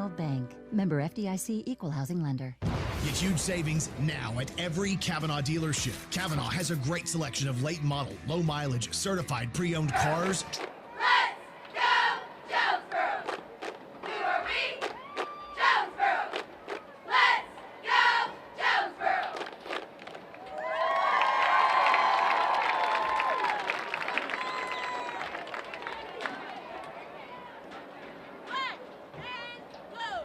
National Bank. Member FDIC, Equal Housing Lender. Get huge savings now at every Kavanaugh dealership. Kavanaugh has a great selection of late model, low mileage, certified pre-owned cars. Let's go, Jonesboro! Who are we? Jonesboro! Let's go, Jonesboro! Black and blue!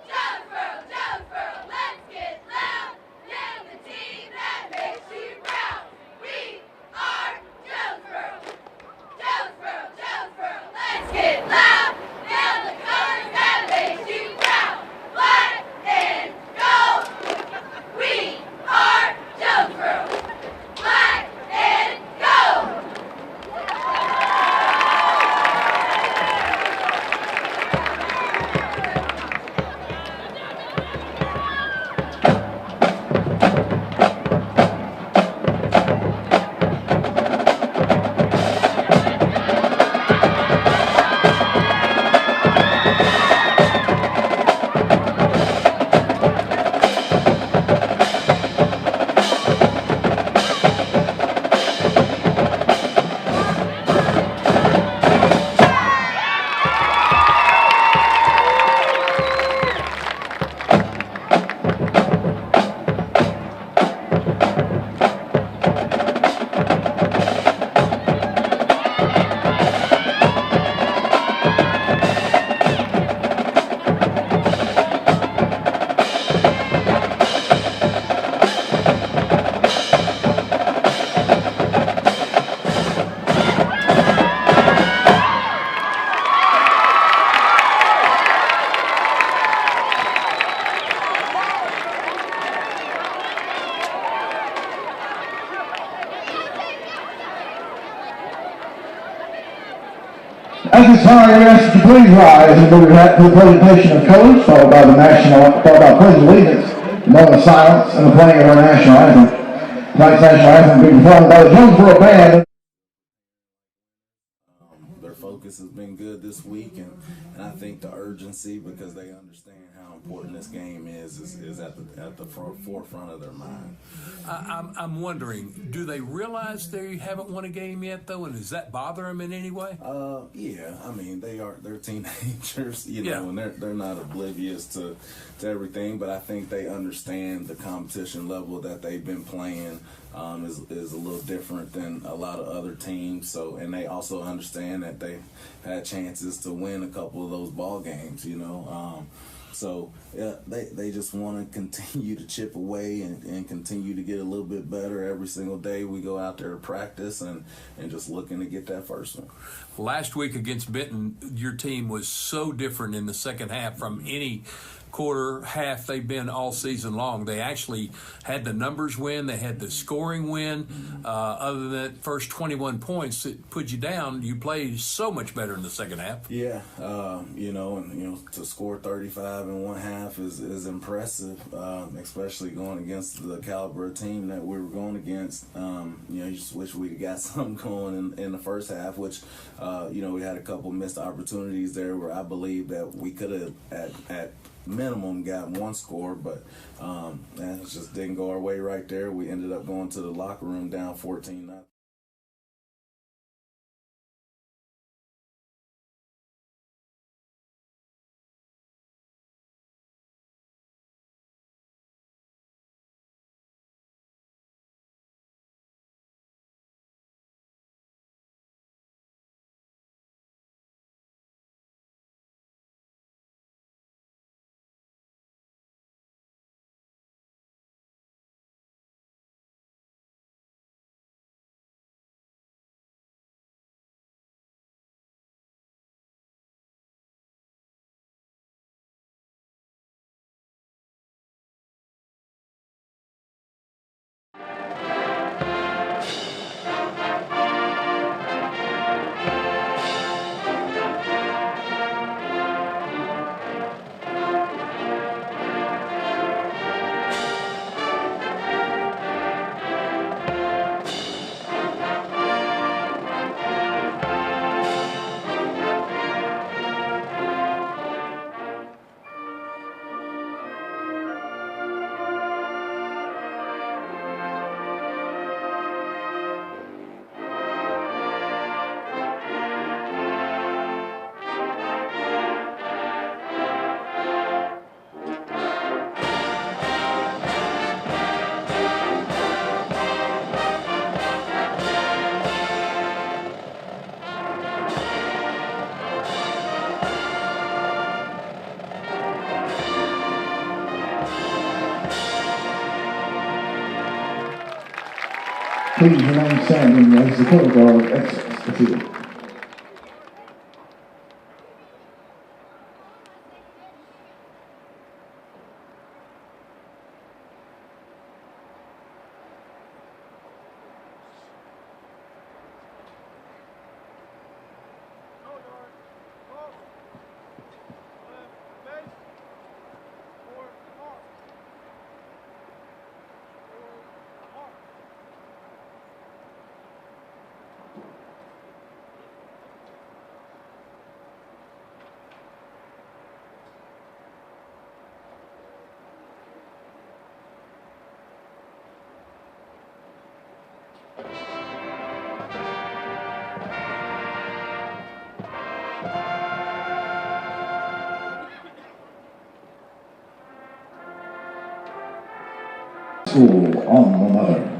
Jonesboro, Jonesboro, let's get loud! Name the team that makes you proud! We are Jonesboro! Jonesboro, Jonesboro, let's get loud! Nail the colors that makes you proud! Black and gold! We are Jonesboro! Black and gold! At this time, we ask you to please rise and move back to the presentation of colors, followed by pledge of allegiance, a moment of silence, and the playing of our national anthem. Tonight's national anthem will be performed by the Jonesboro Band. Their focus has been good this week, and I think the urgency, because they understand how important this game is at the forefront of their mind. I'm wondering, do they realize they haven't won a game yet, though, and does that bother them in any way? Yeah. I mean, they're teenagers, Yeah. and they're not oblivious to everything, but I think they understand the competition level that they've been playing is a little different than a lot of other teams. So, and they also understand that they had chances to win a couple of those ball games, So yeah, they just want to continue to chip away and continue to get a little bit better every single day. We go out there to practice and just looking to get that first one. Last week against Benton, your team was so different in the second half from any quarter, half they've been all season long. They actually had the numbers win. They had the scoring win. Other than that first 21 points that put you down, you played so much better in the second half. Yeah, to score 35 in one half is impressive, especially going against the caliber of team that we were going against. You just wish we'd got something going in the first half, which, we had a couple missed opportunities there where I believe that we could have at minimum got one score, but it just didn't go our way right there. We ended up going to the locker room down 14-0. teams remain standing as the color guard exits the field. School alma mater.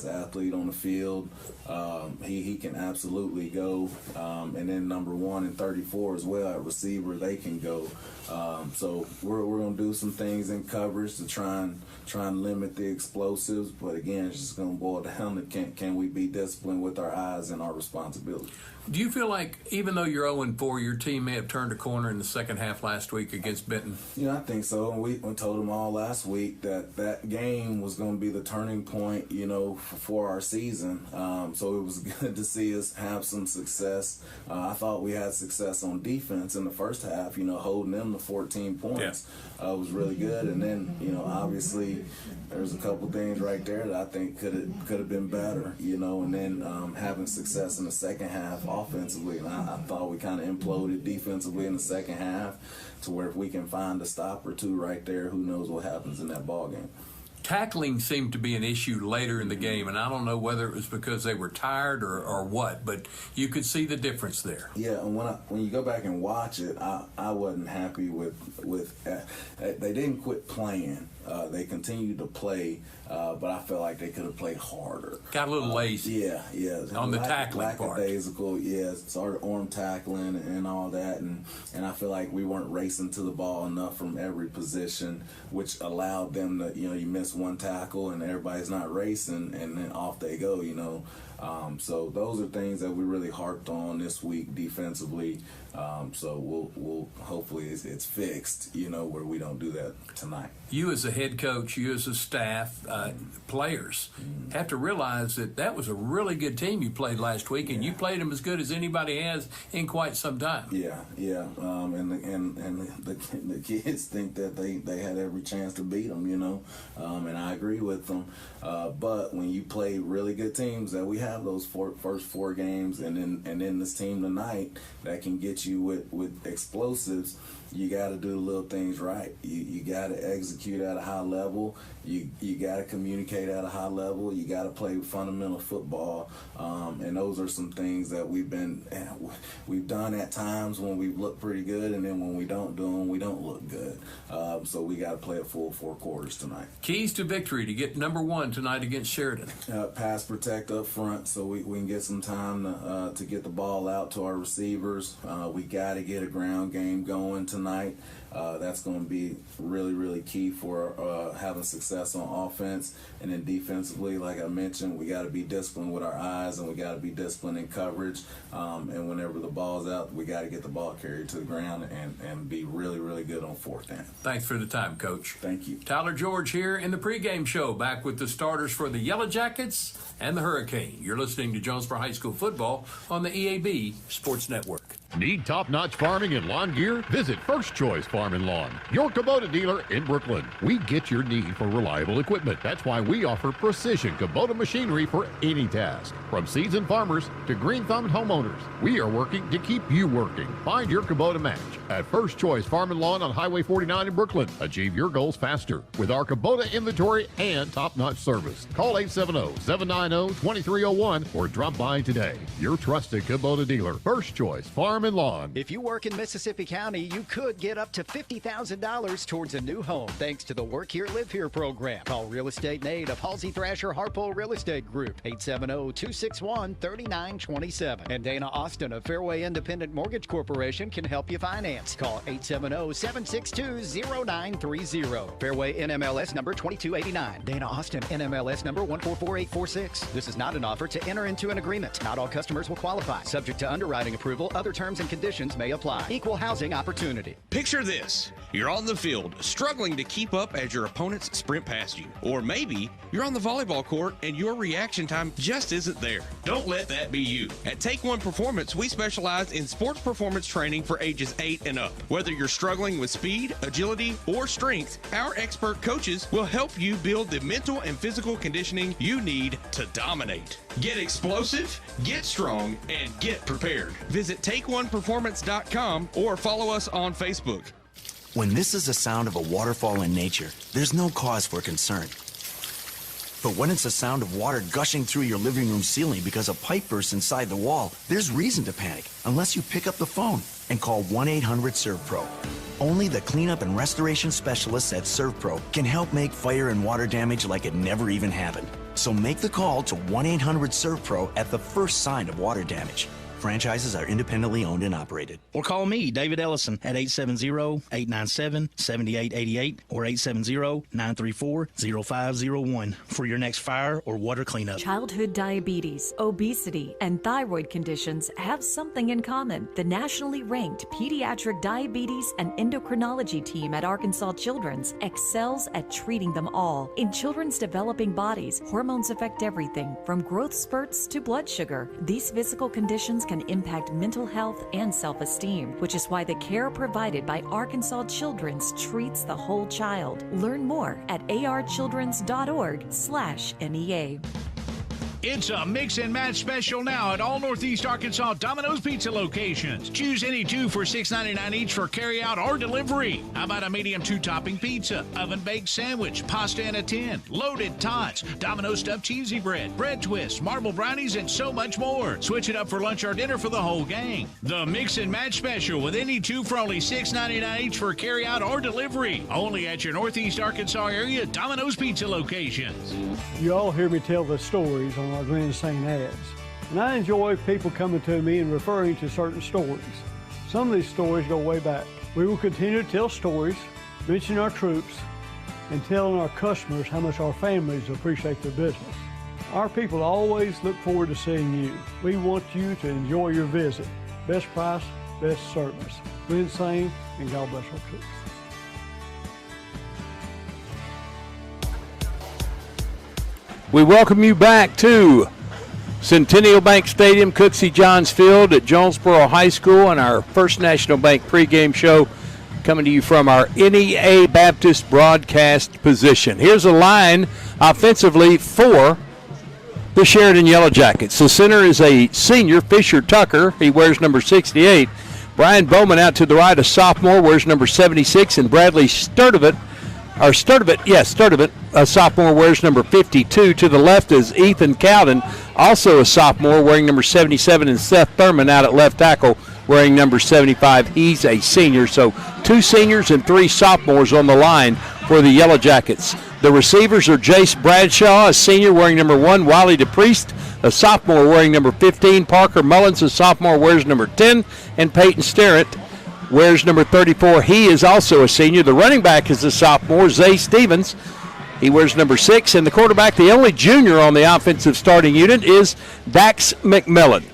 Athlete on the field. He can absolutely go. And then number 1 and 34 as well at receiver, they can go. So we're going to do some things in coverage to try and limit the explosives. But again, it's just going to boil down to can we be disciplined with our eyes and our responsibility. Do you feel like even though you're 0-4, your team may have turned a corner in the second half last week against Benton? Yeah, I think so. And we told them all last week that game was going to be the turning point, for our season. So it was good to see us have some success. I thought we had success on defense in the first half, holding them to 14 points. Yeah. Was really good. And then, obviously there's a couple things right there that I think could have been better, and then having success in the second half offensively. And I thought we kind of imploded defensively in the second half to where if we can find a stop or two right there, who knows what happens in that ball game. Tackling seemed to be an issue later in the game, and I don't know whether it was because they were tired or what, but you could see the difference there. Yeah, and when you go back and watch it, I wasn't happy with they didn't quit playing. They continued to play, but I felt like they could have played harder. Got a little lazy. Yeah. On the tackling part. Lackadaisical, started arm tackling and all that, and I feel like we weren't racing to the ball enough from every position, which allowed them to, you miss one tackle and everybody's not racing, and then off they go, So those are things that we really harped on this week defensively. So we'll hopefully it's fixed, where we don't do that tonight. You as a head coach, you as a staff, players have to realize that was a really good team you played last week, and you played them as good as anybody has in quite some time. Yeah. And the kids think that they had every chance to beat them, and I agree with them. But when you play really good teams, that we have those first 4 games, and then this team tonight that can get you with explosives, you got to do the little things right. You got to execute at a high level. You got to communicate at a high level. You got to play fundamental football, and those are some things that we've done at times when we've looked pretty good, and then when we don't do them, we don't look good. So we got to play a full 4 quarters tonight. Keys to victory to get number 1 tonight against Sheridan. Pass protect up front. front so we can get some time to get the ball out to our receivers. We got to get a ground game going tonight. That's going to be really, really key for having success on offense. And then defensively, like I mentioned, we got to be disciplined with our eyes, and we got to be disciplined in coverage. And whenever the ball's out, we got to get the ball carried to the ground and be really, really good on fourth down. Thanks for the time, Coach. Thank you. Tyler George here in the pregame show, back with the starters for the Yellow Jackets and the Hurricane. You're listening to Jonesboro High School football on the EAB Sports Network. Need top-notch farming and lawn gear? Visit First Choice Farm and Lawn, your Kubota dealer in Brooklyn. We get your need for reliable equipment. That's why we offer precision Kubota machinery for any task. From seasoned farmers to green-thumbed homeowners, we are working to keep you working. Find your Kubota match at First Choice Farm and Lawn on Highway 49 in Brooklyn. Achieve your goals faster with our Kubota inventory and top-notch service. Call 870-790-2301 or drop by today. Your trusted Kubota dealer, First Choice Farm and Lawn. If you work in Mississippi County, you could get up to $50,000 towards a new home thanks to the Work Here, Live Here program. Call Real Estate Nate of Halsey Thrasher Harpo Real Estate Group, 870-261-3927. And Dana Austin of Fairway Independent Mortgage Corporation can help you finance. Call 870-762-0930. Fairway NMLS number 2289. Dana Austin NMLS number 144846. This is not an offer to enter into an agreement. Not all customers will qualify. Subject to underwriting approval, other terms and conditions may apply. Equal housing opportunity. Picture this. You're on the field, struggling to keep up as your opponents sprint past you. Or maybe you're on the volleyball court and your reaction time just isn't there. Don't let that be you. At Take One Performance, we specialize in sports performance training for ages 8 and up. Whether you're struggling with speed, agility, or strength, our expert coaches will help you build the mental and physical conditioning you need to dominate. Get explosive, get strong, and get prepared. Visit TakeOnePerformance.com or follow us on Facebook. When this is the sound of a waterfall in nature, there's no cause for concern. But when it's the sound of water gushing through your living room ceiling because a pipe bursts inside the wall, there's reason to panic unless you pick up the phone and call 1-800-SERVPRO. Only the cleanup and restoration specialists at ServPro can help make fire and water damage like it never even happened. So make the call to 1-800-SERVPRO at the first sign of water damage. Franchises are independently owned and operated. Or call me, David Ellison, at 870-897-7888 or 870-934-0501 for your next fire or water cleanup. Childhood diabetes, obesity, and thyroid conditions have something in common. The nationally ranked Pediatric Diabetes and Endocrinology team at Arkansas Children's excels at treating them all. In children's developing bodies, hormones affect everything from growth spurts to blood sugar. These physical conditions can impact mental health and self-esteem, which is why the care provided by Arkansas Children's treats the whole child. Learn more at archildrens.org/NEA. It's a mix and match special now at all Northeast Arkansas Domino's Pizza locations. Choose any two for $6.99 each for carry-out or delivery. How about a medium 2-topping pizza, oven-baked sandwich, pasta in a tin, loaded tots, Domino's stuffed cheesy bread, bread twists, marble brownies, and so much more. Switch it up for lunch or dinner for the whole gang. The mix and match special with any two for only $6.99 each for carry-out or delivery. Only at your Northeast Arkansas area Domino's Pizza locations. You all hear me tell the stories on our Grand St. ads, and I enjoy people coming to me and referring to certain stories. Some of these stories go way back. We will continue to tell stories, mention our troops, and telling our customers how much our families appreciate their business. Our people always look forward to seeing you. We want you to enjoy your visit. Best price, best service. Glenn St. and God bless our troops. We welcome you back to Centennial Bank Stadium, Cooksey Johns Field at Jonesboro High School, and our First National Bank pregame show coming to you from our NEA Baptist broadcast position. Here's a line offensively for the Sheridan Yellow Jackets. The center is a senior, Fisher Tucker. He wears number 68. Brian Bowman out to the right, a sophomore, wears number 76, and Bradley Sturdivant, a sophomore, wears number 52. To the left is Ethan Cowden, also a sophomore, wearing number 77, and Seth Thurman out at left tackle, wearing number 75. He's a senior, so 2 seniors and 3 sophomores on the line for the Yellow Jackets. The receivers are Jace Bradshaw, a senior, wearing number 1, Wiley DePriest, a sophomore, wearing number 15. Parker Mullins, a sophomore, wears number 10. And Peyton Starrett wears number 34. He is also a senior. The running back is a sophomore, Zay Stevens. He wears number 6. And the quarterback, the only junior on the offensive starting unit, is Dax McMillan.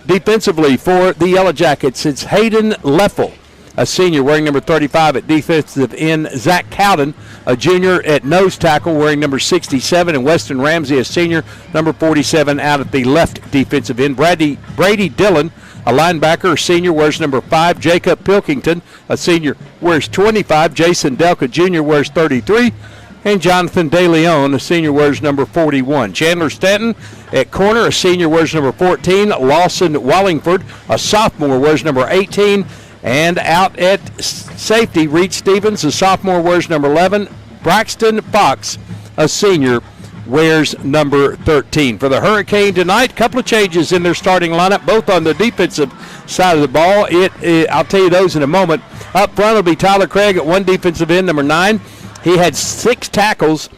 Defensively for the Yellow Jackets, it's Hayden Leffel, a senior, wearing number 35 at defensive end. Zach Cowden, a junior at nose tackle, wearing number 67. And Weston Ramsey, a senior, number 47 out at the left defensive end. Brady Dillon, a linebacker, a senior, wears number 5. Jacob Pilkington, a senior, wears 25. Jason Delka Jr. wears 33. And Jonathan DeLeon, a senior, wears number 41. Chandler Stanton at corner, a senior, wears number 14. Lawson Wallingford, a sophomore, wears number 18. And out at safety, Reed Stevens, a sophomore, wears number 11. Braxton Fox, a senior, wears number 13. For the Hurricane tonight, a couple of changes in their starting lineup, both on the defensive side of the ball. I'll tell you those in a moment. Up front will be Tyler Craig at one defensive end, number 9. He had 6 tackles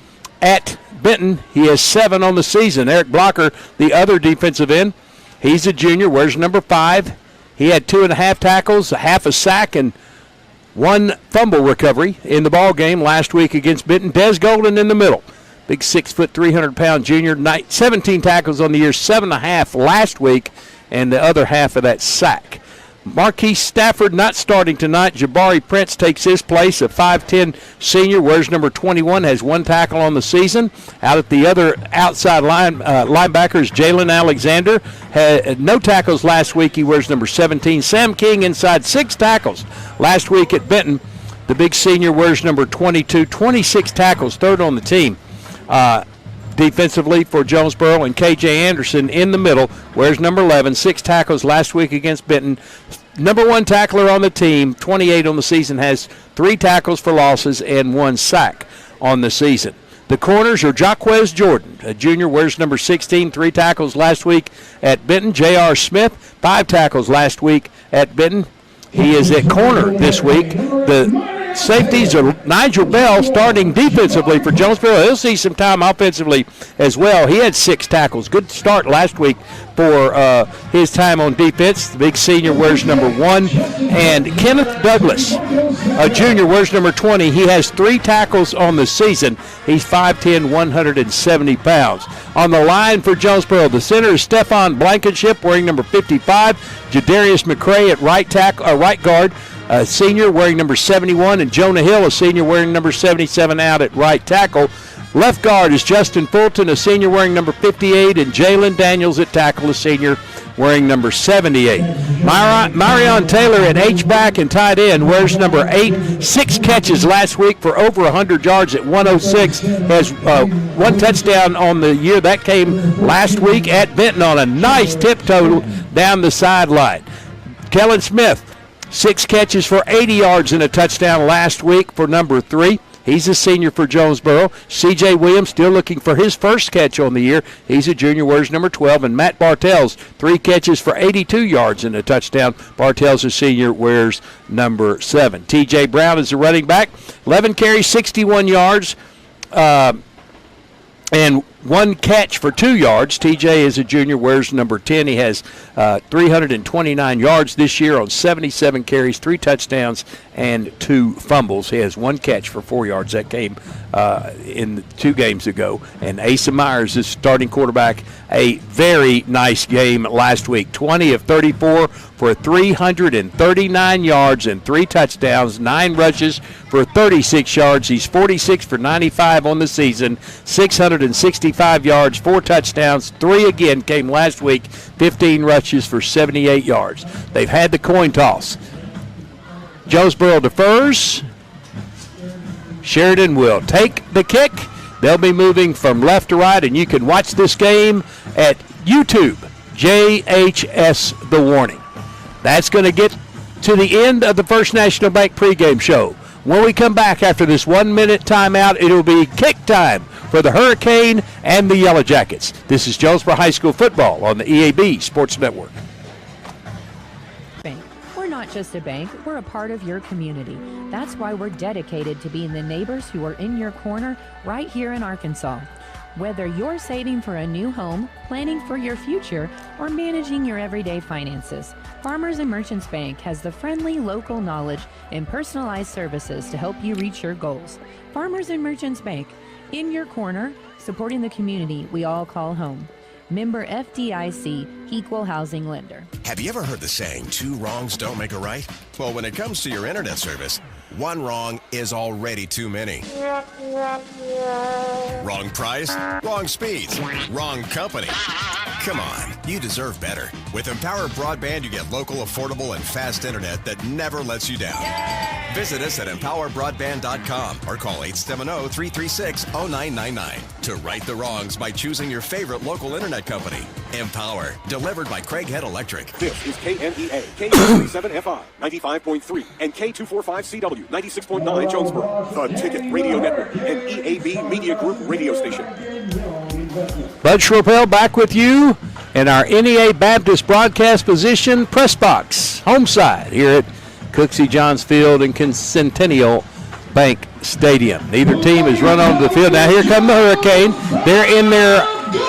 at Benton. He has 7 on the season. Eric Blocker, the other defensive end, he's a junior, wears number 5. He had 2.5 tackles, a half a sack, and 1 fumble recovery in the ball game last week against Benton. Des Golden in the middle, big 6 foot, 300-pound junior, 17 tackles on the year, 7.5 last week, and the other half of that sack. Marquise Stafford not starting tonight. Jabari Prince takes his place. A 5'10 senior, wears number 21, has 1 tackle on the season. Out at the other outside linebackers, Jalen Alexander had no tackles last week. He wears number 17. Sam King inside, 6 tackles last week at Benton. The big senior wears number 22, 26 tackles, third on the team. Defensively for Jonesboro, and K.J. Anderson in the middle, wears number 11, 6 tackles last week against Benton. Number 1 tackler on the team, 28 on the season, has 3 tackles for losses and 1 sack on the season. The corners are Jaquez Jordan, a junior, wears number 16, 3 tackles last week at Benton. J.R. Smith, 5 tackles last week at Benton. He is at corner this week. The safeties are Nigel Bell starting defensively for Jonesboro. He'll see some time offensively as well. He had 6 tackles. Good start last week for his time on defense. The big senior wears number 1. And Kenneth Douglas, a junior, wears number 20. He has 3 tackles on the season. He's 5'10", 170 pounds. On the line for Jonesboro, the center is Stephon Blankenship, wearing number 55. Jadarius McCray at right guard, a senior, wearing number 71, and Jonah Hill, a senior, wearing number 77 out at right tackle. Left guard is Justin Fulton, a senior, wearing number 58, and Jalen Daniels at tackle, a senior, wearing number 78. Marion Taylor at H-back and tight end, wears number 8. 6 catches last week for over 100 yards at 106. Has 1 touchdown on the year. That came last week at Benton on a nice tip total down the sideline. Kellen Smith, 6 catches for 80 yards and a touchdown last week for number 3. He's a senior for Jonesboro. C.J. Williams still looking for his first catch on the year. He's a junior, wears number 12. And Matt Bartels, 3 catches for 82 yards and a touchdown. Bartels, a senior, wears number 7. T.J. Brown is a running back. 11 carries, 61 yards, and 1 catch for 2 yards. TJ is a junior, wears number 10. He has 329 yards this year on 77 carries, 3 touchdowns, and 2 fumbles. He has 1 catch for 4 yards. That came in 2 games ago. And Asa Myers is starting quarterback. A very nice game last week. 20 of 34 for 339 yards and 3 touchdowns, 9 rushes for 36 yards. He's 46 for 95 on the season, 665 yards, 4 touchdowns. 3 again came last week, 15 rushes for 78 yards. They've had the coin toss. Jonesboro defers. Sheridan will take the kick. They'll be moving from left to right, and you can watch this game at YouTube, JHS The Warning. That's going to get to the end of the First National Bank pregame show. When we come back after this 1-minute timeout, it'll be kick time for the Hurricane and the Yellow Jackets. This is Jonesboro High School football on the EAB Sports Network. We're not just a bank, we're a part of your community. That's why we're dedicated to being the neighbors who are in your corner right here in Arkansas. Whether you're saving for a new home, planning for your future, or managing your everyday finances, Farmers and Merchants Bank has the friendly local knowledge and personalized services to help you reach your goals. Farmers and Merchants Bank, in your corner, supporting the community we all call home. Member FDIC, Equal Housing Lender. Have you ever heard the saying, 2 wrongs don't make a right? Well, when it comes to your internet service, 1 wrong is already too many. Wrong price, wrong speeds, wrong company. Come on, you deserve better. With Empower Broadband, you get local, affordable, and fast internet that never lets you down. Visit us at empowerbroadband.com or call 870-336-0999 to right the wrongs by choosing your favorite local internet company. Empower, delivered by Craig Head Electric. This is KMEA, K237FI, 95.3, and K245CW, 96.9 Jonesboro, the Ticket Radio Network, and EAB Media Group radio station. Bud Schroepel back with you in our NEA Baptist broadcast position press box, home side here at Cooksey Johns Field and Centennial Bank Stadium. Neither team has run onto the field. Now here come the Hurricane. They're in their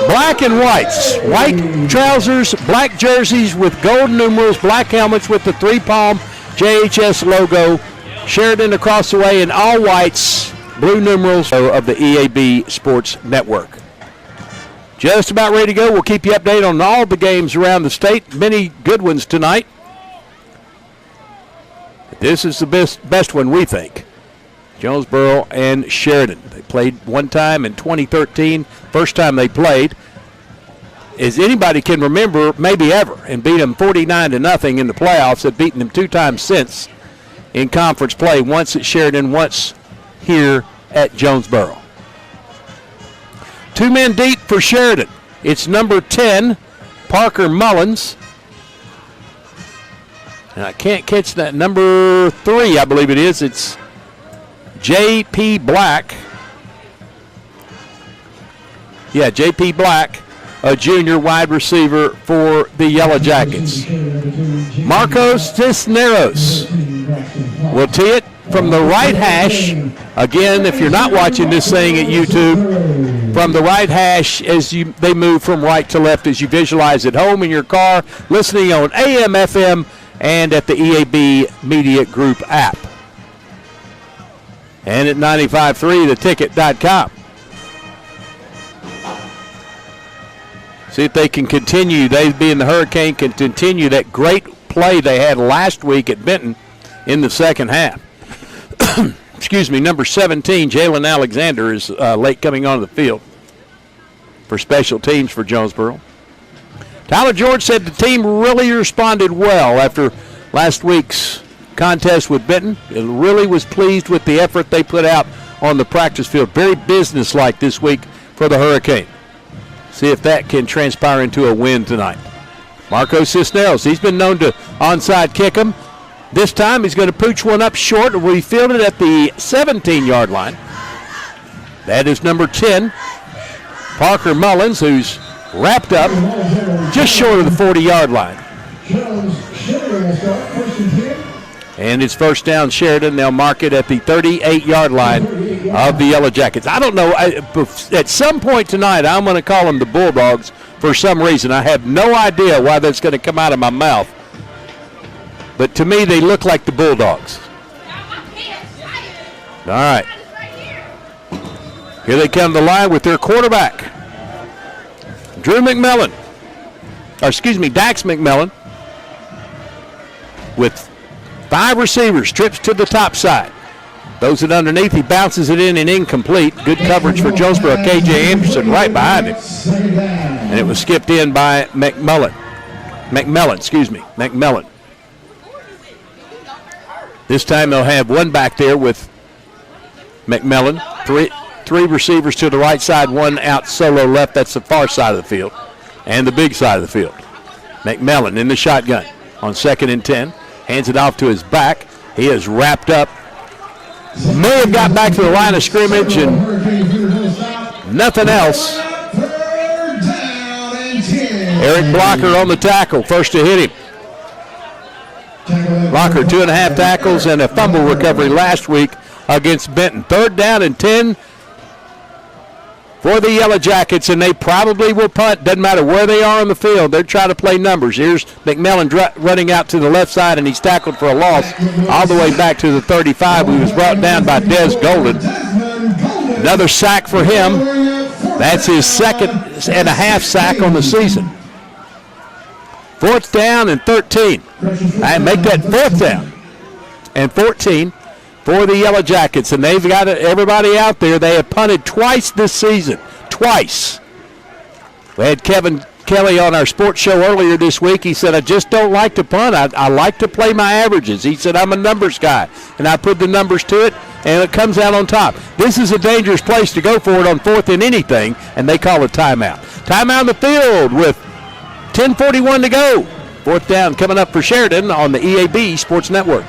black and whites, white trousers, black jerseys with gold numerals, black helmets with the 3-palm JHS logo, Sheridan across the way, and all whites, blue numerals of the EAB Sports Network. Just about ready to go. We'll keep you updated on all the games around the state. Many good ones tonight. This is the best one, we think. Jonesboro and Sheridan. They played one time in 2013. First time they played, as anybody can remember, maybe ever, and beat them 49-0 in the playoffs. Have beaten them 2 times since in conference play, once at Sheridan, once here at Jonesboro. 2 men deep for Sheridan. It's number 10, Parker Mullins. And I can't catch that. Number 3, I believe it is. It's J.P. Black. Yeah, J.P. Black, a junior wide receiver for the Yellow Jackets. Marcos Cisneros will tee it from the right hash. Again, if you're not watching this thing at YouTube, from the right hash as they move from right to left as you visualize at home in your car, listening on AM, FM, and at the EAB Media Group app. And at 95.3, theticket.com. See if they can continue. They, being the Hurricane, can continue that great play they had last week at Benton in the second half. Excuse me, number 17, Jalen Alexander, is late coming onto the field for special teams for Jonesboro. Tyler George said the team really responded well after last week's contest with Benton. It really was pleased with the effort they put out on the practice field. Very businesslike this week for the Hurricane. See if that can transpire into a win tonight. Marco Cisneros, he's been known to onside kick him. This time he's going to pooch one up short. We fielded at the 17-yard line. That is number 10, Parker Mullins, who's wrapped up just short of the 40-yard line. And it's first down Sheridan. They'll mark it at the 38-yard line of the Yellow Jackets. I don't know. At some point tonight, I'm going to call them the Bulldogs for some reason. I have no idea why that's going to come out of my mouth. But to me, they look like the Bulldogs. All right. Here they come to the line with their quarterback, Dax McMillan, with 5 receivers, trips to the top side. Those that underneath, he bounces it in and incomplete. Good coverage for Jonesboro. K.J. Anderson right behind him. And it was skipped in by McMillan. This time they'll have one back there with McMillan. Three receivers to the right side, one out solo left. That's the far side of the field. And the big side of the field. McMillan in the shotgun on 2nd and 10. Hands it off to his back. He is wrapped up. May have got back to the line of scrimmage and nothing else. Eric Blocker on the tackle, first to hit him. Blocker 2.5 tackles and a fumble recovery last week against Benton. 3rd down and 10 for the Yellow Jackets, and they probably will punt. Doesn't matter where they are on the field. They're trying to play numbers. Here's McMillan running out to the left side, and he's tackled for a loss all the way back to the 35. He was brought down by Des Golden. Another sack for him. That's his second and a half sack on the season. 4th down and 13. And make that 4th down and 14 for the Yellow Jackets. And they've got everybody out there. They have punted twice this season. Twice. We had Kevin Kelly on our sports show earlier this week. He said, I just don't like to punt. I like to play my averages. He said, I'm a numbers guy. And I put the numbers to it, and it comes out on top. This is a dangerous place to go for it on 4th and anything, and they call it timeout. Timeout on the field with 10:41 to go. 4th down coming up for Sheridan on the EAB Sports Network.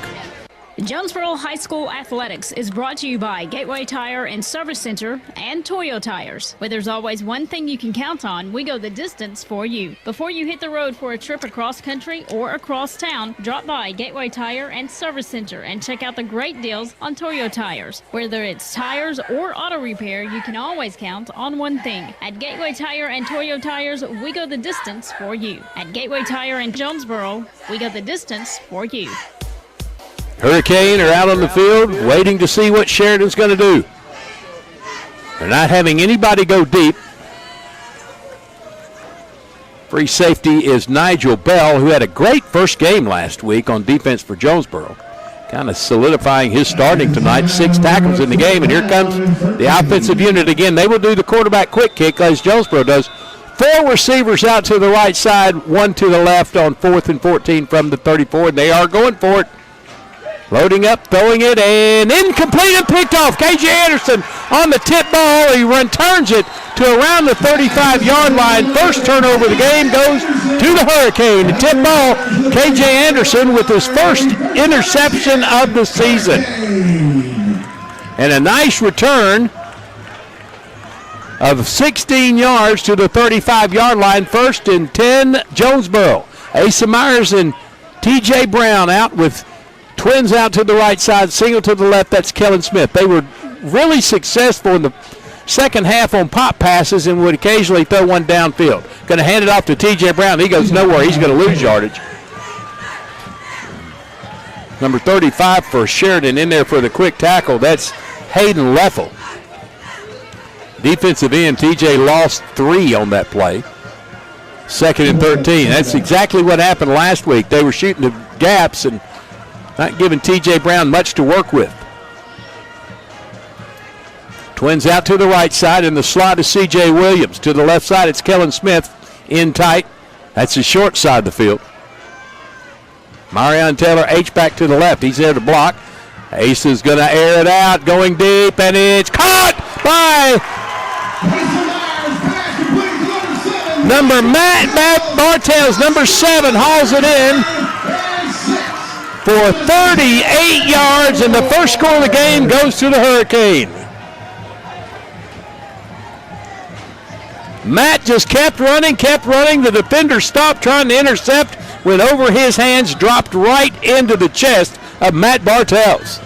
Jonesboro High School Athletics is brought to you by Gateway Tire and Service Center and Toyo Tires. Where there's always one thing you can count on, we go the distance for you. Before you hit the road for a trip across country or across town, drop by Gateway Tire and Service Center and check out the great deals on Toyo Tires. Whether it's tires or auto repair, you can always count on one thing. At Gateway Tire and Toyo Tires, we go the distance for you. At Gateway Tire in Jonesboro, we go the distance for you. Hurricane are out on the field waiting to see what Sheridan's going to do. They're not having anybody go deep. Free safety is Nigel Bell, who had a great first game last week on defense for Jonesboro. Kind of solidifying his starting tonight. 6 tackles in the game, and here comes the offensive unit again. They will do the quarterback quick kick as Jonesboro does. 4 receivers out to the right side, 1 to the left on 4th and 14 from the 34, and they are going for it. Loading up, throwing it, and incomplete and picked off. KJ Anderson on the tip ball. He turns it to around the 35-yard line. First turnover of the game goes to the Hurricane. The tip ball, KJ Anderson with his first interception of the season. And a nice return of 16 yards to the 35-yard line. 1st and 10, Jonesboro. Asa Myers and T.J. Brown out with twins out to the right side, single to the left. That's Kellen Smith. They were really successful in the second half on pop passes and would occasionally throw one downfield. Going to hand it off to T.J. Brown. He goes nowhere. He's going to lose yardage. Number 35 for Sheridan in there for the quick tackle. That's Hayden Leffel. Defensive end, T.J. lost 3 on that play. 2nd and 13. That's exactly what happened last week. They were shooting the gaps and not giving T.J. Brown much to work with. Twins out to the right side, and the slot is C.J. Williams. To the left side, it's Kellen Smith in tight. That's the short side of the field. Marion Taylor, H-back to the left. He's there to block. Ace is going to air it out, going deep, and it's caught by Matt Bartels. Number 7 hauls it in for 38 yards, and the first score of the game goes to the Hurricane. Matt just kept running. The defender stopped trying to intercept, went over his hands, dropped right into the chest of Matt Bartels.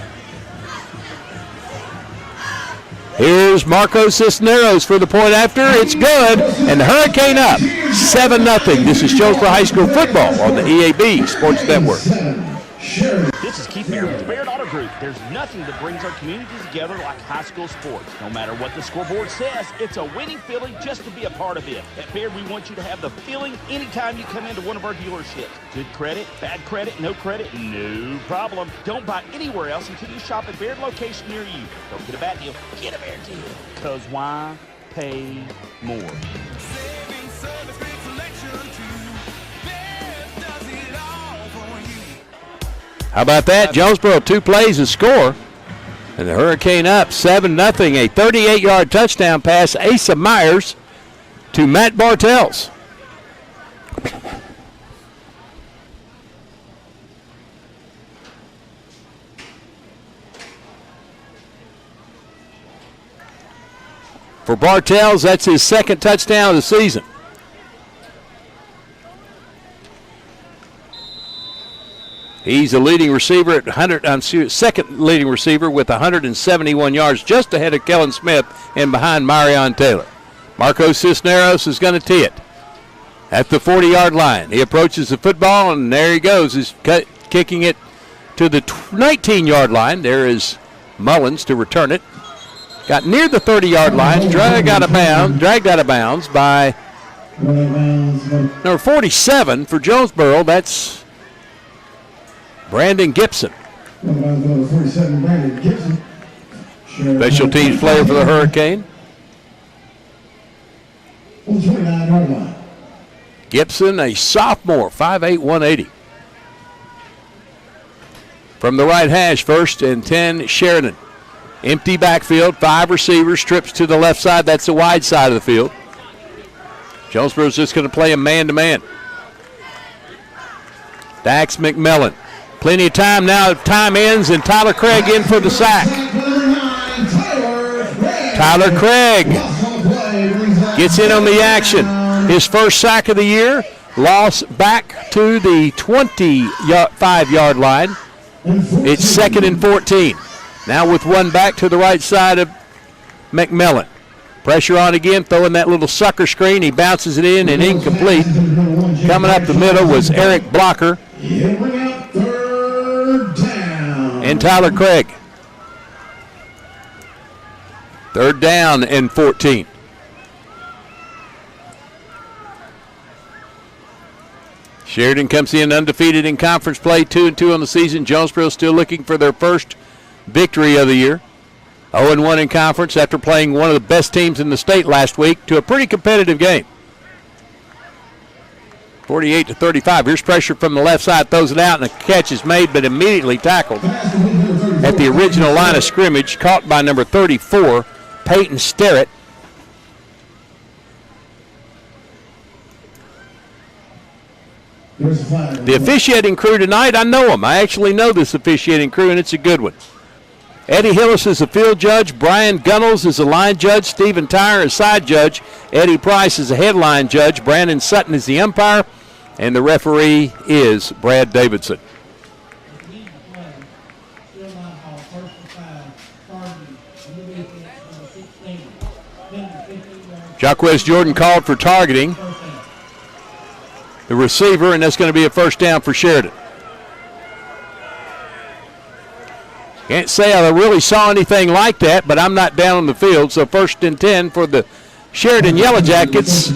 Here's Marco Cisneros for the point after. It's good, and the Hurricane up 7-0. This is Jonesboro High School football on the EAB Sports Network. This is Keith Beard with the Baird Auto Group. There's nothing that brings our community together like high school sports. No matter what the scoreboard says, it's a winning feeling just to be a part of it. At Baird, we want you to have the feeling anytime you come into one of our dealerships. Good credit, bad credit, no no problem. Don't buy anywhere else until you shop at Baird location near you. Don't get a bad deal, get a Baird deal. Because why pay more? Saving service, great selection too. Baird does it all for you. How about that? Jonesboro 2 plays a score. And the Hurricane up 7-0. A 38-yard touchdown pass, Asa Myers to Matt Bartels. For Bartels, that's his 2nd touchdown of the season. He's the leading receiver at second leading receiver with 171 yards, just ahead of Kellen Smith and behind Marion Taylor. Marco Cisneros is going to tee it at the 40-yard line. He approaches the football, and there he goes. He's kicking it to the 19-yard line. There is Mullins to return it. Got near the 30-yard line, dragged out of bounds by number 47 for Jonesboro. That's Brandon Gibson. Special teams player for the Hurricane. Gibson, a sophomore, 5'8", 180. From the right hash, 1st and 10, Sheridan. Empty backfield, 5 receivers, trips to the left side. That's the wide side of the field. Jonesboro's just going to play a man-to-man. Dax McMillan. Plenty of time now. Time ends, and Tyler Craig in for the sack. Tyler Craig gets in on the action. His first sack of the year. Loss back to the 25-yard line. It's 2nd and 14. Now with one back to the right side of McMillan. Pressure on again, throwing that little sucker screen. He bounces it in and incomplete. Coming up the middle was Eric Blocker and Tyler Craig. 3rd down and 14. Sheridan comes in undefeated in conference play, 2-2 on the season. Jonesboro still looking for their first victory of the year. 0-1 in conference after playing one of the best teams in the state last week to a pretty competitive game. 48-35. Here's pressure from the left side, throws it out, and a catch is made, but immediately tackled at the original line of scrimmage, caught by number 34, Peyton Sterrett. The officiating crew tonight, I know them. I actually know this officiating crew, and it's a good one. Eddie Hillis is the field judge. Brian Gunnels is the line judge. Stephen Tyre is side judge. Eddie Price is the headline judge. Brandon Sutton is the umpire. And the referee is Brad Davidson. Jaquez Jordan called for targeting the receiver, and that's going to be a first down for Sheridan. Can't say I really saw anything like that, but I'm not down on the field, so 1st and 10 for the Sheridan Yellow Jackets.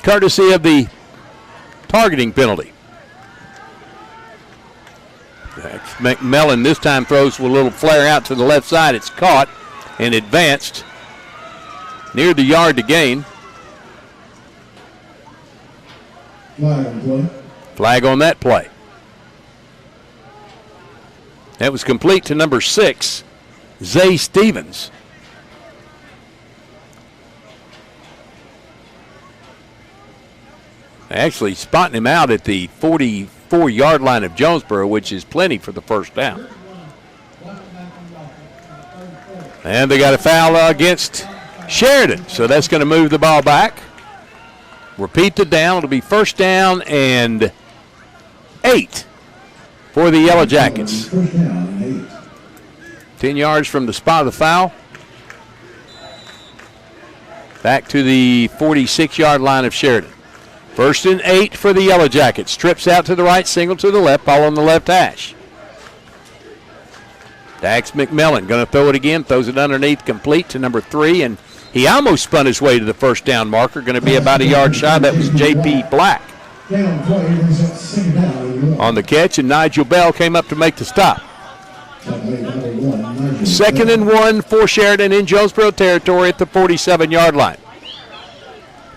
Courtesy of the targeting penalty. McMillan this time throws with a little flare out to the left side. It's caught and advanced near the yard to gain. Flag on that play. That was complete to number 6, Zay Stevens. Actually spotting him out at the 44-yard line of Jonesboro, which is plenty for the first down. And they got a foul against Sheridan, so that's going to move the ball back. Repeat the down. It'll be 1st down and 8 for the Yellow Jackets. 10 yards from the spot of the foul. Back to the 46-yard line of Sheridan. 1st and 8 for the Yellow Jackets. Trips out to the right, single to the left, ball on the left hash. Dax McMillan going to throw it again, throws it underneath, complete to number 3, and he almost spun his way to the first down marker, going to be about a yard shy. That was J.P. Black on the catch, and Nigel Bell came up to make the stop. 2nd and 1 for Sheridan in Jonesboro territory at the 47-yard line.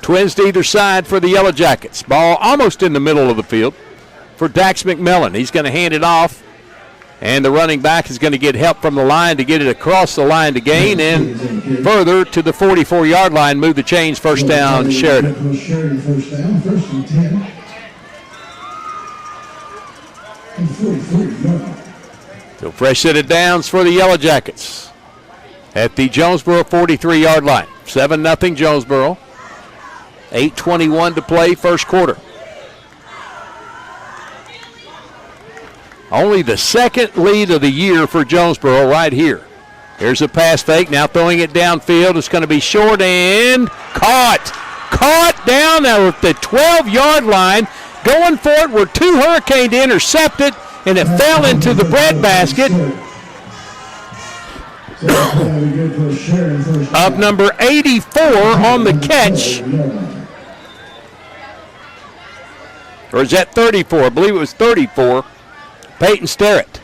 Twins to either side for the Yellow Jackets. Ball almost in the middle of the field for Dax McMillan. He's going to hand it off, and the running back is going to get help from the line to get it across the line to gain, and further to the 44-yard line, move the chains, first down, Sheridan. So fresh set of downs for the Yellow Jackets at the Jonesboro 43-yard line. 7-0 Jonesboro. 8:21 to play, first quarter. Only the second lead of the year for Jonesboro right here. Here's a pass fake. Now throwing it downfield. It's going to be short and caught. Caught down there at the 12-yard line. Going for it were two Hurricanes to intercept it, and it fell into the breadbasket of number 84 on the catch. Or is that 34? I believe it was 34. Peyton Sterrett.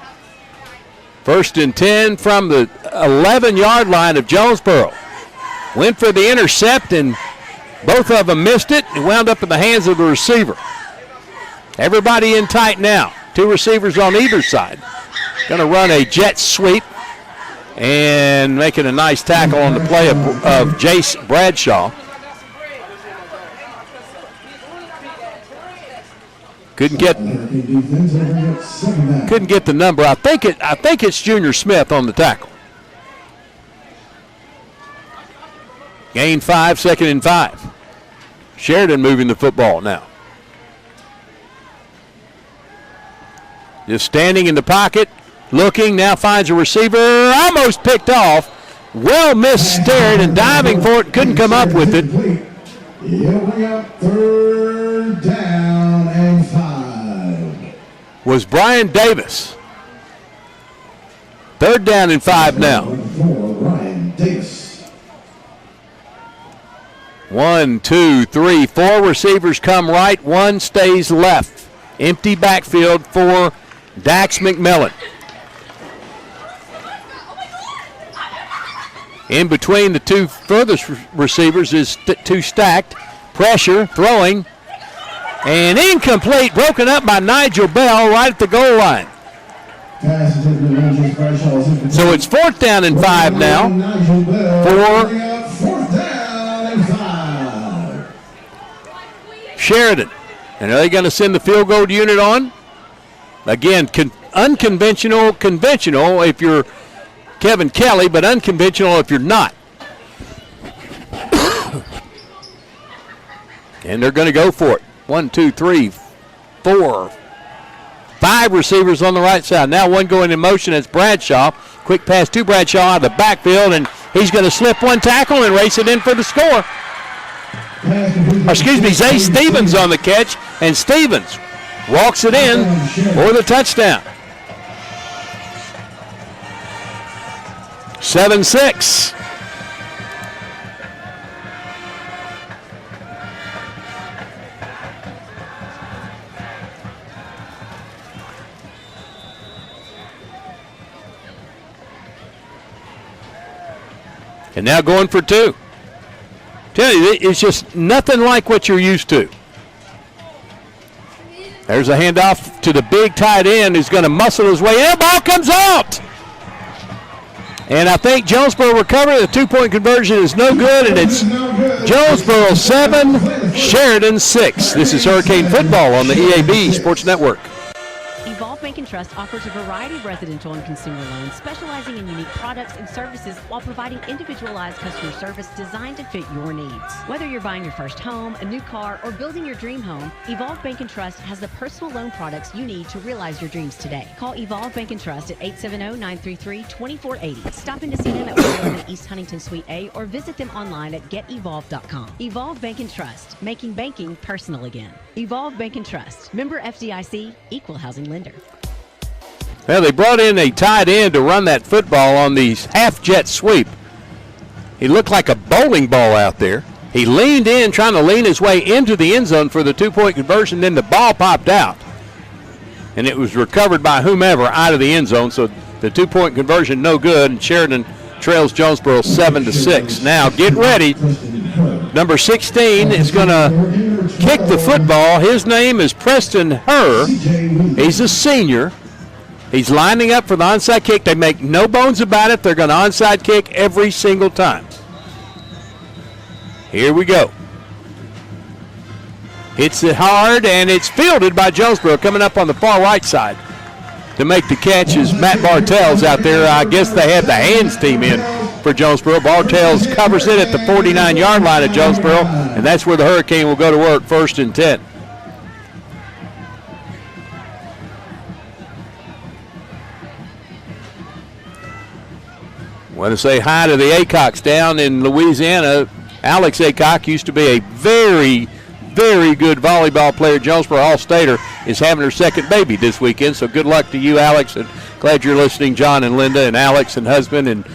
1st and 10 from the 11-yard line of Jonesboro. Went for the intercept, and both of them missed it and wound up in the hands of the receiver. Everybody in tight now. Two receivers on either side. Going to run a jet sweep and making a nice tackle on the play of Jace Bradshaw. Couldn't get the number. I think it's Junior Smith on the tackle. Gain 5, 2nd and 5. Sheridan moving the football now. Just standing in the pocket, looking, now finds a receiver, almost picked off. Well missed, stared, and diving for it, couldn't come up with it. Here we up, 3rd down and 5. Was Brian Davis. 3rd down and 5 now. Brian Davis. 1, 2, 3, 4 receivers come right, 1 stays left. Empty backfield for Dax McMillan. In between the two furthest receivers is two stacked. Pressure, throwing, and incomplete, broken up by Nigel Bell right at the goal line. So it's 4th down and 5 now for Sheridan. And are they going to send the field goal unit on? Again, unconventional, conventional if you're Kevin Kelly, but unconventional if you're not. And they're going to go for it. 1, 2, 3, 4, 5 receivers on the right side. Now one going in motion. It's Bradshaw. Quick pass to Bradshaw out of the backfield, and he's going to slip one tackle and race it in for the score. Zay Stevens on the catch, and Stevens walks it in for the touchdown. 7-6. And now going for 2. Tell you, it's just nothing like what you're used to. There's a handoff to the big tight end who's going to muscle his way in. Ball comes out. And I think Jonesboro recovered. The 2-point conversion is no good, and it's Jonesboro 7, Sheridan 6. This is Hurricane Football on the EAB Sports Network. Evolve Bank and Trust offers a variety of residential and consumer loans specializing in unique products and services while providing individualized customer service designed to fit your needs. Whether you're buying your first home, a new car, or building your dream home, Evolve Bank and Trust has the personal loan products you need to realize your dreams today. Call Evolve Bank and Trust at 870-933-2480. Stop in to see them at 111 East Huntington Suite A or visit them online at getevolve.com. Evolve Bank and Trust, making banking personal again. Evolve Bank and Trust, member FDIC, equal housing lender. Well, they brought in a tight end to run that football on the half-jet sweep. He looked like a bowling ball out there. He leaned in, trying to lean his way into the end zone for the 2-point conversion. Then the ball popped out, and it was recovered by whomever out of the end zone. So the 2-point conversion no good, and Sheridan trails Jonesboro 7-6. Now get ready. Number 16 is going to kick the football. His name is Preston Herr. He's a senior. He's lining up for the onside kick. They make no bones about it. They're going to onside kick every single time. Here we go. Hits it hard, and it's fielded by Jonesboro. Coming up on the far right side to make the catch is Matt Bartels out there. I guess they had the hands team in for Jonesboro. Bartels covers it at the 49-yard line of Jonesboro, and that's where the Hurricane will go to work, 1st and 10. Want to say hi to the Aycocks down in Louisiana. Alex Aycock used to be a very, very good volleyball player. Jonesboro All-Stater is having her second baby this weekend, so good luck to you, Alex, and glad you're listening, John and Linda and Alex and husband and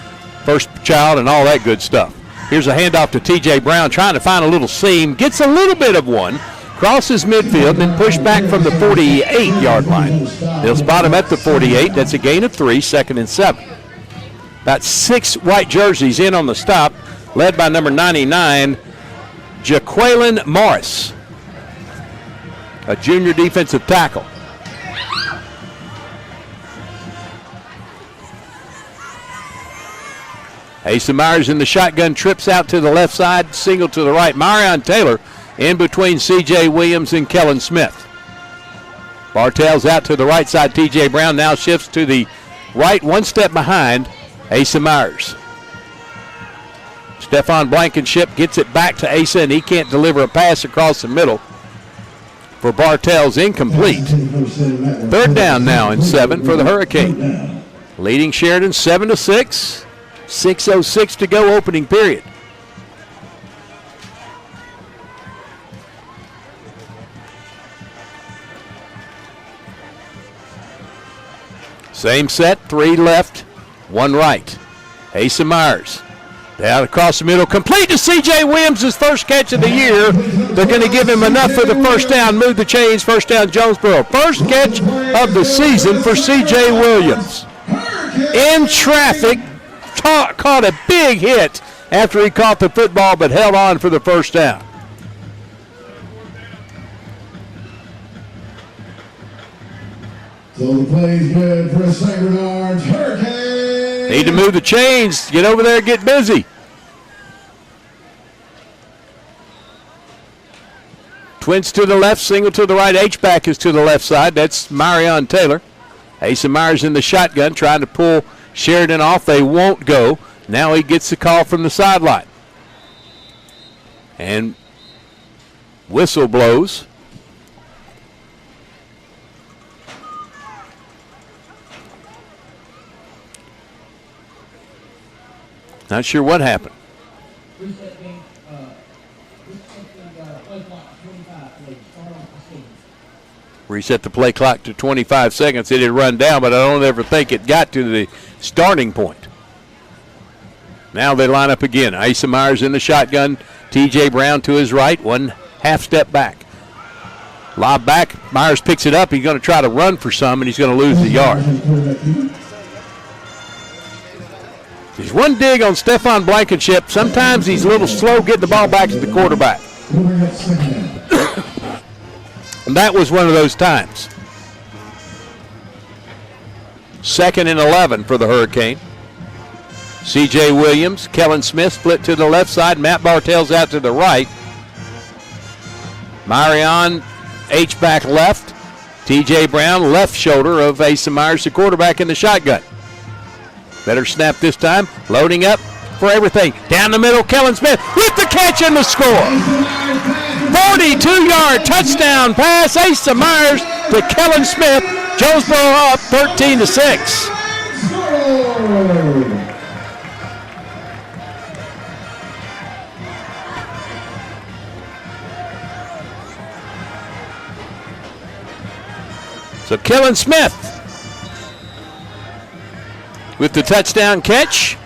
first child and all that good stuff. Here's a handoff to T.J. Brown, trying to find a little seam, gets a little bit of one, crosses midfield, then pushed back from the 48-yard line. They'll spot him at the 48. That's a gain of 3, 2nd and 7. About 6 white jerseys in on the stop, led by number 99, Jaqueline Morris, a junior defensive tackle. Asa Myers in the shotgun, trips out to the left side, single to the right. Marion Taylor in between C.J. Williams and Kellen Smith. Bartell's out to the right side. T.J. Brown now shifts to the right, one step behind Asa Myers. Stephon Blankenship gets it back to Asa, and he can't deliver a pass across the middle for Bartell's incomplete. 3rd down now and 7 for the Hurricane. Leading Sheridan 7-6. 6:06 to go, opening period. Same set, 3 left, 1 right. Asa Myers down across the middle, complete to C.J. Williams, his first catch of the year. They're going to give him enough for the first down, move the chains, first down Jonesboro. First catch of the season for C.J. Williams. In traffic, caught a big hit after he caught the football, but held on for the first down. So the play's good for St. Bernard's Hurricane. Need to move the chains, get over there, get busy. Twins to the left, single to the right. H-back is to the left side. That's Marion Taylor. Asa Myers in the shotgun, trying to pull Sheridan off. They won't go. Now he gets the call from the sideline. And whistle blows. Not sure what happened. Reset the play clock to 25 seconds. It had run down, but I don't ever think it got to the starting point. Now they line up again. Asa Myers in the shotgun. T.J. Brown to his right. 1 half step back. Lob back. Myers picks it up. He's going to try to run for some, and he's going to lose the yard. There's one dig on Stephon Blankenship. Sometimes he's a little slow getting the ball back to the quarterback. And that was one of those times. 2nd and 11 for the Hurricane. C.J. Williams, Kellen Smith split to the left side. Matt Bartell's out to the right. Marion H-back left. T.J. Brown left shoulder of Asa Myers, the quarterback in the shotgun. Better snap this time. Loading up for everything. Down the middle, Kellen Smith with the catch and the score. 42-yard touchdown pass. Asa Myers to Kellen Smith. Jonesboro up 13-6. So Kellen Smith with the touchdown catch.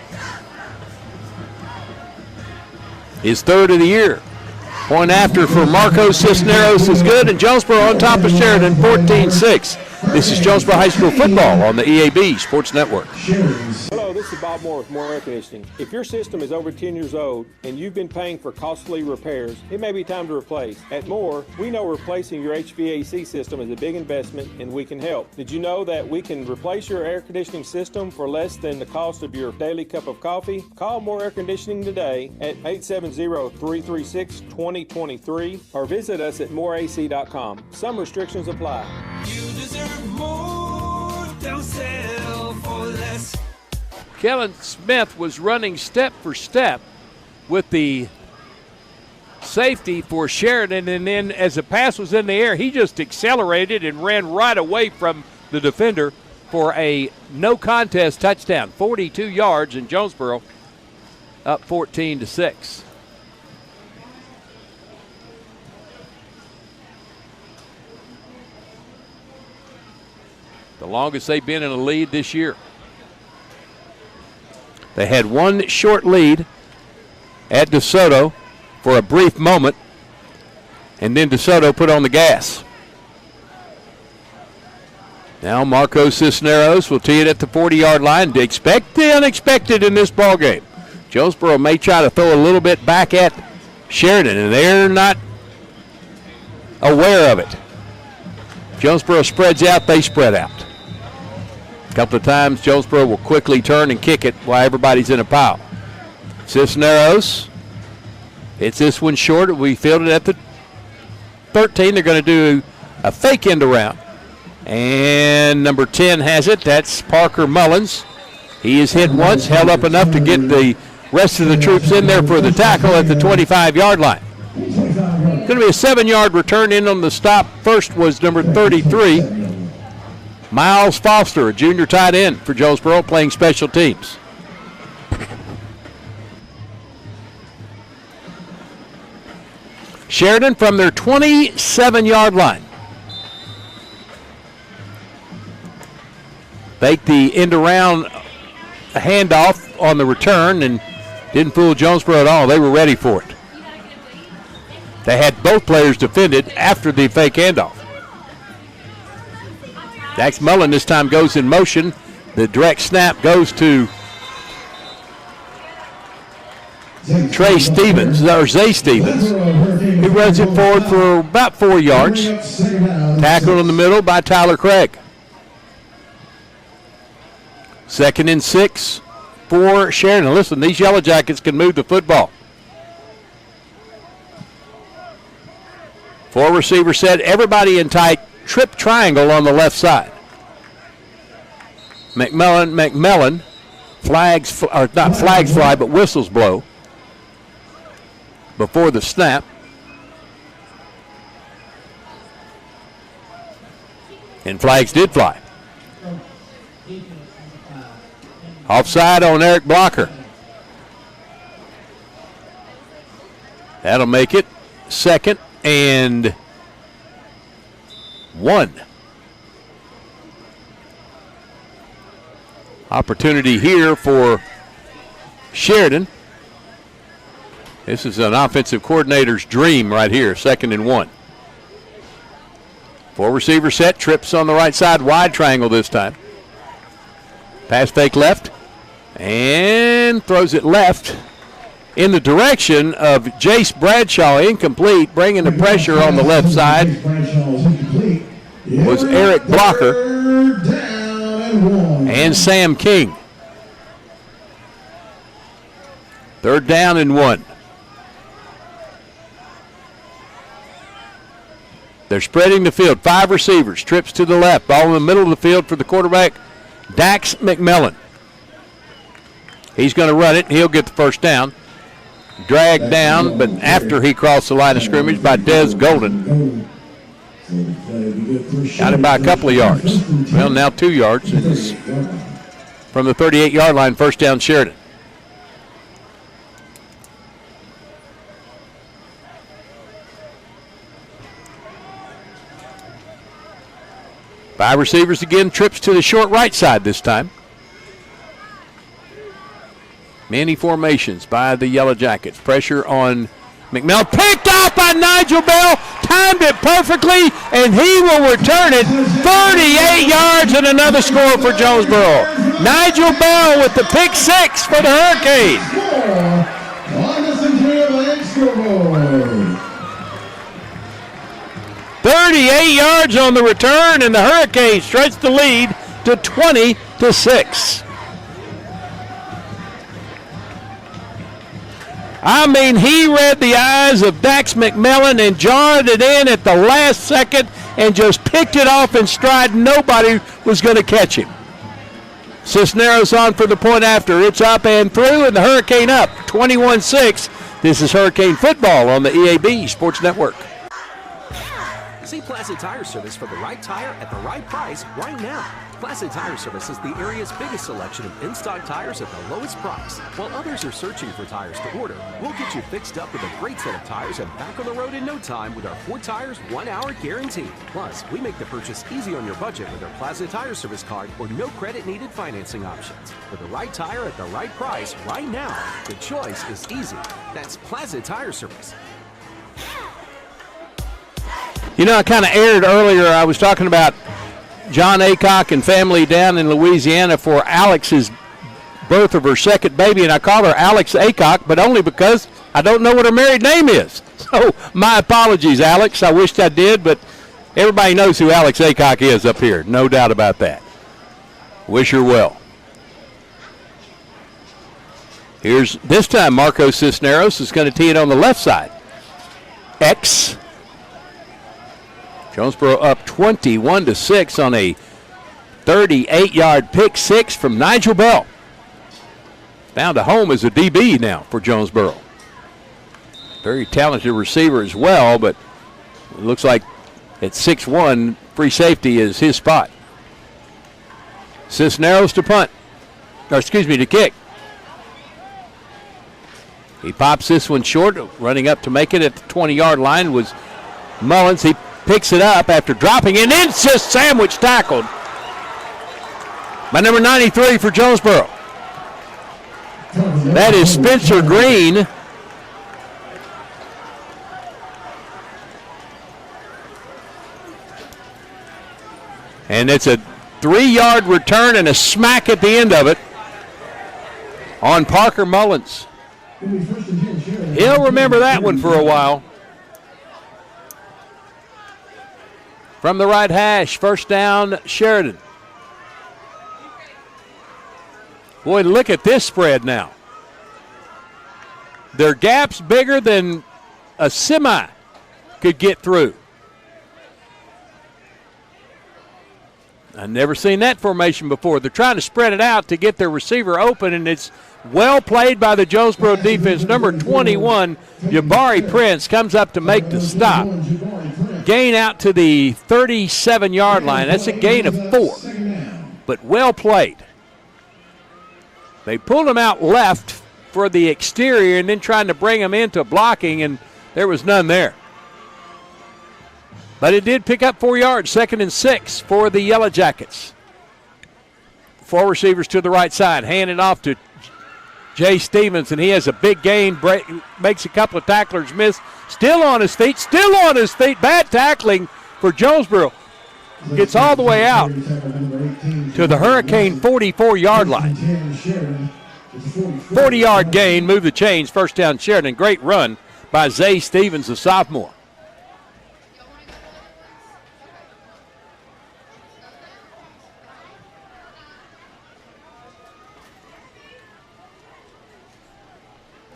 His 3rd of the year. Point after for Marcos Cisneros is good, and Jonesboro on top of Sheridan, 14-6. This is Jonesboro High School football on the EAB Sports Network. Hello, this is Bob Moore with Moore Air Conditioning. If your system is over 10 years old and you've been paying for costly repairs, it may be time to replace. At Moore, we know replacing your HVAC system is a big investment and we can help. Did you know that we can replace your air conditioning system for less than the cost of your daily cup of coffee? Call Moore Air Conditioning today at 870-336-2023 or visit us at mooreac.com. Some restrictions apply. You deserve more, don't settle for less. Kellen Smith was running step for step with the safety for Sheridan, and then as the pass was in the air, he just accelerated and ran right away from the defender for a no contest touchdown, 42 yards, in Jonesboro up 14-6. The longest they've been in a lead this year. They had one short lead at DeSoto for a brief moment, and then DeSoto put on the gas. Now Marco Cisneros will tee it at the 40-yard line. Expect the unexpected in this ballgame. Jonesboro may try to throw a little bit back at Sheridan, and they're not aware of it. Jonesboro spreads out, they spread out. A couple of times Jonesboro will quickly turn and kick it while everybody's in a pile. Cisneros, it's this one short. We fielded at the 13. They're going to do a fake end around. And number 10 has it. That's Parker Mullins. He is hit once, held up enough to get the rest of the troops in there for the tackle at the 25-yard line. Going to be a 7-yard return in on the stop. First was number 33, Miles Foster, a junior tight end for Jonesboro, playing special teams. Sheridan from their 27-yard line. Faked the end around handoff on the return and didn't fool Jonesboro at all. They were ready for it. They had both players defended after the fake handoff. Dax Mullen this time goes in motion. The direct snap goes to Zay Stevens, who runs it forward for about 4 yards. Tackled in the middle by Tyler Craig. 2nd and 6 for Sheridan. Listen, these Yellow Jackets can move the football. 4 receiver set, everybody in tight trip triangle on the left side. McMillan, flags, or not flags fly, but whistles blow before the snap. And flags did fly. Offside on Eric Blocker. That'll make it 2nd and 1. Opportunity here for Sheridan. This is an offensive coordinator's dream right here, 2nd and 1. 4 receiver set, trips on the right side, wide triangle this time. Pass fake left, and throws it left in the direction of Jace Bradshaw, incomplete. Bringing the pressure on the left side was Eric Blocker and Sam King. 3rd down and 1. They're spreading the field. 5 receivers, trips to the left, ball in the middle of the field for the quarterback, Dax McMillan. He's going to run it. He'll get the first down. Dragged down, but after he crossed the line of scrimmage by Des Golden. Got it by a couple of yards. Well, now 2 yards. It's from the 38-yard line, 1st down Sheridan. Five receivers again, trips to the short right side this time. Many formations by the Yellow Jackets. Pressure on McMillan. Picked off by Nigel Bell. Timed it perfectly, and he will return it 38 yards and another score for Jonesboro. Nigel Bell with the pick 6 for the Hurricanes. 38 yards on the return, and the Hurricanes stretch the lead to 20-6. I mean, he read the eyes of Dax McMillan and jarred it in at the last second and just picked it off in stride. Nobody was going to catch him. Cisneros on for the point after. It's up and through, and the Hurricane up 21-6. This is Hurricane football on the EAB Sports Network. See Plaza Tire Service for the right tire at the right price right now. Plaza Tire Service is the area's biggest selection of in-stock tires at the lowest price. While others are searching for tires to order, we'll get you fixed up with a great set of tires and back on the road in no time with our 4 tires, 1 hour guarantee. Plus, we make the purchase easy on your budget with our Plaza Tire Service card or no credit needed financing options. For the right tire at the right price right now, the choice is easy. That's Plaza Tire Service. You know, I kind of aired earlier. I was talking about John Aycock and family down in Louisiana for Alex's birth of her second baby, and I called her Alex Aycock, but only because I don't know what her married name is. So my apologies, Alex. I wished I did, but everybody knows who Alex Aycock is up here. No doubt about that. Wish her well. Here's this time Marco Cisneros is going to tee it on the left side. X. Jonesboro up 21-6 on a 38-yard pick six from Nigel Bell. Found a home as a DB now for Jonesboro. Very talented receiver as well, but it looks like at 6'1", free safety is his spot. Cisneros to punt, to kick. He pops this one short, running up to make it at the 20-yard line was Mullins. He picks it up after dropping it, and then just sandwich tackled by number 93 for Jonesboro. That is Spencer Green. And it's a 3-yard return and a smack at the end of it on Parker Mullins. He'll remember that one for a while. From the right hash, first down, Sheridan. Boy, look at this spread now. Their gap's bigger than a semi could get through. I've never seen that formation before. They're trying to spread it out to get their receiver open, and it's well played by the Jonesboro defense. Number 21, Jabari Prince, comes up to make the stop. Gain out to the 37-yard line. That's a gain of 4, but well played. They pulled him out left for the exterior and then trying to bring him into blocking, and there was none there. But it did pick up 4 yards, 2nd and 6 for the Yellow Jackets. 4 receivers to the right side, handing off to Jay Stevens, and he has a big gain, makes a couple of tacklers miss. Still on his feet. Bad tackling for Jonesboro. Gets all the way out to the Hurricane 44-yard line. 40-yard gain, move the chains, first down Sheridan. Great run by Zay Stevens, the sophomore.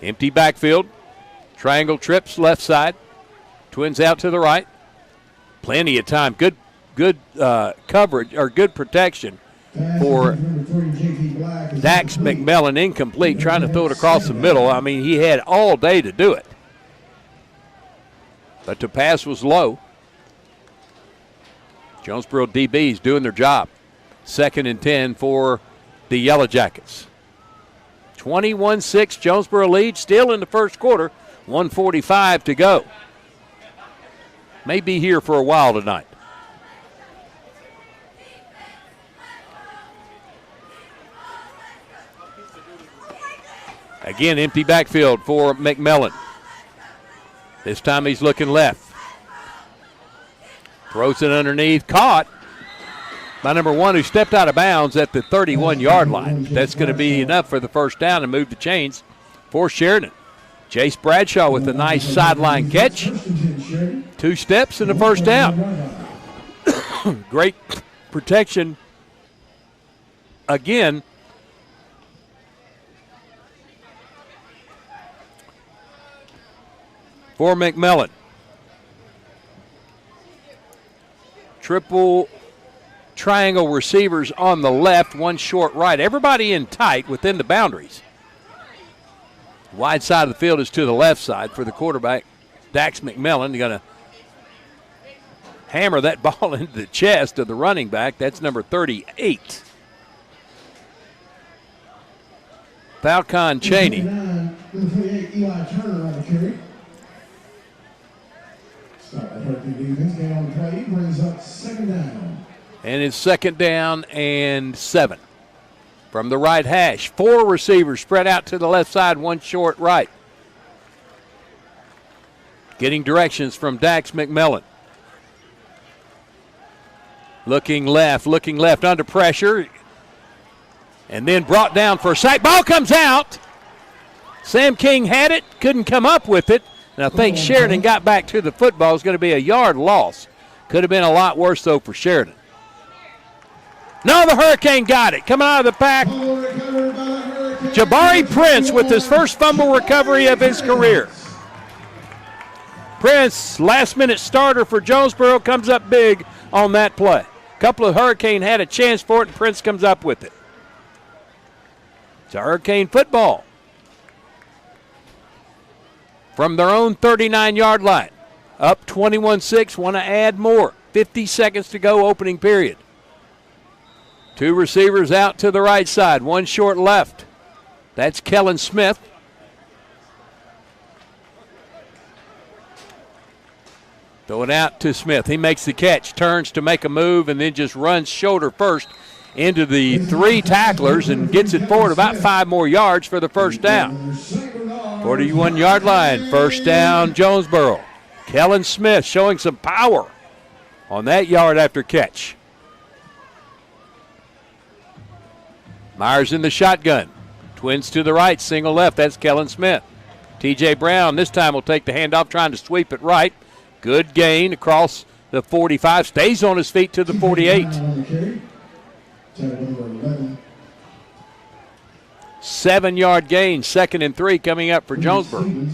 Empty backfield. Triangle trips left side. Twins out to the right. Plenty of time. Good coverage or good protection for Dax McMillan. Incomplete, trying to throw it across the middle. I mean, he had all day to do it. But the pass was low. Jonesboro DBs doing their job. 2nd and 10 for the Yellow Jackets. 21-6 Jonesboro lead, still in the first quarter. 1:45 to go. May be here for a while tonight. Again, empty backfield for McMillan. This time he's looking left. Throws it underneath, caught by number 1 who stepped out of bounds at the 31-yard line. That's going to be enough for the first down and move the chains for Sheridan. Chase Bradshaw with a nice sideline catch. 2 steps and the first down. Great protection again for McMillan. Triple triangle receivers on the left, 1 short right. Everybody in tight within the boundaries. Wide side of the field is to the left side for the quarterback, Dax McMillan. You're going to hammer that ball into the chest of the running back. That's number 38. Falcon Cheney. Number 38, Eli Turner on the carry. Stop the Hurricane defense. Gain on the play. Brings up second down. And it's second down and 7. From the right hash, 4 receivers spread out to the left side, 1 short right. Getting directions from Dax McMillan. Looking left, under pressure. And then brought down for a sack. Ball comes out. Sam King had it, couldn't come up with it. And I think Sheridan got back to the football. It's going to be a yard loss. Could have been a lot worse, though, for Sheridan. No, the Hurricane got it. Coming out of the pack, Jabari Prince with his first fumble recovery of his career. Prince, last-minute starter for Jonesboro, comes up big on that play. A couple of Hurricane had a chance for it, and Prince comes up with it. It's a Hurricane football. From their own 39-yard line. Up 21-6, want to add more. 50 seconds to go, opening period. 2 receivers out to the right side, 1 short left. That's Kellen Smith. Throw it out to Smith. He makes the catch, turns to make a move, and then just runs shoulder first into the 3 tacklers and gets it forward about 5 more yards for the first down. 41-yard line, first down, Jonesboro. Kellen Smith showing some power on that yard after catch. Myers in the shotgun. Twins to the right, single left. That's Kellen Smith. T.J. Brown this time will take the handoff, trying to sweep it right. Good gain across the 45. Stays on his feet to the 48. 7-yard gain, 2nd and 3 coming up for Jonesboro.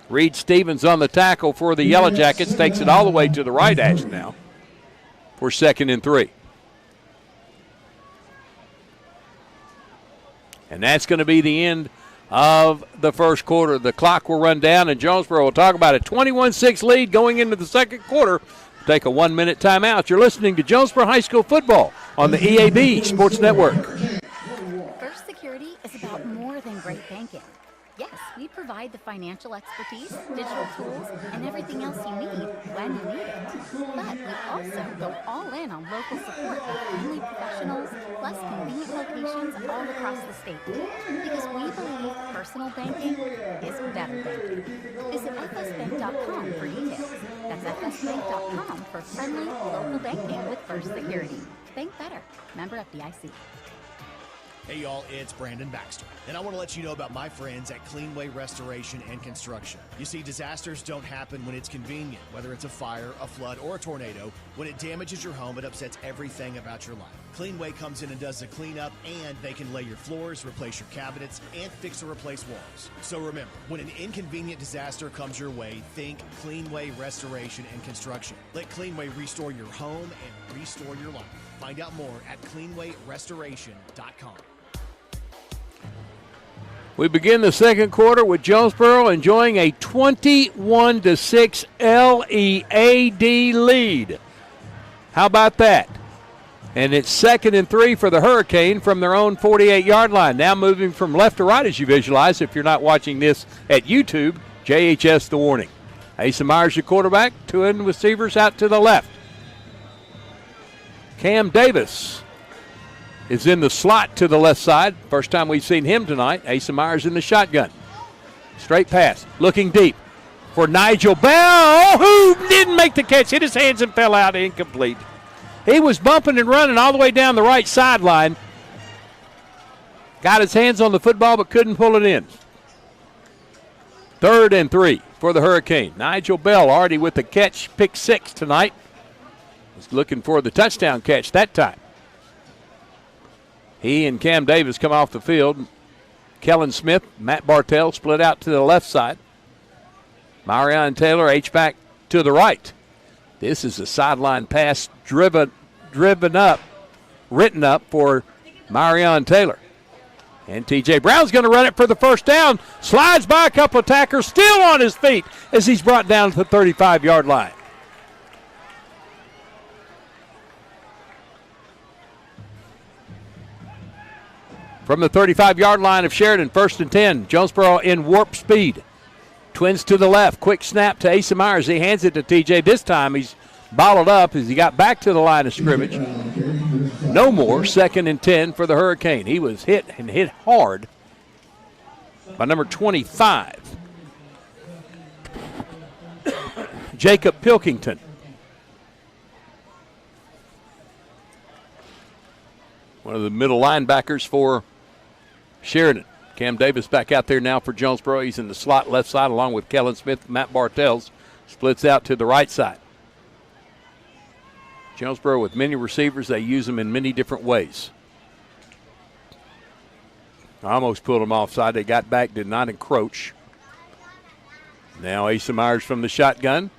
Reed Stevens on the tackle for the Yellow Jackets. Takes it all the way to the right hash now for 2nd and 3. And that's going to be the end of the first quarter. The clock will run down, and Jonesboro will talk about a 21-6 lead going into the second quarter. Take a 1-minute timeout. You're listening to Jonesboro High School football on the EAB Sports Network. First Security is about more than great banking. Yes, we provide the financial expertise, digital tools, and everything else you need when you need it. But we also go all in on local support with friendly professionals, plus convenient locations all across the state. Because we believe personal banking is better banking. Visit fsbank.com for details. That's fsbank.com for friendly local banking with First Security. Bank better. Member FDIC. Hey y'all, it's Brandon Baxter, and I want to let you know about my friends at Cleanway Restoration and Construction. You see, disasters don't happen when it's convenient, whether it's a fire, a flood, or a tornado. When it damages your home, it upsets everything about your life. Cleanway comes in and does the cleanup, and they can lay your floors, replace your cabinets, and fix or replace walls. So remember, when an inconvenient disaster comes your way, think Cleanway Restoration and Construction. Let Cleanway restore your home and restore your life. Find out more at cleanwayrestoration.com. We begin the second quarter with Jonesboro enjoying a 21-6 LEAD lead. How about that? And it's 2nd and 3 for the Hurricane from their own 48-yard line. Now moving from left to right as you visualize. If you're not watching this at YouTube, JHS the warning. Asa Myers, your quarterback. 2 receivers out to the left. Cam Davis is in the slot to the left side. First time we've seen him tonight. Asa Myers in the shotgun. Straight pass. Looking deep for Nigel Bell, who didn't make the catch. Hit his hands and fell out. Incomplete. He was bumping and running all the way down the right sideline. Got his hands on the football but couldn't pull it in. 3rd and 3 for the Hurricane. Nigel Bell already with the catch, pick 6 tonight. Was looking for the touchdown catch that time. He and Cam Davis come off the field. Kellen Smith, Matt Bartell split out to the left side. Marion Taylor, H-back to the right. This is a sideline pass written up for Marion Taylor. And T.J. Brown's going to run it for the first down. Slides by a couple of attackers, still on his feet as he's brought down to the 35-yard line. From the 35-yard line of Sheridan, 1st and 10. Jonesboro in warp speed. Twins to the left. Quick snap to Asa Myers. He hands it to TJ. This time he's bottled up as he got back to the line of scrimmage. No more. 2nd and 10 for the Hurricane. He was hit and hit hard by number 25, Jacob Pilkington. One of the middle linebackers for Sheridan. Cam Davis back out there now for Jonesboro. He's in the slot left side along with Kellen Smith. Matt Bartels splits out to the right side. Jonesboro with many receivers. They use them in many different ways. I almost pulled them offside. They got back, did not encroach. Now Asa Myers from the shotgun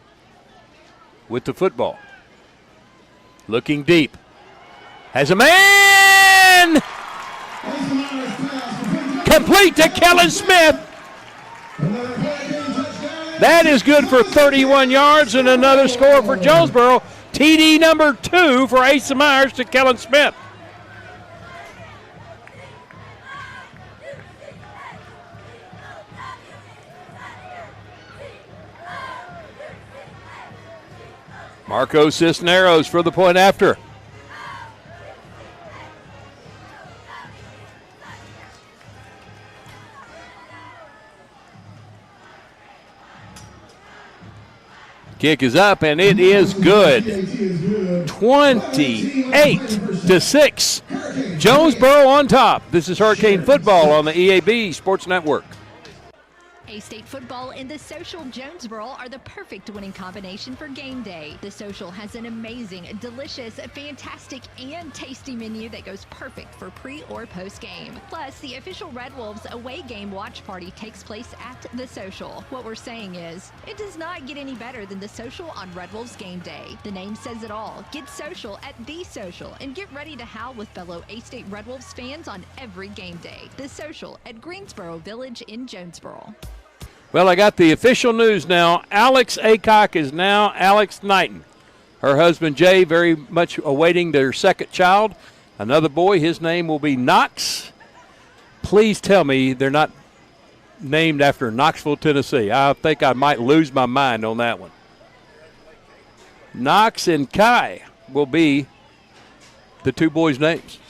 with the football. Looking deep. Has a man! Complete to Kellen Smith. That is good for 31 yards and another score for Jonesboro. TD number 2 for Asa Myers to Kellen Smith. Marco Cisneros for the point after. Kick is up, and it is good. 28-6. Jonesboro on top. This is Hurricane Football on the EAB Sports Network. A-State football and the Social Jonesboro are the perfect winning combination for game day. The Social has an amazing, delicious, fantastic, and tasty menu that goes perfect for pre or post game. Plus, the official Red Wolves away game watch party takes place at the Social. What we're saying is, it does not get any better than the Social on Red Wolves game day. The name says it all. Get social at the Social and get ready to howl with fellow A-State Red Wolves fans on every game day. The Social at Greensboro Village in Jonesboro. Well, I got the official news now. Alex Aycock is now Alex Knighton. Her husband, Jay, very much awaiting their second child. Another boy, his name will be Knox. Please tell me they're not named after Knoxville, Tennessee. I think I might lose my mind on that one. Knox and Kai will be the two boys' names.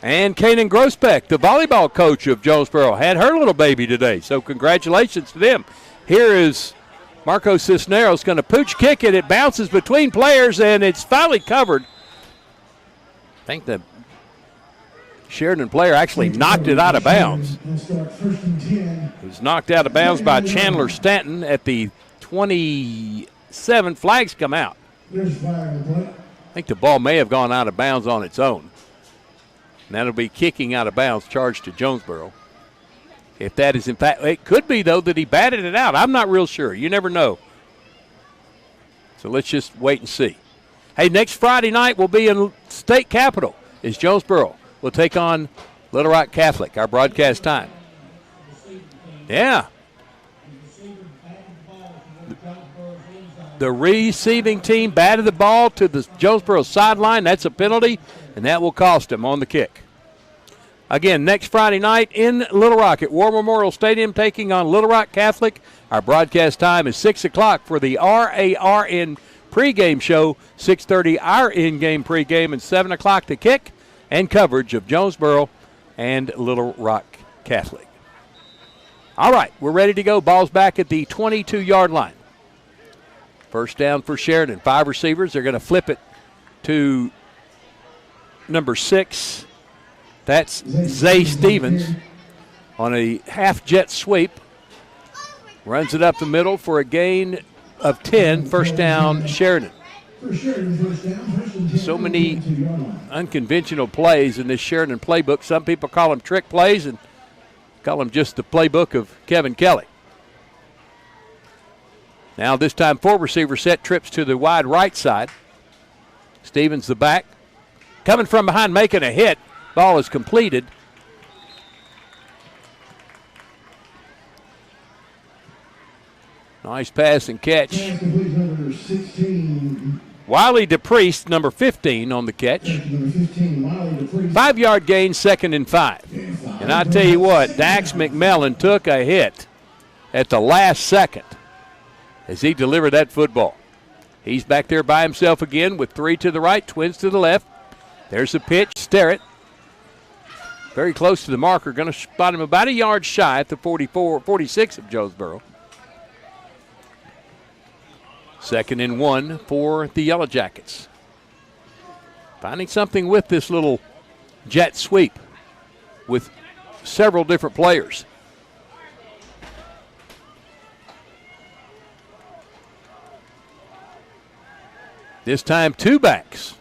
And Kanan Grosbeck, the volleyball coach of Jonesboro, had her little baby today. So congratulations to them. Here is Marco Cisneros going to pooch kick it. It bounces between players, and it's finally covered. I think the Sheridan player actually knocked it out of bounds. It was knocked out of bounds by Chandler Stanton at the 27. Flags come out. I think the ball may have gone out of bounds on its own. And that'll be kicking out of bounds, charged to Jonesboro. If that is in fact, it could be, though, that he batted it out. I'm not real sure. You never know. So let's just wait and see. Hey, next Friday night we'll be in state capitol is Jonesboro. We'll take on Little Rock Catholic, our broadcast time. Yeah. The receiving team batted the ball to the Jonesboro sideline. That's a penalty, and that will cost them on the kick. Again, next Friday night in Little Rock at War Memorial Stadium, taking on Little Rock Catholic. Our broadcast time is 6 o'clock for the RARN pregame show, 6:30 our in-game pregame, and 7 o'clock the kick and coverage of Jonesboro and Little Rock Catholic. All right, we're ready to go. Ball's back at the 22-yard line. First down for Sheridan. 5 receivers. They're going to flip it to number 6. That's Zay Stevens on a half-jet sweep. Runs it up the middle for a gain of 10. First down, Sheridan. So many unconventional plays in this Sheridan playbook. Some people call them trick plays and call them just the playbook of Kevin Kelly. Now this time 4 receiver set, trips to the wide right side. Stevens the back. Coming from behind, making a hit. Ball is completed. Nice pass and catch. Wiley DePriest, number 15, on the catch. 5-yard gain, 2nd and 5. And I tell you what, Dax McMillan took a hit at the last second as he delivered that football. He's back there by himself again with 3 to the right, Twins to the left. There's the pitch, Sterrett. Very close to the marker, going to spot him about a yard shy at the 46 of Jonesboro. 2nd and 1 for the Yellow Jackets. Finding something with this little jet sweep with several different players. This time 2 backs.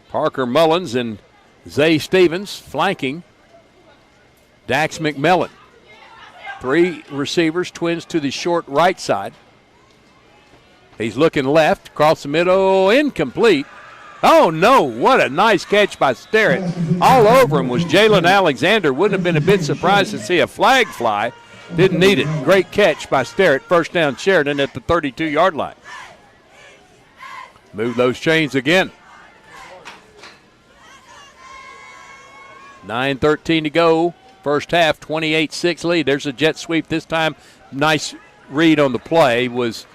Parker Mullins and Zay Stevens flanking Dax McMillan. 3 receivers, Twins to the short right side. He's looking left, across the middle, incomplete. Oh, no, what a nice catch by Sterrett. All over him was Jalen Alexander. Wouldn't have been a bit surprised to see a flag fly. Didn't need it. Great catch by Sterrett. First down Sheridan at the 32-yard line. Move those chains again. 9:13 to go. First half, 28-6 lead. There's a jet sweep this time. Nice read on the play was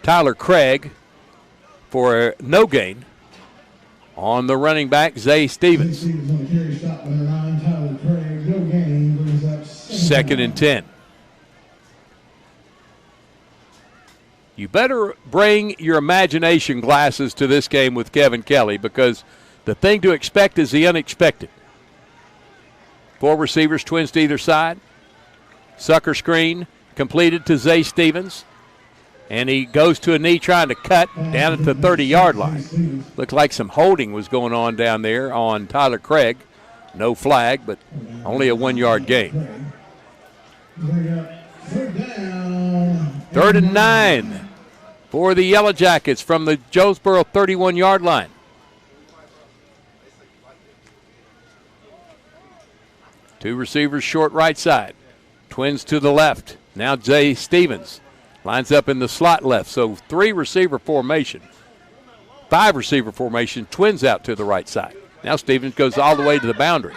Tyler Craig for a no gain. On the running back, Zay Stevens. 2nd and 10. You better bring your imagination glasses to this game with Kevin Kelly, because the thing to expect is the unexpected. 4 receivers, Twins to either side. Sucker screen completed to Zay Stevens. And he goes to a knee trying to cut down at the 30-yard line. Looked like some holding was going on down there on Tyler Craig. No flag, but only a 1-yard gain. 3rd and 9 for the Yellow Jackets from the Jonesboro 31-yard line. Two receivers short right side. Twins to the left. Now Zay Stevens lines up in the slot left. So 3 receiver formation. 5 receiver formation. Twins out to the right side. Now Stevens goes all the way to the boundary.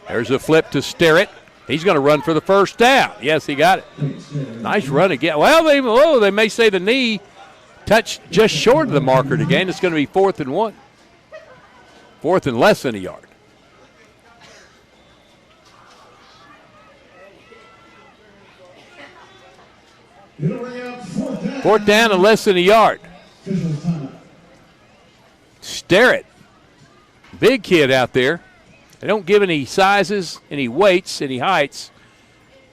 There's a flip to Sterrett. He's going to run for the first down. Yes, he got it. Nice run again. Well, they may say the knee touched just short of the marker to gain. It's going to be 4th and 1. 4th and less than a yard. Fourth down and less than a yard. Sterrett, big kid out there. They don't give any sizes, any weights, any heights.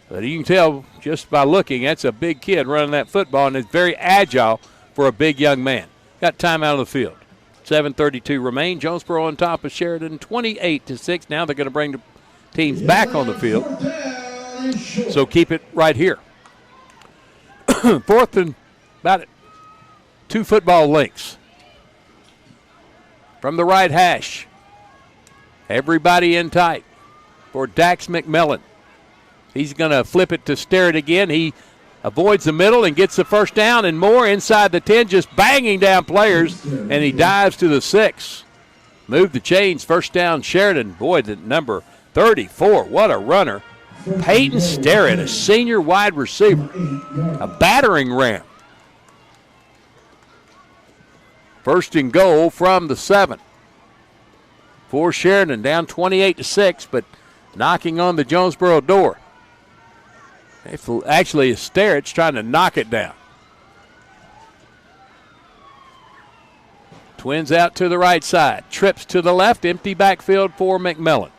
But you can tell just by looking, that's a big kid running that football, and it's very agile for a big young man. Got time out of the field. 7:32 remain. Jonesboro on top of Sheridan, 28-6. Now they're going to bring the teams back on the field. So keep it right here. 4th and about 2 football lengths. From the right hash. Everybody in tight for Dax McMillan. He's going to flip it to Sterrett again. He avoids the middle and gets the first down, and more inside the 10, just banging down players, and he dives to the 6. Move the chains, first down Sheridan. Boy, the number 34, what a runner. Peyton Sterrett, a senior wide receiver, a battering ram. 1st and goal from the 7. For Sheridan, down 28-6, but knocking on the Jonesboro door. Actually, Sterrett's trying to knock it down. Twins out to the right side. Trips to the left, empty backfield for McMillan.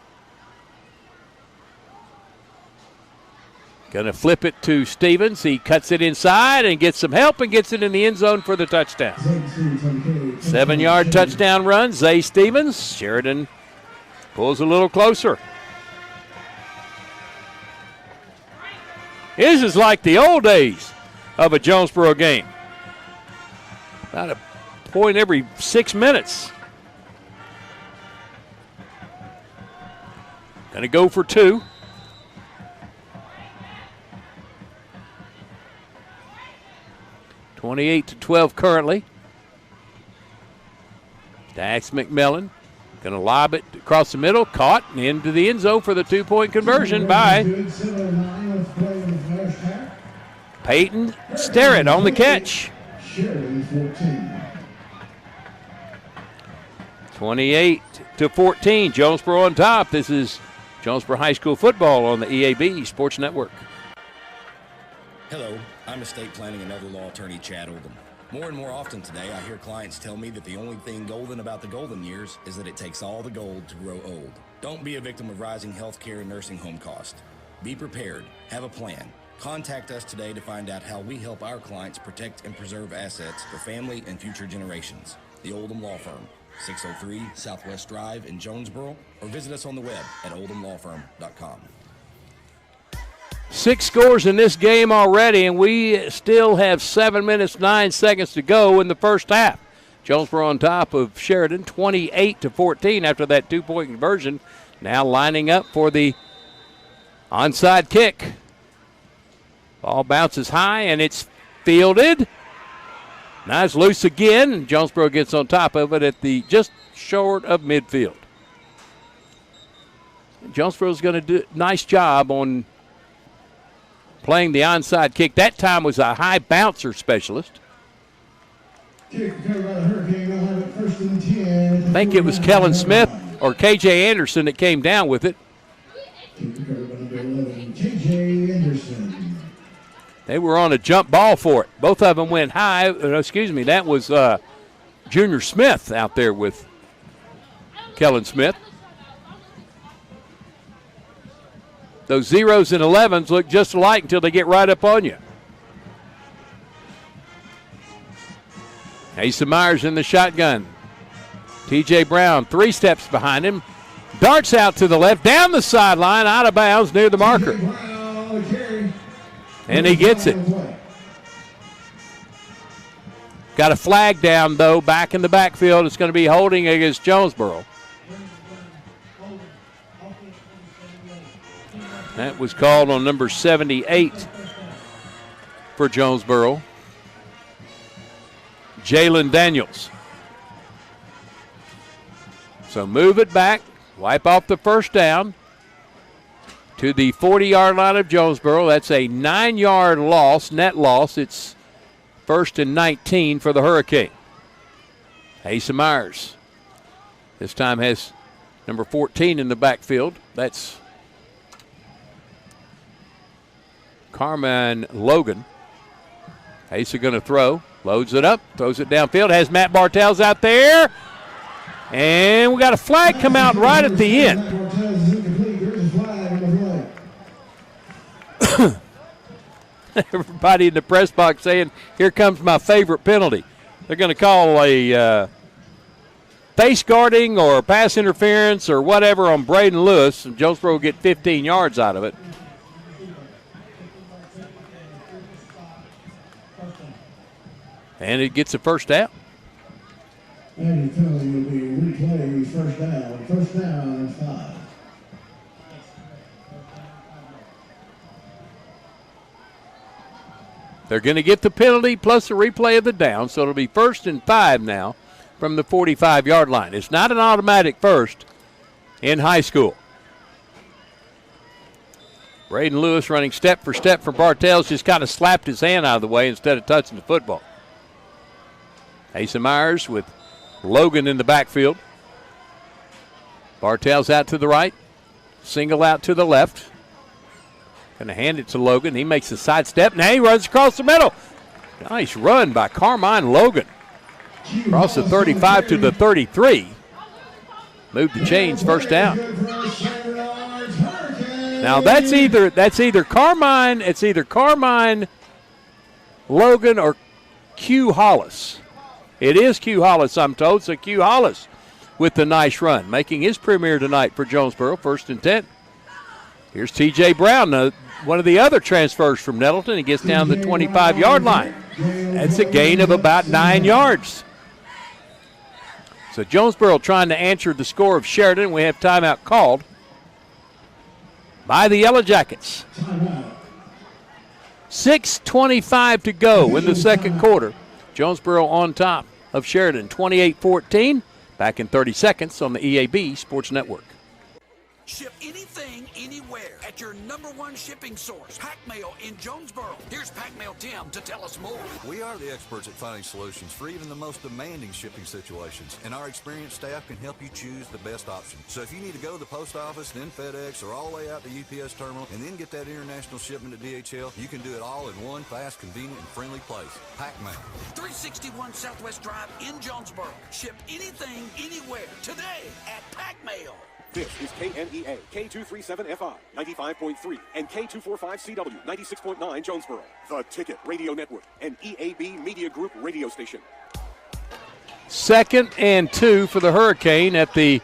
Going to flip it to Stevens. He cuts it inside and gets some help and gets it in the end zone for the touchdown. 7-yard touchdown run. Zay Stevens. Sheridan pulls a little closer. This is like the old days of a Jonesboro game. About a point every 6 minutes. Going to go for 2. 28-12 currently. Dax McMillan going to lob it across the middle, caught and into the end zone for the 2-point conversion by Peyton Sterrett on the catch. 28-14, Jonesboro on top. This is Jonesboro High School football on the EAB Sports Network. Hello, I'm estate planning and elder law attorney Chad Oldham. More and more often today, I hear clients tell me that the only thing golden about the golden years is that it takes all the gold to grow old. Don't be a victim of rising healthcare and nursing home costs. Be prepared. Have a plan. Contact us today to find out how we help our clients protect and preserve assets for family and future generations. The Oldham Law Firm, 603 Southwest Drive in Jonesboro, or visit us on the web at oldhamlawfirm.com. 6 scores in this game already, and we still have 7 minutes, 9 seconds to go in the first half. Jonesboro on top of Sheridan, 28-14 after that 2-point conversion. Now lining up for the onside kick. Ball bounces high, and it's fielded. Now it's loose again, and Jonesboro gets on top of it at the just short of midfield. Jonesboro's going to do a nice job on playing the onside kick. That time was a high bouncer specialist. I think it was Kellen Smith or KJ Anderson that came down with it. They were on a jump ball for it. Both of them went high. Excuse me, that was Junior Smith out there with Kellen Smith. Those 0s and 11s look just alike until they get right up on you. Asa Myers in the shotgun. T.J. Brown 3 steps behind him. Darts out to the left, down the sideline, out of bounds near the marker. And he gets it. Got a flag down, though, back in the backfield. It's going to be holding against Jonesboro. That was called on number 78 for Jonesboro. Jalen Daniels. So move it back, wipe off the first down to the 40-yard line of Jonesboro. That's a 9-yard loss, net loss. It's 1st and 19 for the Hurricane. Asa Myers this time has number 14 in the backfield. That's Carmine Logan. Asa going to throw. Loads it up. Throws it downfield. Has Matt Bartels out there. And we got a flag come out right at the end. Everybody in the press box saying, here comes my favorite penalty. They're going to call a face guarding or pass interference or whatever on Braden Lewis, and Jonesboro will get 15 yards out of it. And it gets a first down. And the penalty will be replay first down. First down and 5. They're going to get the penalty plus a replay of the down, so it'll be 1st and 5 now from the 45-yard line. It's not an automatic first in high school. Braden Lewis running step for step for Bartels, just kind of slapped his hand out of the way instead of touching the football. Asa Myers with Logan in the backfield. Bartels out to the right. Single out to the left. Going to hand it to Logan. He makes a sidestep. Now he runs across the middle. Nice run by Carmine Logan. Across the 35 to the 33. Moved the chains, first down. Now that's either Carmine Logan or Q Hollis. It is Q Hollis, I'm told. So Q Hollis with the nice run, making his premiere tonight for Jonesboro, 1st and 10. Here's T.J. Brown, one of the other transfers from Nettleton. He gets down the 25-yard line. That's a gain of about 9 yards. So Jonesboro trying to answer the score of Sheridan. We have timeout called by the Yellow Jackets. 6:25 to go in the second quarter. Jonesboro on top of Sheridan, 28-14. Back in 30 seconds on the EAB Sports Network. Ship anything, anywhere at your #1 shipping source, Pack Mail in Jonesboro. Here's Pack Mail Tim to tell us more. We are the experts at finding solutions for even the most demanding shipping situations, and our experienced staff can help you choose the best option. So if you need to go to the post office, then FedEx, or all the way out to UPS terminal, and then get that international shipment at DHL, you can do it all in one fast, convenient, and friendly place. Pack Mail. 361 Southwest Drive in Jonesboro. Ship anything, anywhere, today at Pack Mail. This is KNEA, K237FI, 95.3, and K245CW, 96.9 Jonesboro. The Ticket Radio Network, an EAB Media Group radio station. 2nd and 2 for the Hurricane at the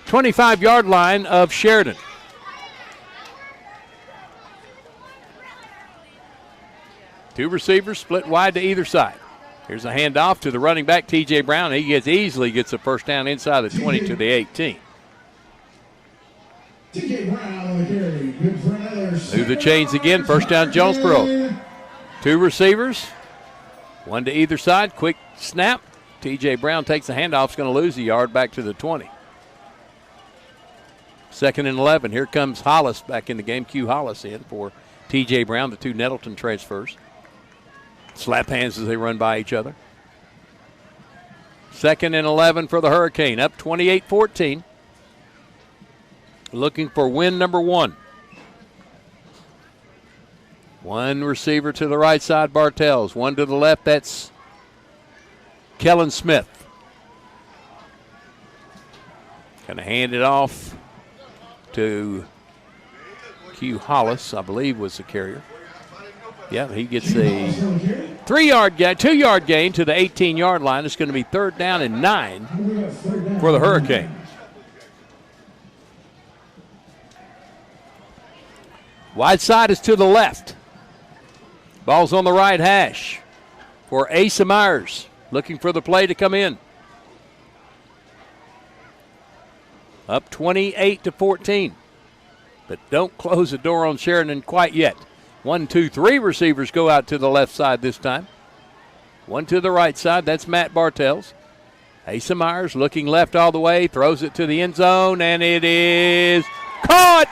25-yard line of Sheridan. Two receivers split wide to either side. Here's a handoff to the running back, T.J. Brown. He easily gets a first down inside the 20 to the 18. Through the chains again, first down Jonesboro. Two receivers, one to either side, quick snap. T.J. Brown takes the handoff, is going to lose a yard back to the 20. 2nd and 11, here comes Hollis back in the game. Q Hollis in for T.J. Brown, the two Nettleton transfers. Slap hands as they run by each other. 2nd and 11 for the Hurricane, up 28-14. Looking for win number 1. One receiver to the right side, Bartels. One to the left, that's Kellen Smith. Going to hand it off to Q Hollis, I believe was the carrier. Yeah, he gets a 2-yard gain to the 18-yard line. It's going to be 3rd down and 9 for the Hurricane. Wide side is to the left. Ball's on the right hash for Asa Myers, looking for the play to come in. Up 28-14. But don't close the door on Sheridan quite yet. 1, 2, 3 receivers go out to the left side this time. One to the right side, that's Matt Bartels. Asa Myers looking left all the way, throws it to the end zone, and it is caught!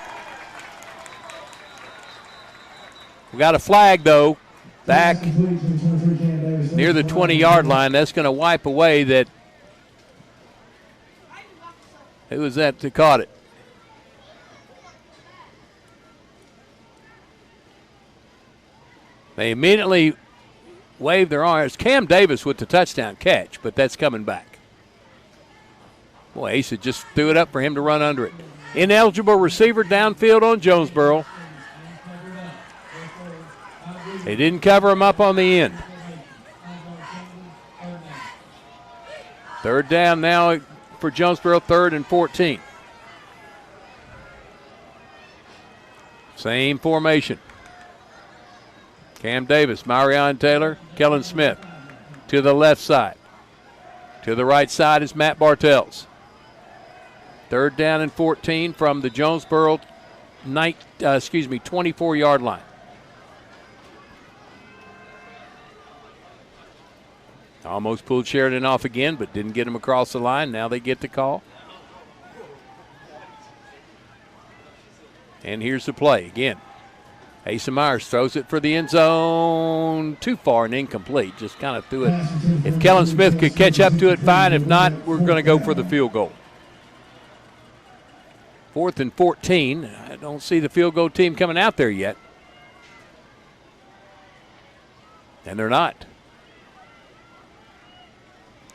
We got a flag, though, back near the 20-yard line. That's going to wipe away that. Who was that that caught it? They immediately waved their arms. Cam Davis with the touchdown catch, but that's coming back. Boy, Asa just threw it up for him to run under it. Ineligible receiver downfield on Jonesboro. They didn't cover him up on the end. 3rd down now for Jonesboro, 3rd and 14. Same formation. Cam Davis, Marion Taylor, Kellen Smith to the left side. To the right side is Matt Bartels. 3rd down and 14 from the Jonesboro 24-yard line. Almost pulled Sheridan off again, but didn't get him across the line. Now they get the call. And here's the play again. Asa Myers throws it for the end zone. Too far and incomplete. Just kind of threw it. If Kellen Smith could catch up to it, fine. If not, we're going to go for the field goal. 4th and 14. I don't see the field goal team coming out there yet. And they're not.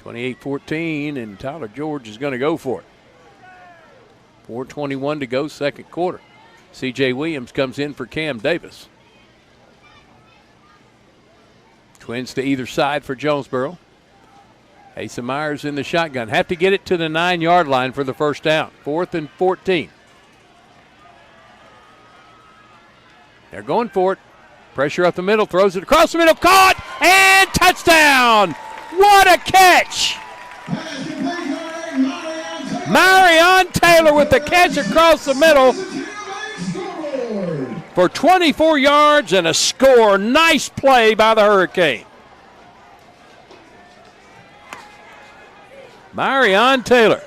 28-14, and Tyler George is going to go for it. 4:21 to go, second quarter. C.J. Williams comes in for Cam Davis. Twins to either side for Jonesboro. Asa Myers in the shotgun. Have to get it to the 9-yard line for the first down. 4th and 14. They're going for it. Pressure up the middle, throws it across the middle, caught, and touchdown! What a catch! Marion Taylor with the catch across the middle for 24 yards and a score. Nice play by the Hurricane. Marion Taylor.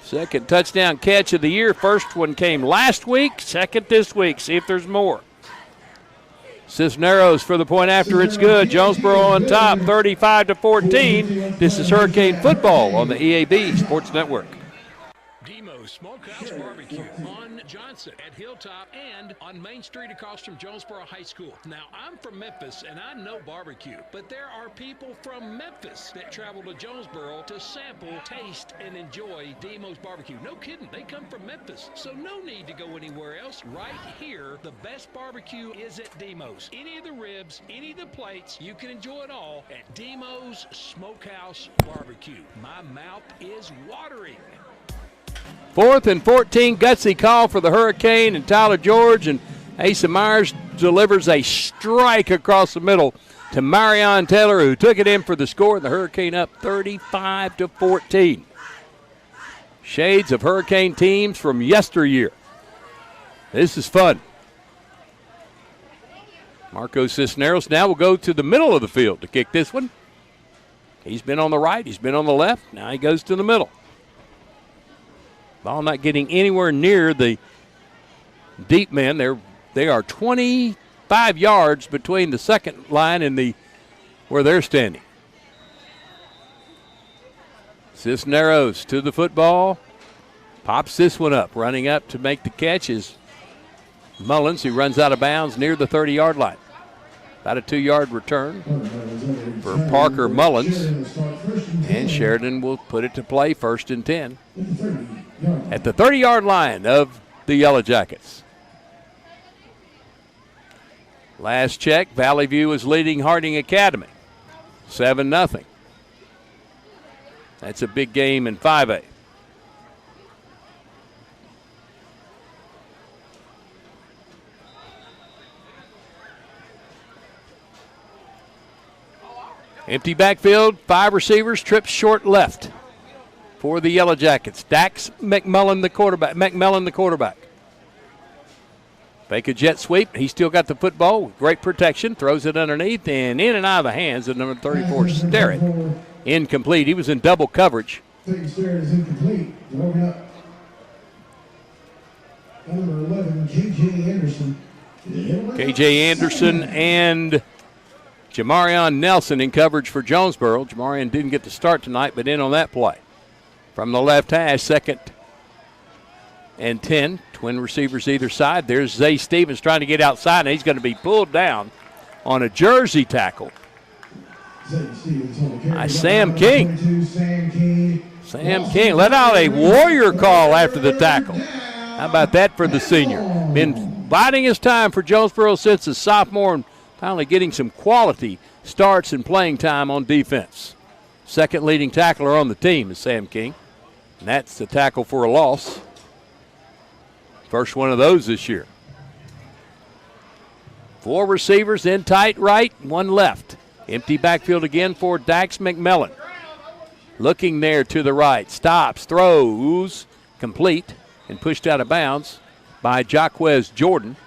Second touchdown catch of the year. First one came last week, second this week. See if there's more. Cisneros for the point after. It's good. Jonesboro on top, 35-14. This is Hurricane football on the EAB Sports Network. Demo's Smokehouse Barbecue on Johnson at Hilltop and on Main Street across from Jonesboro High School. Now, I'm from Memphis, and I know barbecue, but there are people from Memphis that travel to Jonesboro to sample, taste, and enjoy Demo's Barbecue. No kidding. They come from Memphis, so no need to go anywhere else. Right here, the best barbecue is at Demo's. Any of the ribs, any of the plates, you can enjoy it all at Demo's Smokehouse Barbecue. My mouth is watering. 4th and 14, gutsy call for the Hurricane and Tyler George, and Asa Myers delivers a strike across the middle to Marion Taylor, who took it in for the score, and the Hurricane up 35-14. Shades of Hurricane teams from yesteryear. This is fun. Marco Cisneros now will go to the middle of the field to kick this one. He's been on the right, he's been on the left, now he goes to the middle. Ball not getting anywhere near the deep men. They are 25 yards between the second line and where they're standing. Cisneros to the football. Pops this one up. Running up to make the catch is Mullins, who runs out of bounds near the 30-yard line. About a 2-yard return for Parker Mullins. And Sheridan will put it to play, 1st and 10. At the 30-yard line of the Yellow Jackets. Last check, Valley View is leading Harding Academy, 7-0. That's a big game in 5A. Empty backfield, 5 receivers, trips short left for the Yellow Jackets. Dax McMillan, the quarterback. Fake a jet sweep. He still got the football with great protection. Throws it underneath and in and out of the hands of number 34, Sterrett. Incomplete. He was in double coverage. Sterrett is incomplete. Throwing up. Number 11, K.J. Anderson. K.J. Anderson and Jamarion Nelson in coverage for Jonesboro. Jamarion didn't get to start tonight, but in on that play. From the left hash, 2nd and 10. Twin receivers either side. There's Zay Stevens trying to get outside, and he's going to be pulled down on a jersey tackle by Sam King. Sam King let out a warrior call after the tackle. How about that for the senior? Been biding his time for Jonesboro since a sophomore and finally getting some quality starts and playing time on defense. Second leading tackler on the team is Sam King. And that's the tackle for a loss. First one of those this year. 4 receivers in tight right, 1 left. Empty backfield again for Dax McMillan. Looking there to the right. Stops, throws, complete, and pushed out of bounds by Jaquez Jordan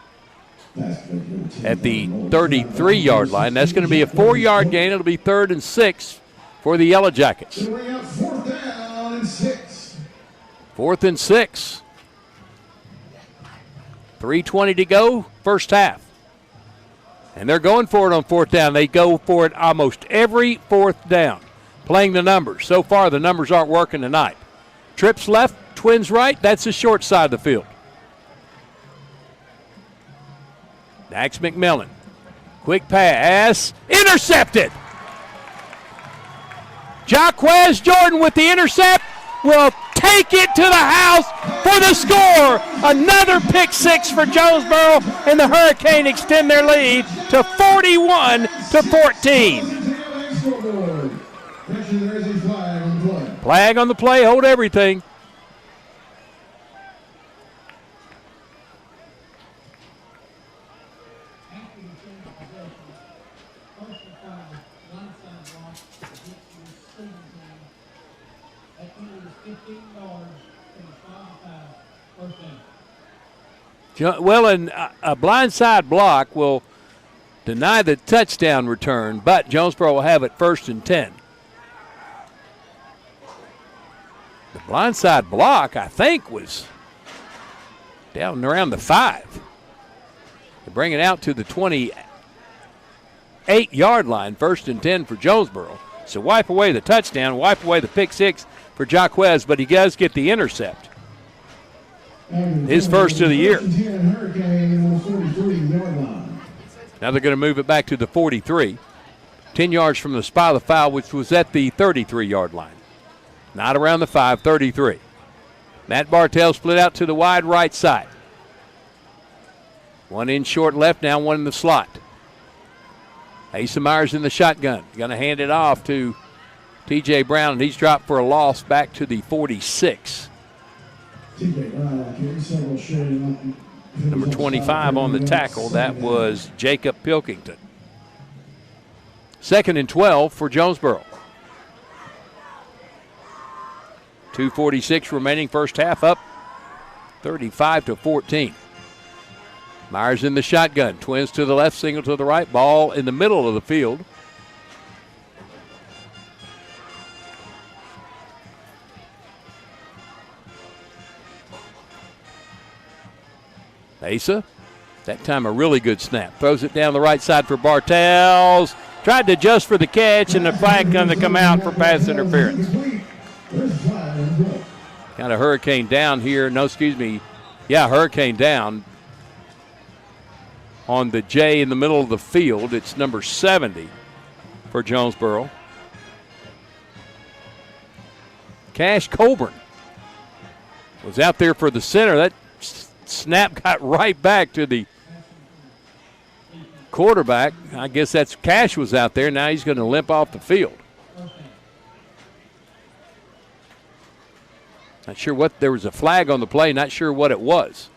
at the 33-yard line. That's going to be a 4-yard gain. It'll be 3rd and 6 for the Yellow Jackets. 4th down and 6. 4th and 6. 3:20 to go, first half. And they're going for it on 4th down. They go for it almost every 4th down. Playing the numbers. So far, the numbers aren't working tonight. Trips left, Twins right. That's the short side of the field. Dax McMillan. Quick pass. Intercepted. Jaquez Jordan with the intercept will take it to the house for the score. Another pick 6 for Jonesboro, and the Hurricane extend their lead to 41-14. Flag on the play, hold everything. Well, and a blindside block will deny the touchdown return, but Jonesboro will have it 1st and 10. The blindside block, I think, was down around the 5. They bring it out to the 28-yard line, 1st and 10 for Jonesboro. So wipe away the touchdown, wipe away the pick 6 for Jaquez, but he does get the intercept. His first of the year. Now they're going to move it back to the 43. 10 yards from the spot of the foul, which was at the 33-yard line. Not around the 5, 33. Matt Bartell split out to the wide right side. One in short left, now one in the slot. Asa Myers in the shotgun. Going to hand it off to T.J. Brown, and he's dropped for a loss back to the 46. Number 25 on the tackle, that was Jacob Pilkington. 2nd and 12 for Jonesboro. 2:46 remaining, first half, up 35-14. Myers in the shotgun, twins to the left, single to the right, ball in the middle of the field. Asa, that time a really good snap. Throws it down the right side for Bartels. Tried to adjust for the catch, and the flag going to come out for pass interference. Kind of hurricane down here. No, excuse me. Yeah, hurricane down on the J in the middle of the field. It's number 70 for Jonesboro. Cash Colburn was out there for the center. That snap got right back to the quarterback. I guess that's Cash was out there. Now he's going to limp off the field. Not sure what, there was a flag on the play, not sure what it was.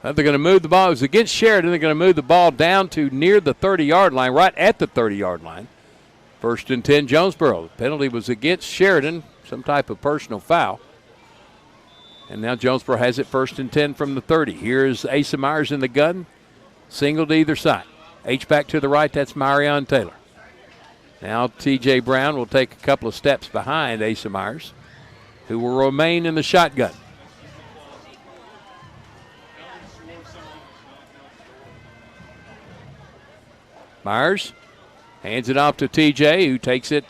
They're going to move the ball. It was against Sheridan. They're going to move the ball down to near the 30-yard line, right at the 30-yard line. 1st and 10, Jonesboro. The penalty was against Sheridan, some type of personal foul. And now Jonesboro has it 1st and 10 from the 30. Here's Asa Myers in the gun. Single to either side. H-back to the right, that's Marion Taylor. Now T.J. Brown will take a couple of steps behind Asa Myers, who will remain in the shotgun. Myers hands it off to T.J., who takes it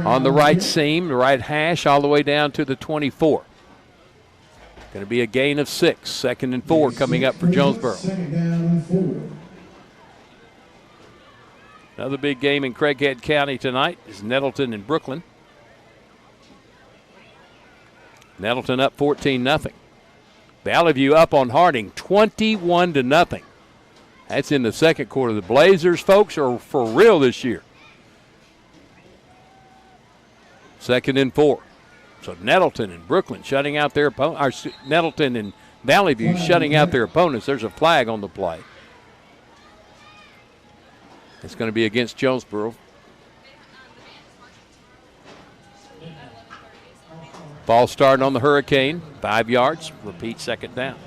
on the right seam, the right hash, all the way down to the 24. Going to be a gain of 6. 2nd and 4 coming up for Jonesboro. Another big game in Craighead County tonight is Nettleton and Brooklyn. Nettleton up 14-0. Valley View up on Harding 21-0. That's in the second quarter. The Blazers, folks, are for real this year. 2nd and 4. So Nettleton and Brooklyn shutting out their opponents. Nettleton and Valley View shutting out their opponents. There's a flag on the play. It's going to be against Jonesboro. Ball starting on the Hurricane. 5 yards. Repeat, 2nd down.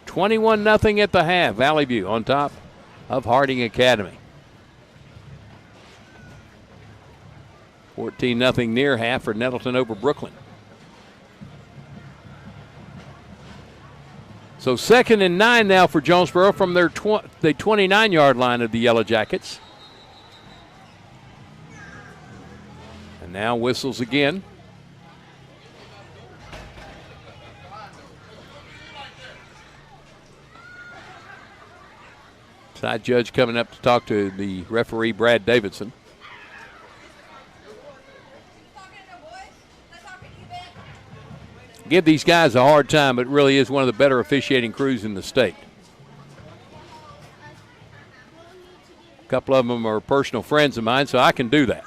21-0 at the half. Valley View on top of Harding Academy. 14-0 near half for Nettleton over Brooklyn. So 2nd and 9 now for Jonesboro from their the 29-yard line of the Yellow Jackets. And now whistles again. Side judge coming up to talk to the referee, Brad Davidson. Give these guys a hard time, but it really is one of the better officiating crews in the state. A couple of them are personal friends of mine, so I can do that.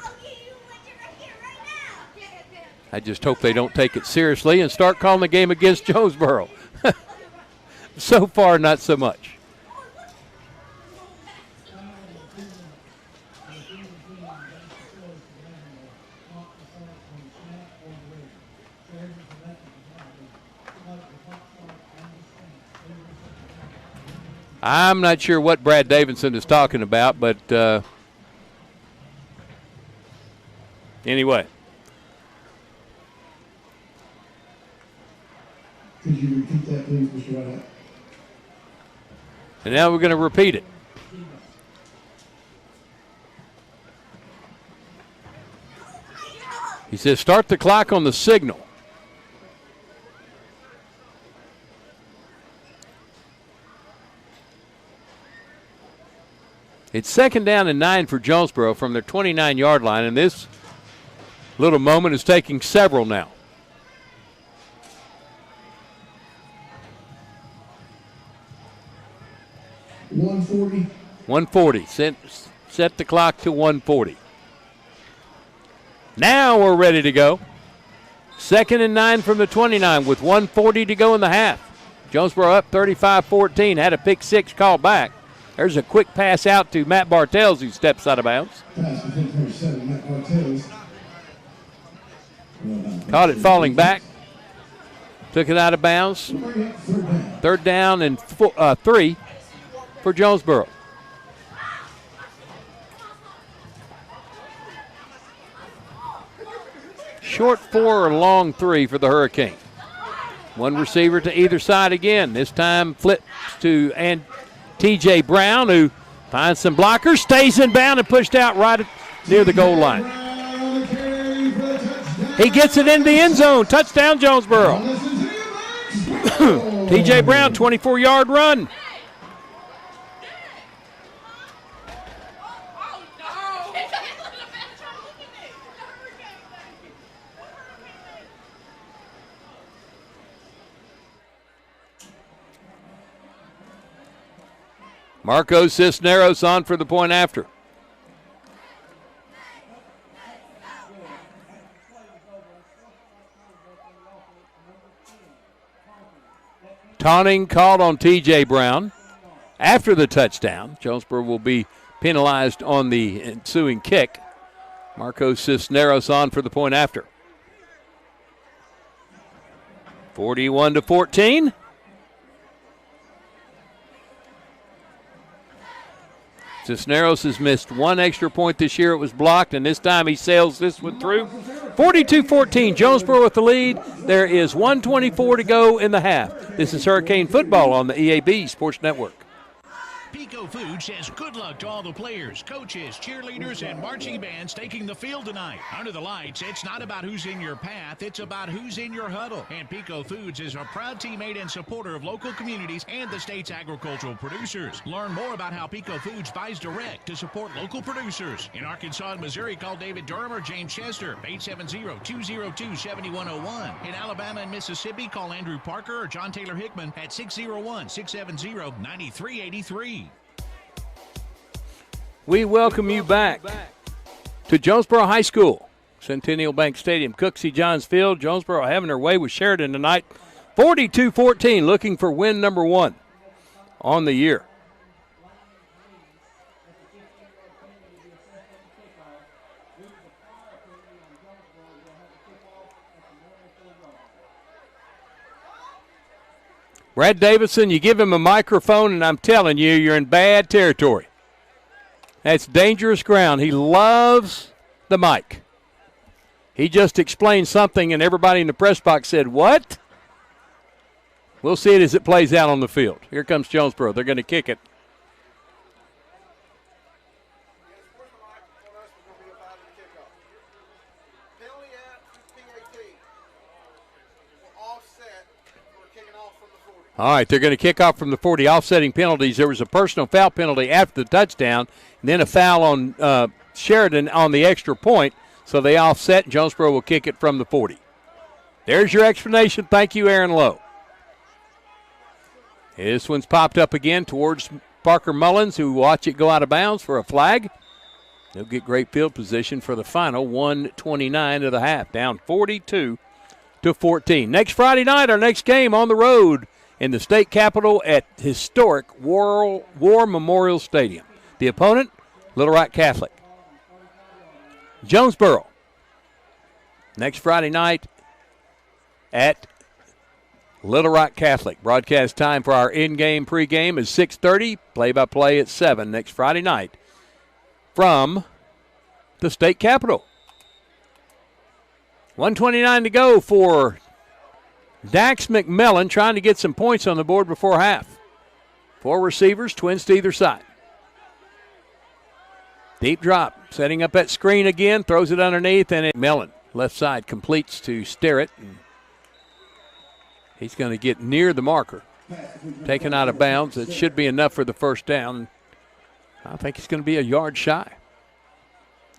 I just hope they don't take it seriously and start calling the game against Jonesboro. So far, not so much. I'm not sure what Brad Davidson is talking about, but anyway. Could you repeat that, please, Mr. White? And now we're going to repeat it. He says, start the clock on the signal. It's 2nd down and 9 for Jonesboro from their 29-yard line, and this little moment is taking several now. $140. 140. Set the clock to 140. Now we're ready to go. 2nd and 9 from the 29 with 140 to go in the half. Jonesboro up 35-14. Had a pick six called back. There's a quick pass out to Matt Bartels, who steps out of bounds. Pass between 37, Matt Bartels. Caught it falling back. Took it out of bounds. 3rd down and 3 for Jonesboro. Short 4 or long 3 for the Hurricane. One receiver to either side again. This time flips to T.J. Brown, who finds some blockers, stays in bound and pushed out right near the goal line. He gets it in the end zone. Touchdown, Jonesboro. T.J. Brown, 24-yard run. Marco Cisneros on for the point after. Taunting called on T.J. Brown. After the touchdown, Jonesboro will be penalized on the ensuing kick. Marco Cisneros on for the point after. 41-14. Cisneros has missed one extra point this year. It was blocked, and this time he sails this one through. 42-14, Jonesboro with the lead. There is 1:24 to go in the half. This is Hurricane Football on the EAB Sports Network. Pico Food says good luck to all the players, coaches, cheerleaders, and marching bands taking the field tonight. Under the lights, it's not about who's in your path, it's about who's in your huddle. And Pico Foods is a proud teammate and supporter of local communities and the state's agricultural producers. Learn more about how Pico Foods buys direct to support local producers. In Arkansas and Missouri, call David Durham or James Chester, 870-202-7101. In Alabama and Mississippi, call Andrew Parker or John Taylor Hickman at 601-670-9383. We welcome you back to Jonesboro High School, Centennial Bank Stadium, Cooksey Johns Field. Jonesboro having their way with Sheridan tonight, 42-14, looking for win number 1 on the year. Brad Davidson, you give him a microphone, and I'm telling you, you're in bad territory. That's dangerous ground. He loves the mic. He just explained something, and everybody in the press box said, what? We'll see it as it plays out on the field. Here comes Jonesboro. They're going to kick it. All right, they're going to kick off from the 40. Offsetting penalties. There was a personal foul penalty after the touchdown, and then a foul on Sheridan on the extra point. So they offset, and Jonesboro will kick it from the 40. There's your explanation. Thank you, Aaron Lowe. This one's popped up again towards Parker Mullins, who watch it go out of bounds for a flag. They'll get great field position for the final 1:29 of the half, down 42-14. Next Friday night, our next game on the road in the state capitol at historic War Memorial Stadium. The opponent, Little Rock Catholic. Jonesboro next Friday night at Little Rock Catholic. Broadcast time for our in-game pregame is 6:30. Play-by-play at 7 next Friday night from the state capitol. 1:29 to go for Dax McMillan, trying to get some points on the board before half. 4 receivers, twins to either side. Deep drop, setting up that screen again, throws it underneath, and McMillan, left side, completes to Sterrett. He's going to get near the marker. Taken out of bounds. It should be enough for the first down. I think he's going to be a yard shy.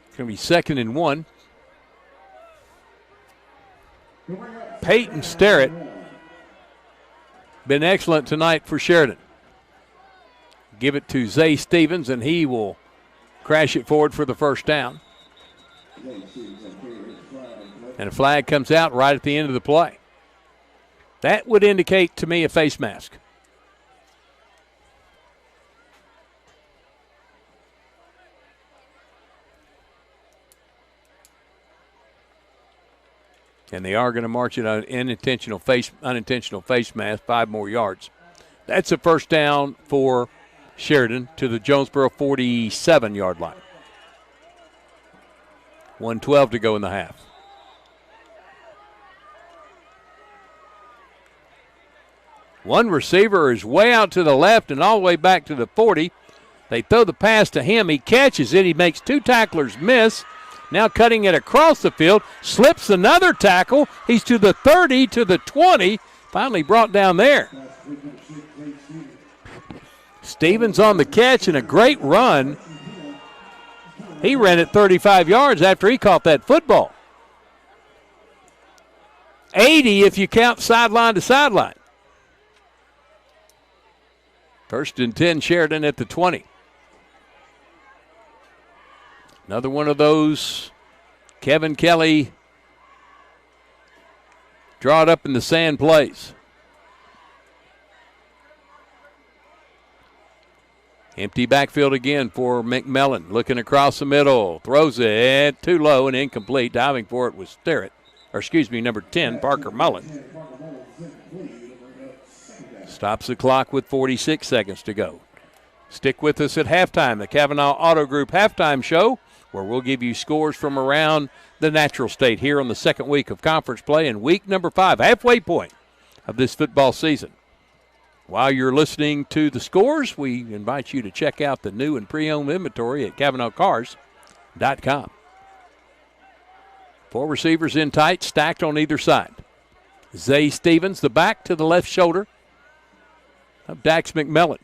It's going to be 2nd and 1. Peyton Sterrett been excellent tonight for Sheridan. Give it to Zay Stevens, and he will crash it forward for the first down. And a flag comes out right at the end of the play. That would indicate to me a face mask. And they are going to march it on unintentional face mask, 5 more yards. That's a first down for Sheridan to the Jonesboro 47-yard line. 1:12 to go in the half. One receiver is way out to the left and all the way back to the 40. They throw the pass to him. He catches it. He makes 2 tacklers miss. Now cutting it across the field. Slips another tackle. He's to the 30, to the 20. Finally brought down there. Stevens on the catch and a great run. He ran it 35 yards after he caught that football. 80 if you count sideline to sideline. 1st and 10, Sheridan at the 20. Another one of those Kevin Kelly draw it up in the sand plays. Empty backfield again for McMillan. Looking across the middle. Throws it too low and incomplete. Diving for it was Sterrett. Number 10, Parker Mullen. Stops the clock with 46 seconds to go. Stick with us at halftime, the Kavanaugh Auto Group halftime show, where we'll give you scores from around the natural state here on the second week of conference play and week number 5, halfway point of this football season. While you're listening to the scores, we invite you to check out the new and pre-owned inventory at CavanaughCars.com. 4 receivers in tight, stacked on either side. Zay Stevens, the back to the left shoulder of Dax McMillan.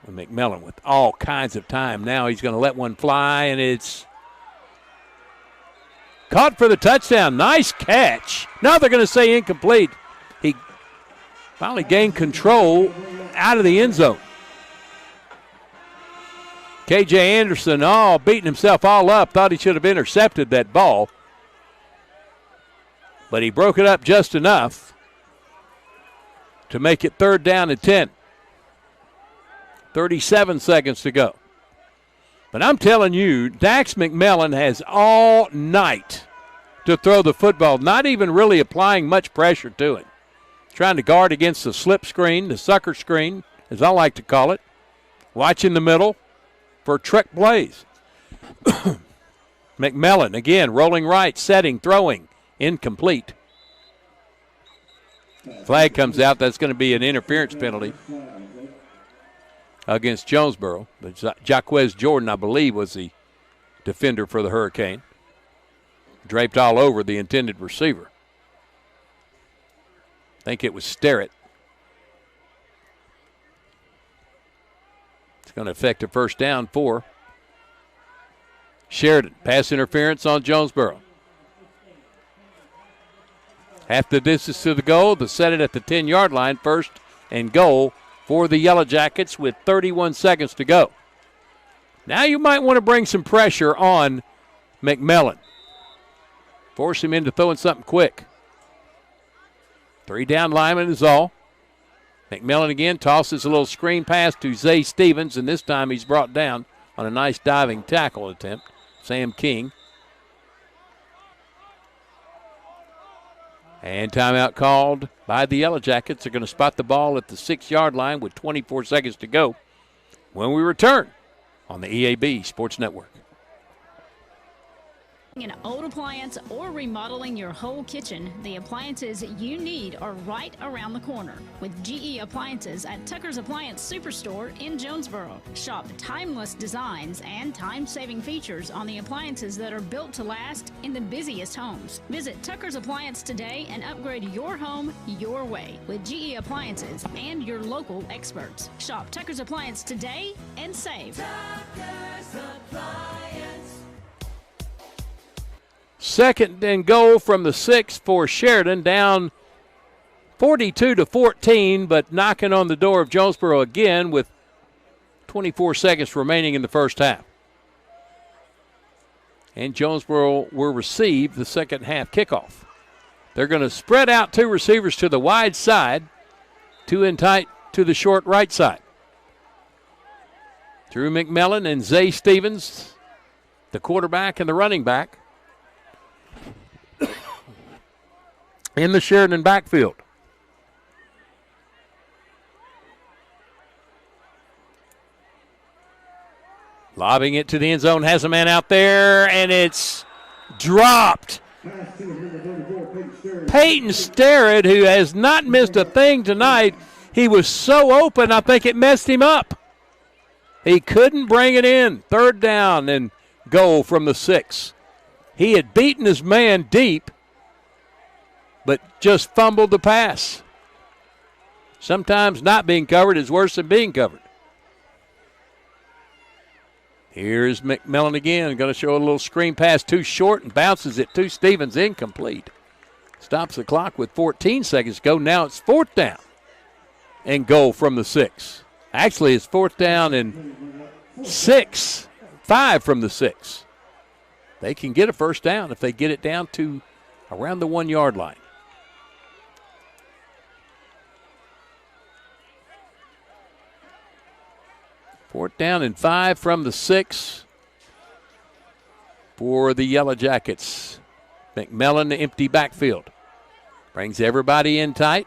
And McMillan with all kinds of time. Now he's going to let one fly, and it's caught for the touchdown. Nice catch. Now they're going to say incomplete. He finally gained control out of the end zone. KJ Anderson beating himself all up. Thought he should have intercepted that ball. But he broke it up just enough to make it 3rd down and 10. 37 seconds to go. But I'm telling you, Dax McMillan has all night to throw the football, not even really applying much pressure to it. Trying to guard against the slip screen, the sucker screen, as I like to call it. Watching the middle for trick plays. McMillan, again, rolling right, setting, throwing, incomplete. Flag comes out. That's going to be an interference penalty against Jonesboro. But Jaquez Jordan, I believe, was the defender for the Hurricane. Draped all over the intended receiver. I think it was Sterrett. It's going to affect a first down for Sheridan. Pass interference on Jonesboro. Half the distance to the goal. They set it at the 10-yard line. 1st and goal for the Yellow Jackets with 31 seconds to go. Now you might want to bring some pressure on McMillan. Force him into throwing something quick. 3 down linemen is all. McMillan again tosses a little screen pass to Zay Stevens, and this time he's brought down on a nice diving tackle attempt. Sam King. And timeout called by the Yellow Jackets. They're going to spot the ball at the 6-yard line with 24 seconds to go when we return on the EAB Sports Network. An old appliance or remodeling your whole kitchen, the appliances you need are right around the corner with GE Appliances at Tucker's Appliance Superstore in Jonesboro. Shop timeless designs and time-saving features on the appliances that are built to last in the busiest homes. Visit Tucker's Appliance today and upgrade your home your way with GE Appliances and your local experts. Shop Tucker's Appliance today and save. Tucker's Appliance. Second and goal from the 6 for Sheridan, down 42-14, but knocking on the door of Jonesboro again with 24 seconds remaining in the first half. And Jonesboro will receive the second half kickoff. They're going to spread out 2 receivers to the wide side, 2 in tight to the short right side. Drew McMillan and Zay Stevens, the quarterback and the running back, in the Sheridan backfield. Lobbing it to the end zone, has a man out there, and it's dropped. Peyton Starrett, who has not missed a thing tonight, he was so open, I think it messed him up. He couldn't bring it in. Third down and goal from the 6. He had beaten his man deep, but just fumbled the pass. Sometimes not being covered is worse than being covered. Here's McMillan again, going to show a little screen pass too short and bounces it to Stevens, incomplete. Stops the clock with 14 seconds to go. Now it's 4th down and goal from the 6. Actually, it's 4th down and 5 from the 6. They can get a first down if they get it down to around the 1-yard line. Fourth down and 5 from the 6 for the Yellow Jackets. McMillan, the empty backfield. Brings everybody in tight.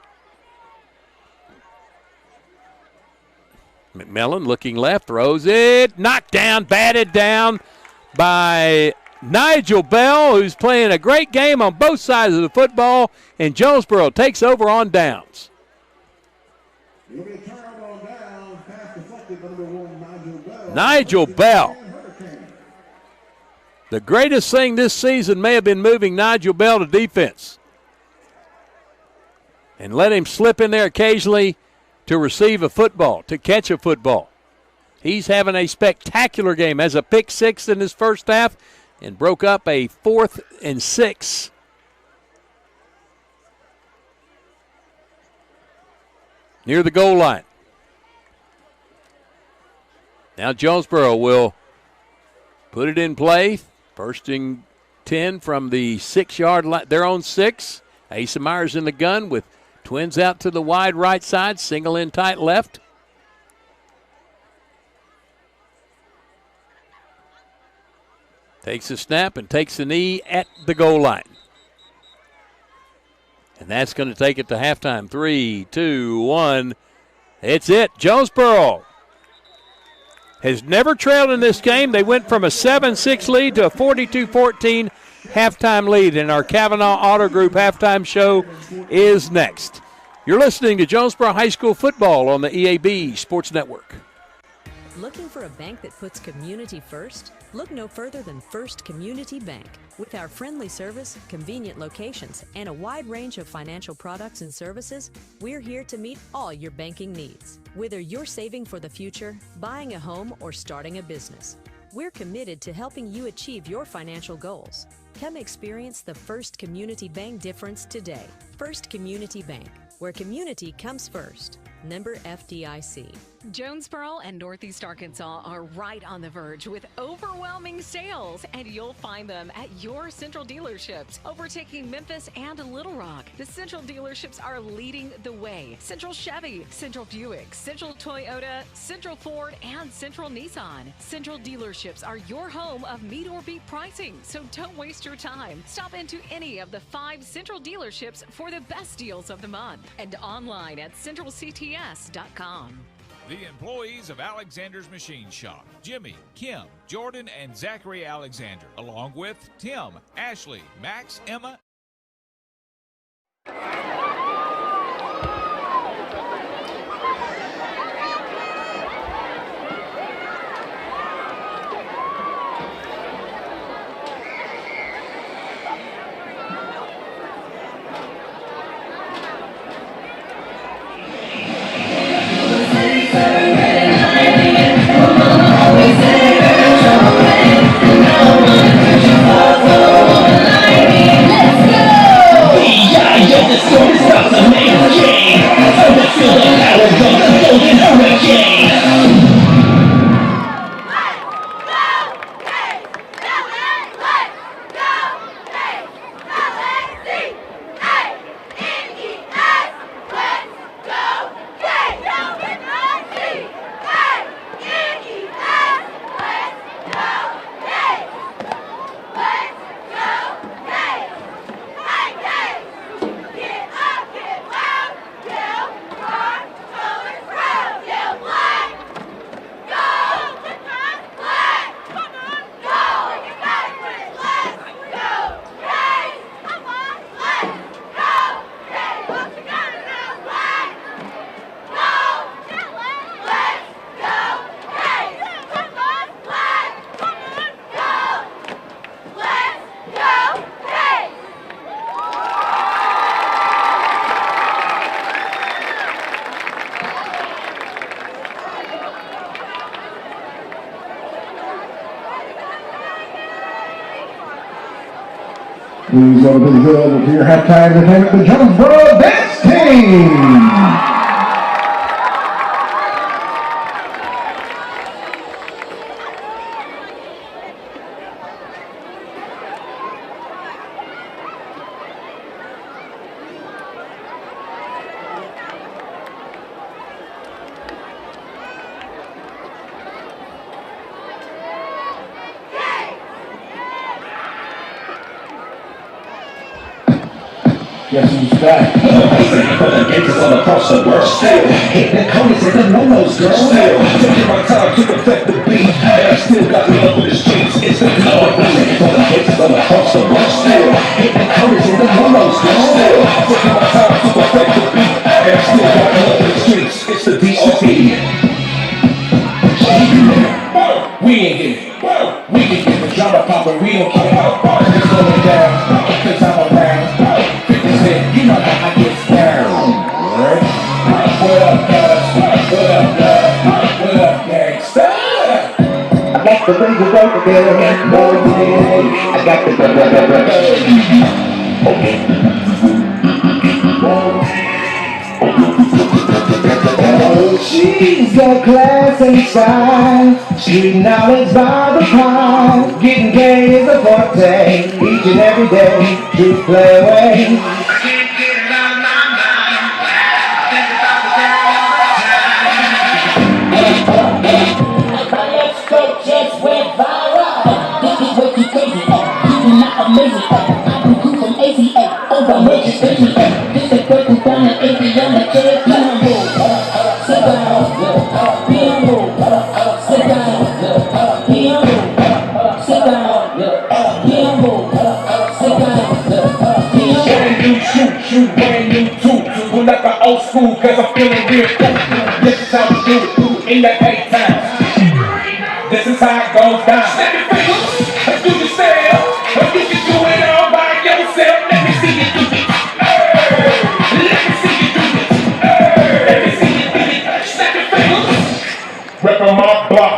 McMillan looking left, throws it. Knocked down, batted down by Nigel Bell, who's playing a great game on both sides of the football, and Jonesboro takes over on downs. Nigel Bell. The greatest thing this season may have been moving Nigel Bell to defense and let him slip in there occasionally to receive a football, to catch a football. He's having a spectacular game. Has a pick 6 in his first half and broke up a 4th and 6. Near the goal line. Now Jonesboro will put it in play. First and 10 from the 6-yard line, their own 6. Asa Myers in the gun with twins out to the wide right side, single in tight left. Takes a snap and takes the knee at the goal line. And that's going to take it to halftime. 3, 2, 1. It's it. Jonesboro has never trailed in this game. They went from a 7-6 lead to a 42-14 halftime lead. And our Kavanaugh Auto Group halftime show is next. You're listening to Jonesboro High School football on the EAB Sports Network. Looking for a bank that puts community first? Look no further than First Community Bank. With our friendly service, convenient locations, and a wide range of financial products and services, we're here to meet all your banking needs. Whether you're saving for the future, buying a home, or starting a business, we're committed to helping you achieve your financial goals. Come experience the First Community Bank difference today. First Community Bank, where community comes first. Member FDIC. Jonesboro and Northeast Arkansas are right on the verge with overwhelming sales, and you'll find them at your Central dealerships, overtaking Memphis and Little Rock. The Central dealerships are leading the way. Central Chevy, Central Buick, Central Toyota, Central Ford, and Central Nissan. Central dealerships are your home of meet or beat pricing, so don't waste your time. Stop into any of the 5 Central dealerships for the best deals of the month, and online at centralcts.com. The employees of Alexander's Machine Shop, Jimmy, Kim, Jordan, and Zachary Alexander, along with Tim, Ashley, Max, Emma, Please go to the field for your halftime entertainment, the Jonesboro Dance Team. Guess who's back? For the gangsters all across the world. Still hitting the corners and the no-nos, girl. Still taking my time to perfect the beat. And I still got love for the streets. It's the Lord music for the gangsters all across the world. Still hitting the corners and the no-nos, girl. Still taking my time to perfect the beat. And I still got love for the streets. It's the D.O.P. We ain't get it. We can get the drama poppin'. We don't care how far it's going down. Cause I'm around. You know how I get down. What up, guys? What up, guys? What up, gangsta? I got the bring it over there. More than I got the oh, she's got class and style. Street knowledge by the pile. Getting gay is a forte. Each and every day, to play away. Old school, cause I'm feeling real cool. This is how we do it in the daytime. This is how it goes down. Snap your fingers, do your style. You can do it all by yourself. Let me see you do it. Let me see you do it. Let me see you do it. Snap your fingers. Reppin' my block.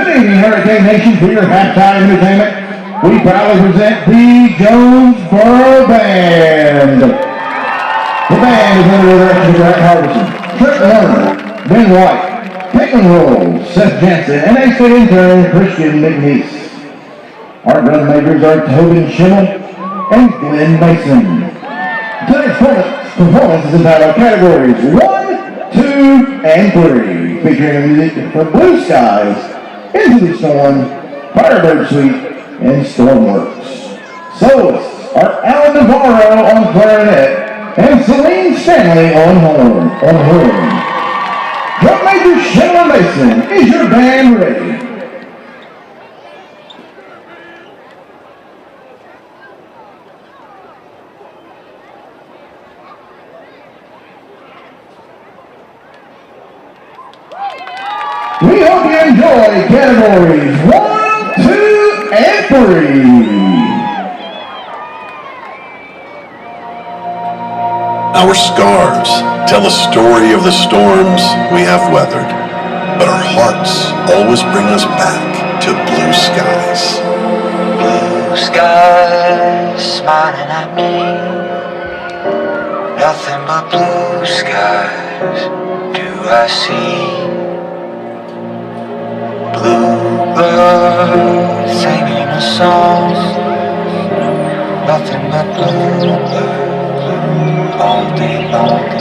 evening, Hurricane Nation, for your halftime entertainment. We proudly present the Jonesboro Band. The band is under the direction of Grant Harbison, Trent Lerner, Ben White, Caitlin Rolls, Seth Jansen, and a state intern, Christian McNeese. Our drum majors are Tobin Schimmel and Glenn Mason. Tonight's performance is entitled Categories 1, 2, and 3, featuring music from Blue Skies, Into the Storm, Firebird Suite, and Stormworks. Soloists are Alan Navarro on clarinet and Celine Stanley on horn. Drum major Schimmel Mason, is your band ready? We hope you enjoy categories 1, 2, and 3. Our scars tell the story of the storms we have weathered, but our hearts always bring us back to blue skies. Blue skies smiling at me, nothing but blue skies do I see. Bluebird singing a song, nothing but bluebird all day long.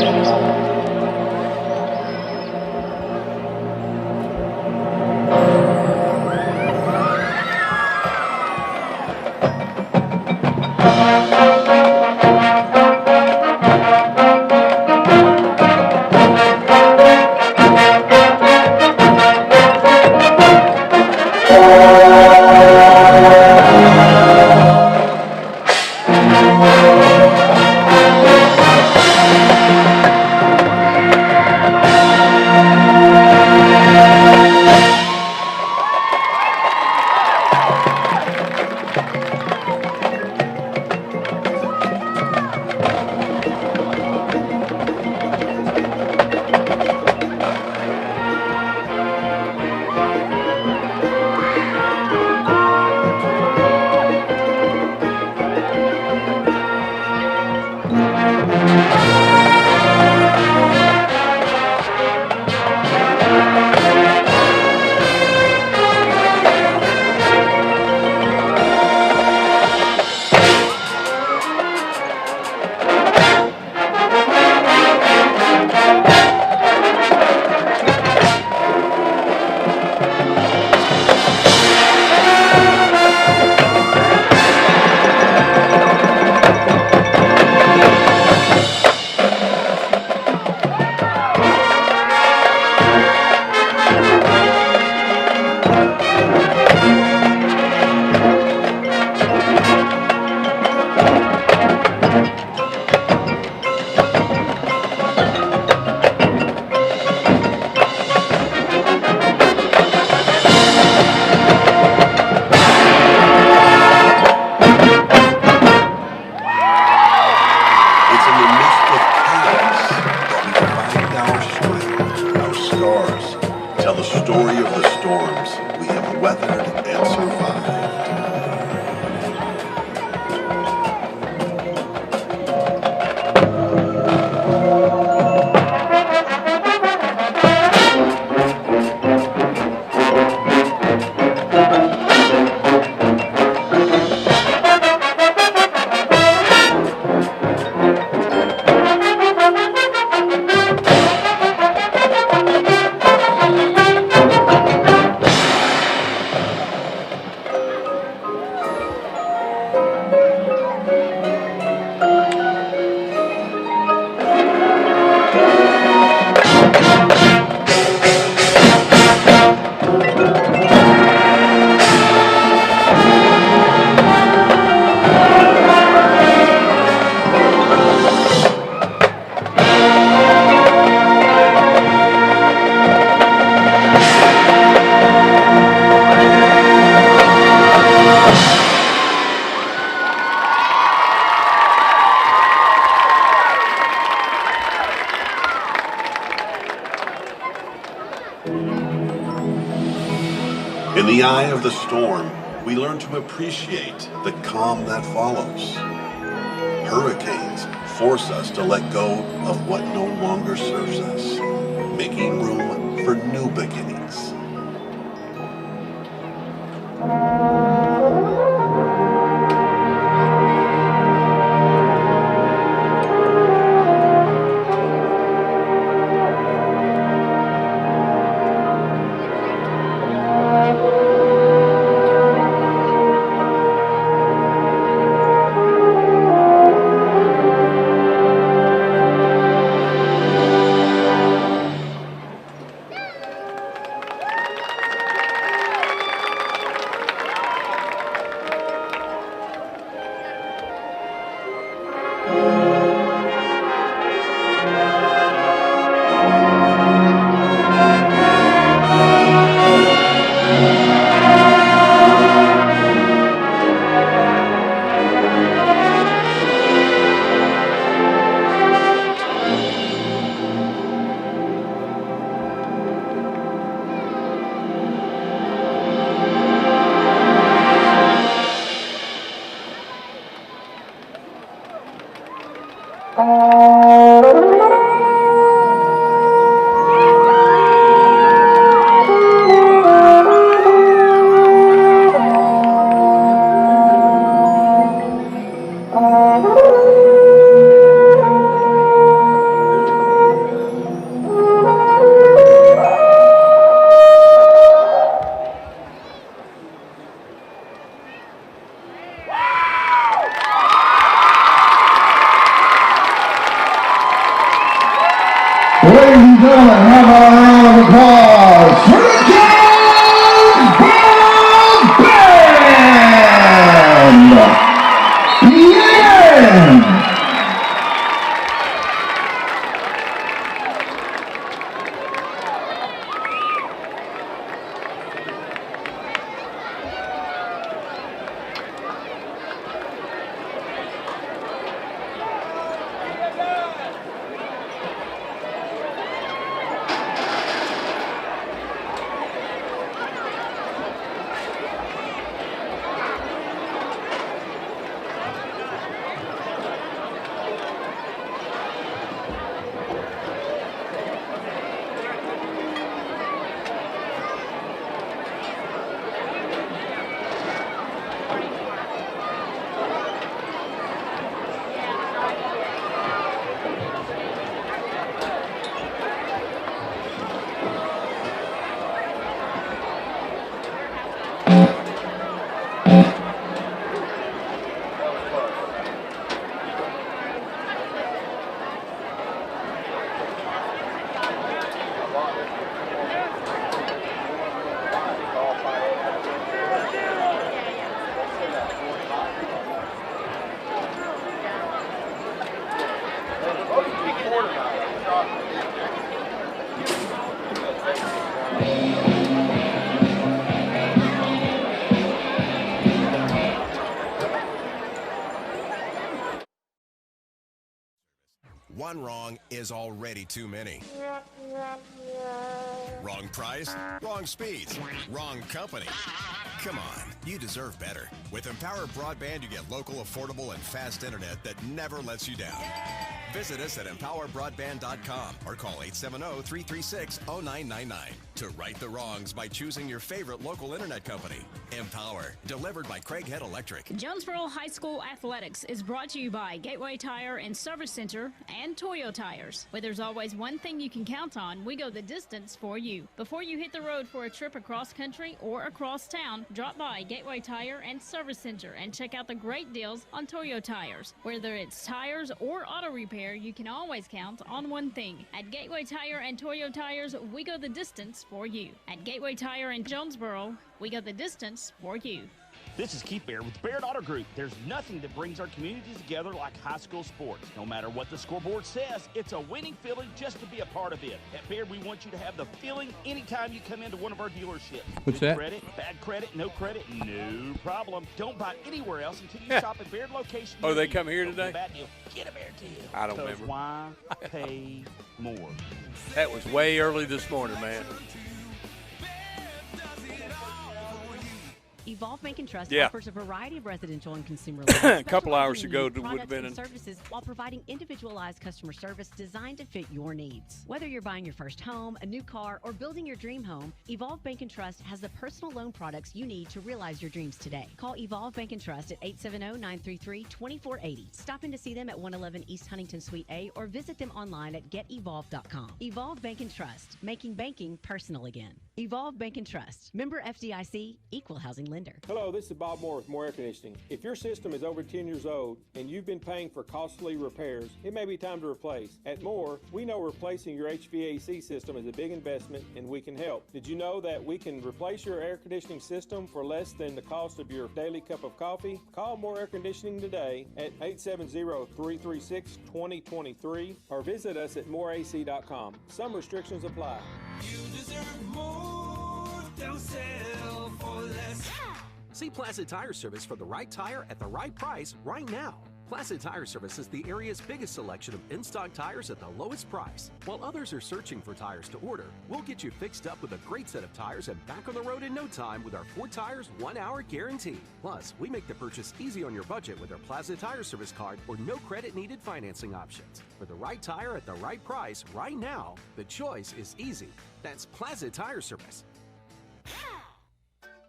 In the eye of the storm, we learn to appreciate the calm that follows. Hurricanes force us to let go of what no longer serves us, making room for new beginnings. Ladies and gentlemen, have a round of applause for the Jonesboro Band! Yeah! One wrong is already too many. Wrong price, wrong speeds, wrong company. Come on, you deserve better. With Empower Broadband, you get local, affordable, and fast internet that never lets you down. Visit us at empowerbroadband.com or call 870-336-0999 to right the wrongs by choosing your favorite local internet company. Empower, delivered by Craig Head Electric. Jonesboro High School Athletics is brought to you by Gateway Tire and Service Center and Toyo Tires. Where there's always one thing you can count on, we go the distance for you. Before you hit the road for a trip across country or across town, drop by Gateway Tire and Service Center and check out the great deals on Toyo Tires. Whether it's tires or auto repair, you can always count on one thing. At Gateway Tire and Toyo Tires, we go the distance for you. At Gateway Tire in Jonesboro, we go the distance for you. This is Keith Baird with Baird Auto Group. There's nothing that brings our communities together like high school sports. No matter what the scoreboard says, it's a winning feeling just to be a part of it. At Baird, we want you to have the feeling anytime you come into one of our dealerships. What's Good that? Credit, bad credit, no credit, no problem. Don't buy anywhere else until you shop at Baird location. Oh, they near come you. here Don't today? get a bad deal. Get a Baird deal. I don't 'Cause remember. Why pay more? That was way early this morning, man. Evolve Bank and Trust Yeah. offers a variety of residential and consumer loans. A couple specializing hours in ago, unique it would have products been and services while providing individualized customer service designed to fit your needs. Whether you're buying your first home, a new car, or building your dream home, Evolve Bank and Trust has the personal loan products you need to realize your dreams today. Call Evolve Bank and Trust at 870-933-2480. Stop in to see them at 111 East Huntington Suite A or visit them online at getevolve.com. Evolve Bank and Trust, making banking personal again. Evolve Bank and Trust, member FDIC, equal housing lender. Hello, this is Bob Moore with Moore Air Conditioning. If your system is over 10 years old and you've been paying for costly repairs, it may be time to replace. At Moore, we know replacing your HVAC system is a big investment and we can help. Did you know that we can replace your air conditioning system for less than the cost of your daily cup of coffee? Call Moore Air Conditioning today at 870-336-2023 or visit us at moreac.com. Some restrictions apply. You deserve more. Don't settle for less. See Placid Tire Service for the right tire at the right price right now. Placid Tire Service is the area's biggest selection of in-stock tires at the lowest price. While others are searching for tires to order, we'll get you fixed up with a great set of tires and back on the road in no time with our 4 tires, 1 hour guarantee. Plus, we make the purchase easy on your budget with our Placid Tire Service card or no credit needed financing options. For the right tire at the right price right now, the choice is easy. That's Placid Tire Service.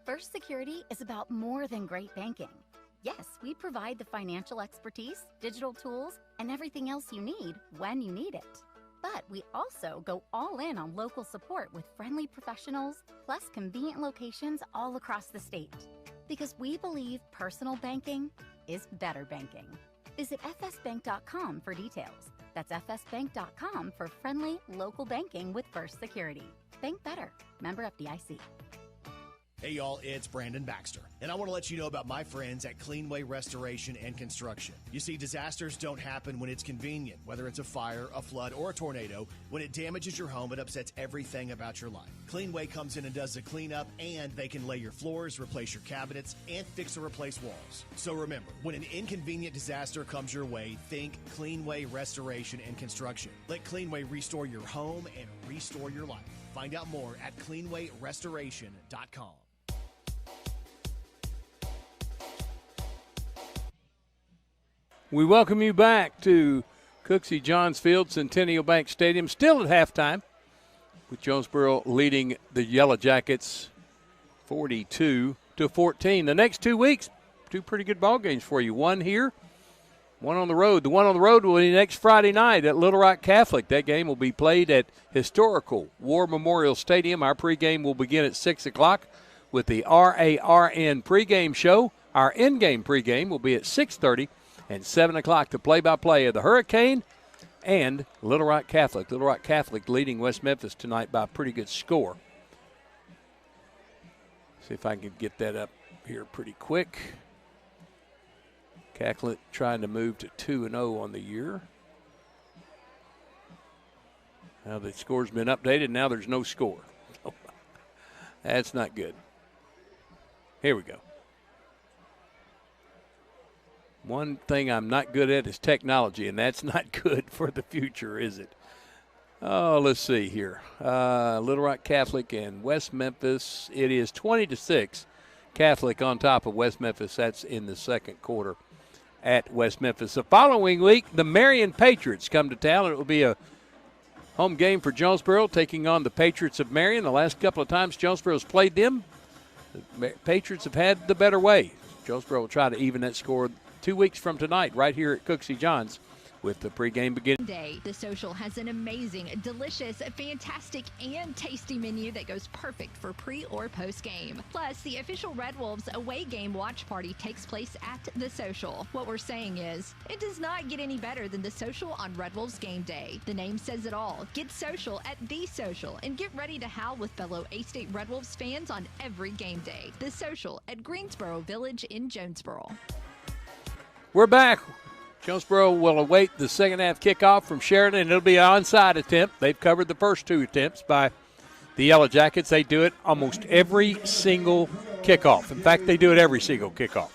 First Security is about more than great banking. Yes, we provide the financial expertise, digital tools, and everything else you need when you need it. But we also go all in on local support with friendly professionals, plus convenient locations all across the state. Because we believe personal banking is better banking. Visit fsbank.com for details. That's fsbank.com for friendly, local banking with First Security. Bank better. Member FDIC. Hey y'all, it's Brandon Baxter, and I want to let you know about my friends at Cleanway Restoration and Construction. You see, disasters don't happen when it's convenient, whether it's a fire, a flood, or a tornado. When it damages your home, it upsets everything about your life. Cleanway comes in and does the cleanup, and they can lay your floors, replace your cabinets, and fix or replace walls. So remember, when an inconvenient disaster comes your way, think Cleanway Restoration and Construction. Let Cleanway restore your home and restore your life. Find out more at cleanwayrestoration.com. We welcome you back to Cooksey Johns Field, Centennial Bank Stadium, still at halftime, with Jonesboro leading the Yellow Jackets 42-14. The next 2 weeks, 2 pretty good ball games for you. One here, one on the road. The one on the road will be next Friday night at Little Rock Catholic. That game will be played at historical War Memorial Stadium. Our pregame will begin at 6 o'clock with the RARN pregame show. Our in-game pregame will be at 6:30. And 7 o'clock, the play-by-play of the Hurricane and Little Rock Catholic. Little Rock Catholic leading West Memphis tonight by a pretty good score. See if I can get that up here pretty quick. Catholic trying to move to 2-0 on the year. Now the score's been updated. Now there's no score. That's not good. Here we go. One thing I'm not good at is technology, and that's not good for the future, is it? Oh, let's see here. Little Rock Catholic and West Memphis. It is 20-6. Catholic on top of West Memphis. That's in the second quarter at West Memphis. The following week, the Marion Patriots come to town. It will be a home game for Jonesboro, taking on the Patriots of Marion. The last couple of times Jonesboro's played them, the Patriots have had the better way. Jonesboro will try to even that score 2 weeks from tonight right here at Cooksey Johns with the pregame beginning. Day. The Social has an amazing, delicious, fantastic, and tasty menu that goes perfect for pre or post game. Plus, the official Red Wolves away game watch party takes place at The Social. What we're saying is, it does not get any better than The Social on Red Wolves game day. The name says it all. Get social at The Social and get ready to howl with fellow A-State Red Wolves fans on every game day. The Social at Greensboro Village in Jonesboro. We're back. Jonesboro will await the second half kickoff from Sheridan, and it'll be an onside attempt. They've covered the first 2 attempts by the Yellow Jackets. They do it almost every single kickoff. In fact, they do it every single kickoff.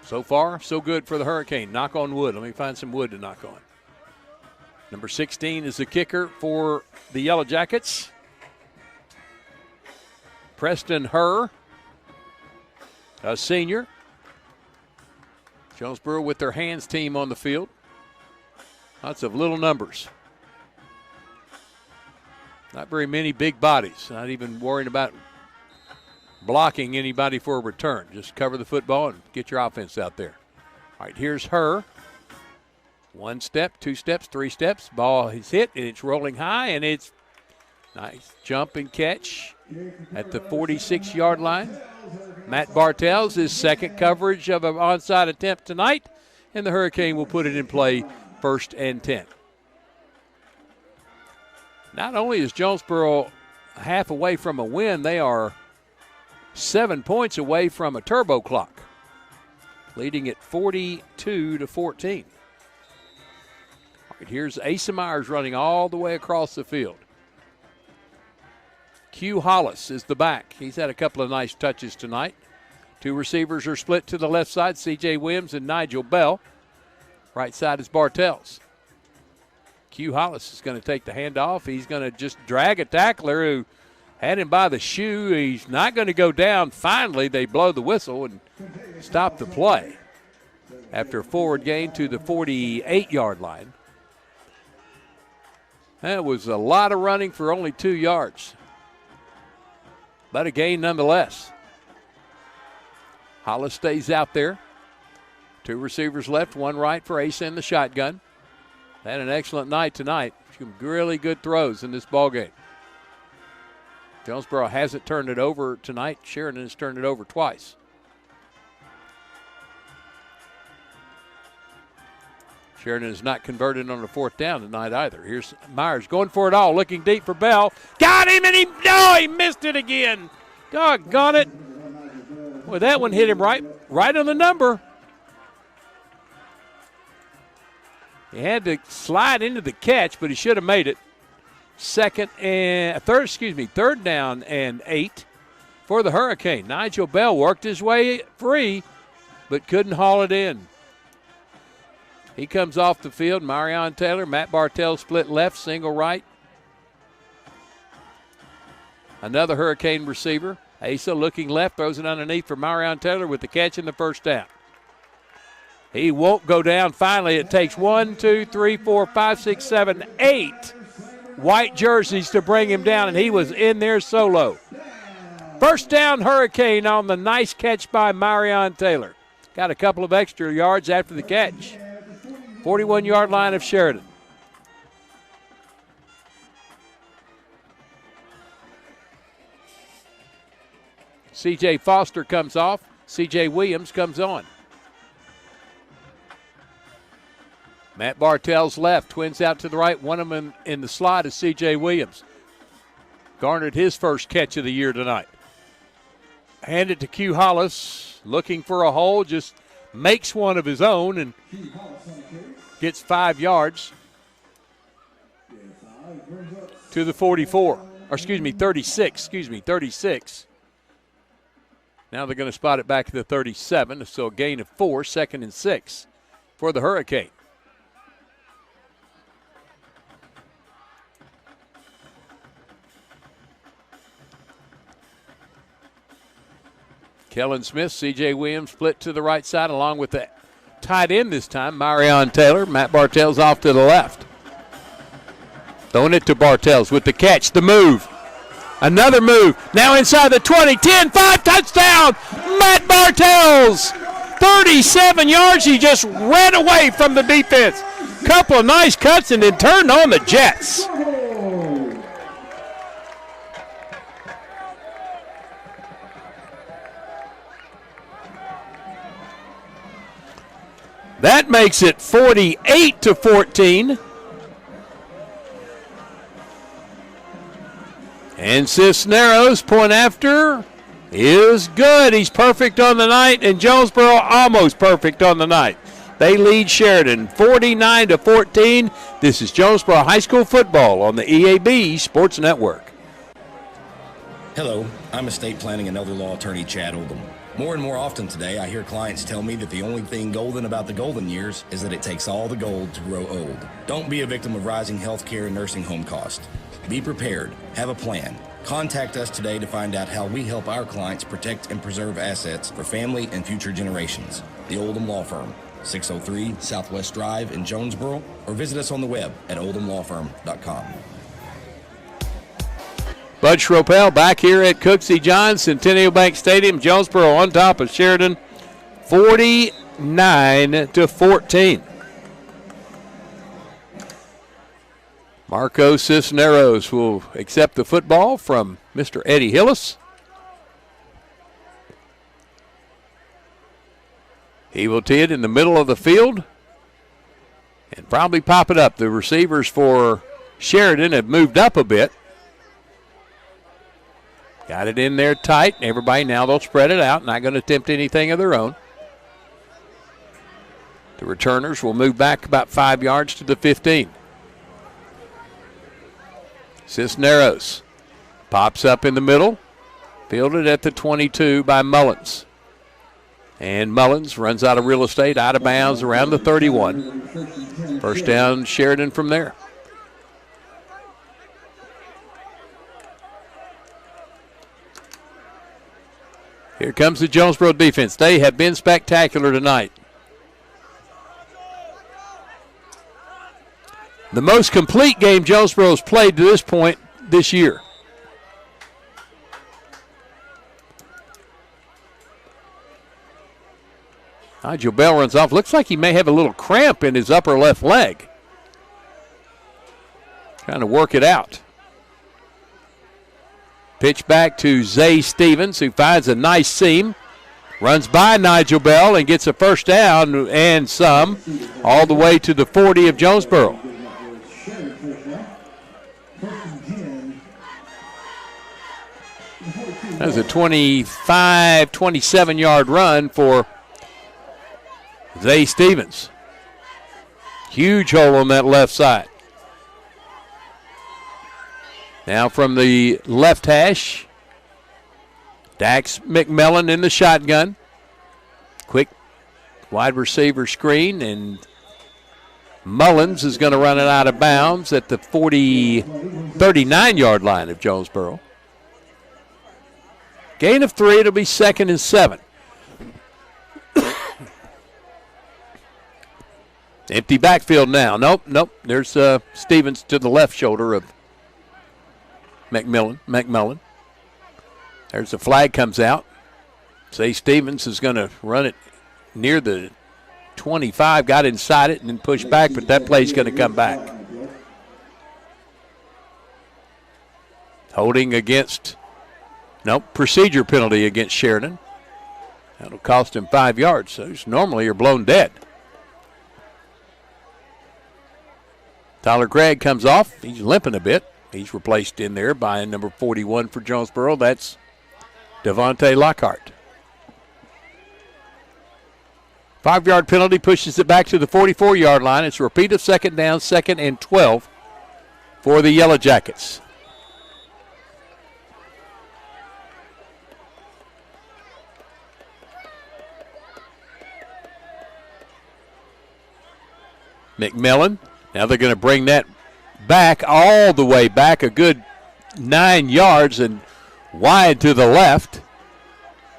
So far, so good for the Hurricane. Knock on wood. Let me find some wood to knock on. Number 16 is the kicker for the Yellow Jackets. Preston Herr. a senior. Jonesboro with their hands team on the field. Lots of little numbers. Not very many big bodies. Not even worrying about blocking anybody for a return. Just cover the football and get your offense out there. All right, here's her. 1 step, 2 steps, 3 steps. Ball is hit, and it's rolling high, and it's nice jump and catch at the 46-yard line. Matt Bartels, his second coverage of an onside attempt tonight, and the Hurricane will put it in play 1st and 10. Not only is Jonesboro half away from a win, they are 7 points away from a turbo clock, leading at 42-14. All right, here's Asa Myers running all the way across the field. Q Hollis is the back. He's had a couple of nice touches tonight. 2 receivers are split to the left side, C.J. Williams and Nigel Bell. Right side is Bartels. Q Hollis is going to take the handoff. He's going to just drag a tackler who had him by the shoe. He's not going to go down. Finally, they blow the whistle and stop the play after a forward gain to the 48-yard line. That was a lot of running for only 2 yards, but a gain nonetheless. Hollis stays out there. 2 receivers left, 1 right for Asa in the shotgun. Had an excellent night tonight. Some really good throws in this ballgame. Jonesboro hasn't turned it over tonight. Sheridan has turned it over twice. Sheridan is not converted on the 4th down tonight either. Here's Myers going for it all, looking deep for Bell. Got him, and he missed it again. Doggone it. Well, that one hit him right on the number. He had to slide into the catch, but he should have made it. Third down and 8 for the Hurricane. Nigel Bell worked his way free, but couldn't haul it in. He comes off the field. Marion Taylor, Matt Bartell split left, single right. Another Hurricane receiver. Asa looking left, throws it underneath for Marion Taylor with the catch in the 1st down. He won't go down. Finally, it takes 1, 2, 3, 4, 5, 6, 7, 8 white jerseys to bring him down, and he was in there solo. 1st down, Hurricane on the nice catch by Marion Taylor. Got a couple of extra yards after the catch. 41-yard line of Sheridan. C.J. Foster comes off. C.J. Williams comes on. Matt Bartels left, twins out to the right. One of them in the slot is C.J. Williams. Garnered his first catch of the year tonight. Handed to Q Hollis, looking for a hole, just makes one of his own and gets 5 yards to the 36. Now they're going to spot it back to the 37, so a gain of 4, 2nd and 6 for the Hurricane. Kellen Smith, C.J. Williams split to the right side along with the tight end this time, Marion Taylor. Matt Bartels off to the left. Throwing it to Bartels with the catch, the move. Another move. Now inside the 20, 10, 5, touchdown. Matt Bartels, 37 yards. He just ran away from the defense. Couple of nice cuts and then turned on the Jets. That makes it 48-14. And Cisneros, point after, is good. He's perfect on the night, and Jonesboro almost perfect on the night. They lead Sheridan 49-14. This is Jonesboro High School football on the EAB Sports Network. Hello, I'm estate planning and elder law attorney Chad Oldham. More and more often today, I hear clients tell me that the only thing golden about the golden years is that it takes all the gold to grow old. Don't be a victim of rising healthcare and nursing home costs. Be prepared, have a plan, Contact us today to find out how we help our clients protect and preserve assets for family and future generations. The Oldham Law Firm, 603 Southwest Drive in Jonesboro, or visit us on the web at oldhamlawfirm.com. Bud Schropel back here at Cooksey John, Centennial Bank Stadium, Jonesboro on top of Sheridan, 49-14. Marco Cisneros will accept the football from Mr. Eddie Hillis. He will tee it in the middle of the field and probably pop it up. The receivers for Sheridan have moved up a bit. Got it in there tight. Everybody now they'll spread it out, not going to attempt anything of their own. The returners will move back about 5 yards to the 15. Cisneros pops up in the middle, fielded at the 22 by Mullins. And Mullins runs out of real estate, out of bounds around the 31. First down, Sheridan from there. Here comes the Jonesboro defense. They have been spectacular tonight. The most complete game Jonesboro's played to this point this year. Nigel Bell runs off. Looks like he may have a little cramp in his upper left leg. Trying to work it out. Pitch back to Zay Stevens, who finds a nice seam. Runs by Nigel Bell and gets a first down and some all the way to the 40 of Jonesboro. That was a 25, 27-yard run for Zay Stevens. Huge hole on that left side. Now from the left hash, Dax McMillan in the shotgun. Quick wide receiver screen, and Mullins is going to run it out of bounds at the 39-yard line of Jonesboro. Gain of 3, it'll be 2nd and 7. Empty backfield now. Nope. There's Stevens to the left shoulder of McMillan. There's the flag comes out. Say Stevens is going to run it near the 25, got inside it and then pushed back, but that play's going to come back. Holding against, procedure penalty against Sheridan. That'll cost him 5 yards. So normally you're blown dead. Tyler Craig comes off. He's limping a bit. He's replaced in there by number 41 for Jonesboro. That's Devontae Lockhart. 5-yard penalty pushes it back to the 44-yard line. It's a repeat of 2nd down, 2nd and 12 for the Yellow Jackets. McMillan. Now they're going to bring that back all the way back a good 9 yards and wide to the left.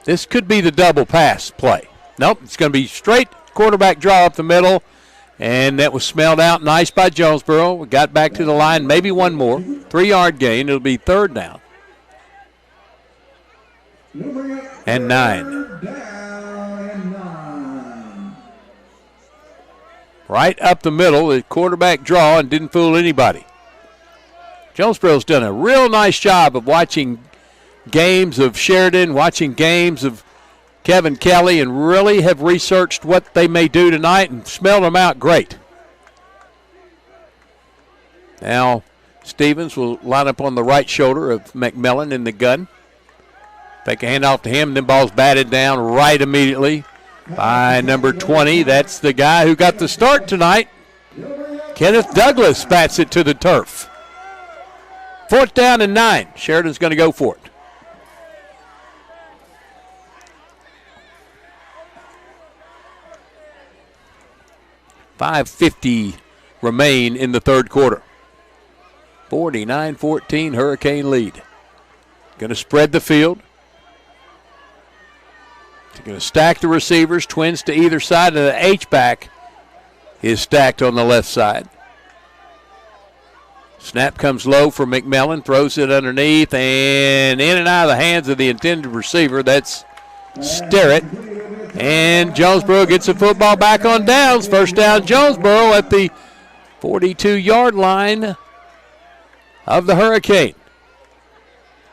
This could be the double pass play. Nope, it's going to be straight quarterback draw up the middle, and that was smelled out nice by Jonesboro. We got back to the line, maybe one more. 3-yard gain. It'll be 3rd down. And 9. Right up the middle, the quarterback draw and didn't fool anybody. Jonesboro's done a real nice job of watching games of Sheridan, watching games of Kevin Kelly, and really have researched what they may do tonight and smelled them out great. Now Stevens will line up on the right shoulder of McMillan in the gun. Take a hand off to him, then ball's batted down right immediately by number 20. That's the guy who got the start tonight. Kenneth Douglas bats it to the turf. 4th down and 9. Sheridan's going to go for it. .550 remain in the 3rd quarter. 49-14 Hurricane lead. Going to spread the field. They're going to stack the receivers. Twins to either side, and the H-back is stacked on the left side. Snap comes low for McMillan, throws it underneath, and in and out of the hands of the intended receiver. That's Sterrett. And Jonesboro gets the football back on downs. First down, Jonesboro at the 42-yard line of the Hurricane.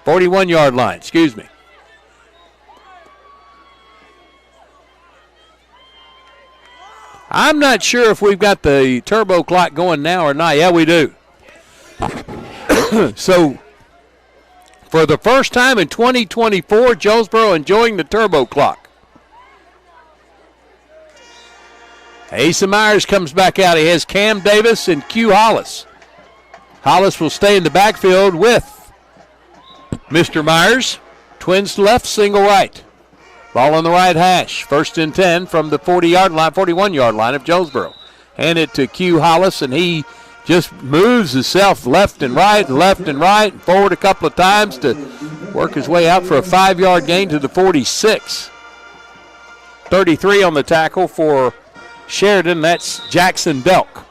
41-yard line, excuse me. I'm not sure if we've got the turbo clock going now or not. Yeah, we do. So, for the first time in 2024, Jonesboro enjoying the turbo clock. Asa Myers comes back out. He has Cam Davis and Q Hollis. Hollis will stay in the backfield with Mr. Myers. Twins left, single right. Ball on the right hash. First and 10 from the 40-yard line, 41-yard line of Jonesboro. Hand it to Q Hollis, and he just moves himself left and right, and forward a couple of times to work his way out for a 5-yard gain to the 46. 33 on the tackle for Sheridan. That's Jackson Delk.